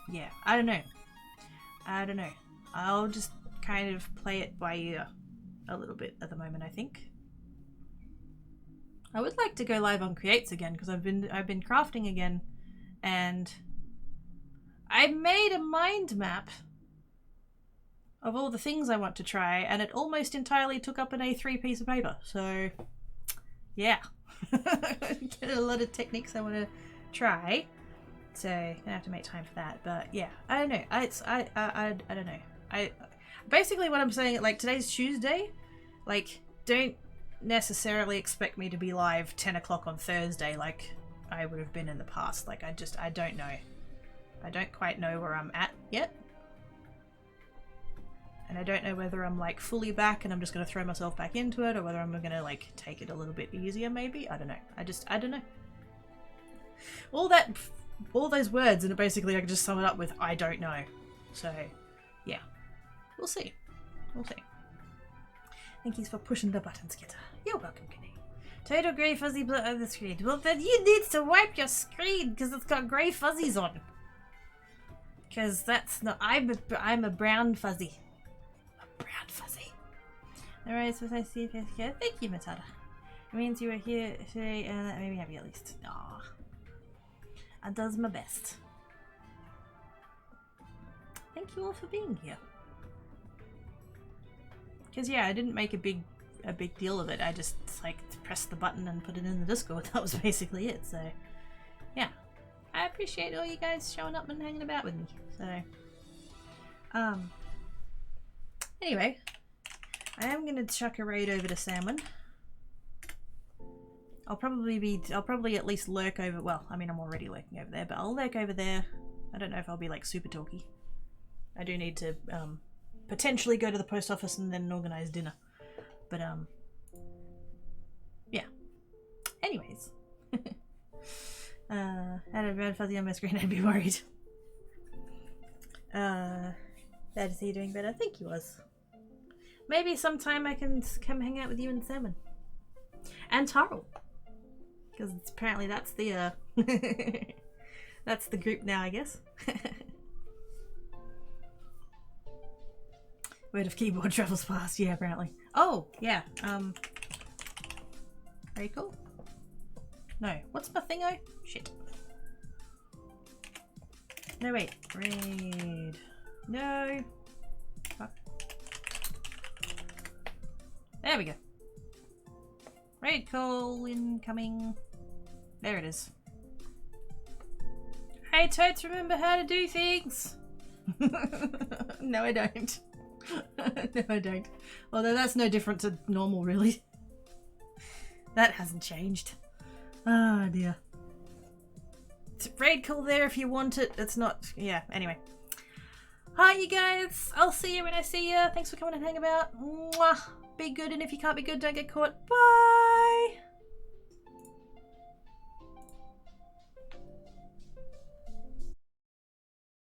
yeah, I don't know. I'll just kind of play it by ear a little bit at the moment, I think. I would like to go live on Creates again because I've been crafting again, and I made a mind map of all the things I want to try, and it almost entirely took up an A3 piece of paper. So yeah, get a lot of techniques I want to try. So gonna have to make time for that. But yeah, I don't know. I don't know. Basically what I'm saying, like today's Tuesday, like don't necessarily expect me to be live 10 o'clock on Thursday like I would have been in the past. Like I don't know. I don't quite know where I'm at yet. And I don't know whether I'm like fully back and I'm just going to throw myself back into it, or whether I'm going to like take it a little bit easier maybe. I don't know. I don't know. All those words, and basically I can just sum it up with I don't know. So yeah, we'll see. We'll see. Thank you for pushing the buttons, Skitter. You're welcome, Kenny. Total grey fuzzy blur on the screen. Well, then you need to wipe your screen because it's got grey fuzzies on. Because that's not. I'm a brown fuzzy. A brown fuzzy. Alright, so I see if you're here. Thank you, Matata. It means you were here today, and that made me happy at least. Aww. I does my best. Thank you all for being here. Because yeah, I didn't make a big deal of it. I just like pressed the button and put it in the Discord. That was basically it. So yeah, I appreciate all you guys showing up and hanging about with me. So anyway, I am gonna chuck a raid over to Salmon. I'll probably at least lurk over. Well, I mean I'm already lurking over there, but I'll lurk over there. I don't know if I'll be like super talky. I do need to potentially go to the post office and then organize dinner. But yeah. Anyways. Had a red fuzzy on my screen, I'd be worried. Glad to see you doing better. I think you was. Maybe sometime I can come hang out with you and Salmon. And Taro. Because apparently that's the that's the group now, I guess. Word of keyboard travels fast, yeah, apparently. Oh, yeah, very cool. No, what's my thingo? Shit. No, wait. Raid. No. Fuck. There we go. Raid call incoming. There it is. Hey, totes, remember how to do things? No, I don't. No, I don't. Although that's no different to normal, really. That hasn't changed. Oh, dear. Raid call there if you want it. It's not... Yeah, anyway. Hi, you guys. I'll see you when I see you. Thanks for coming and hanging about. Mwah. Be good, and if you can't be good, don't get caught. Bye!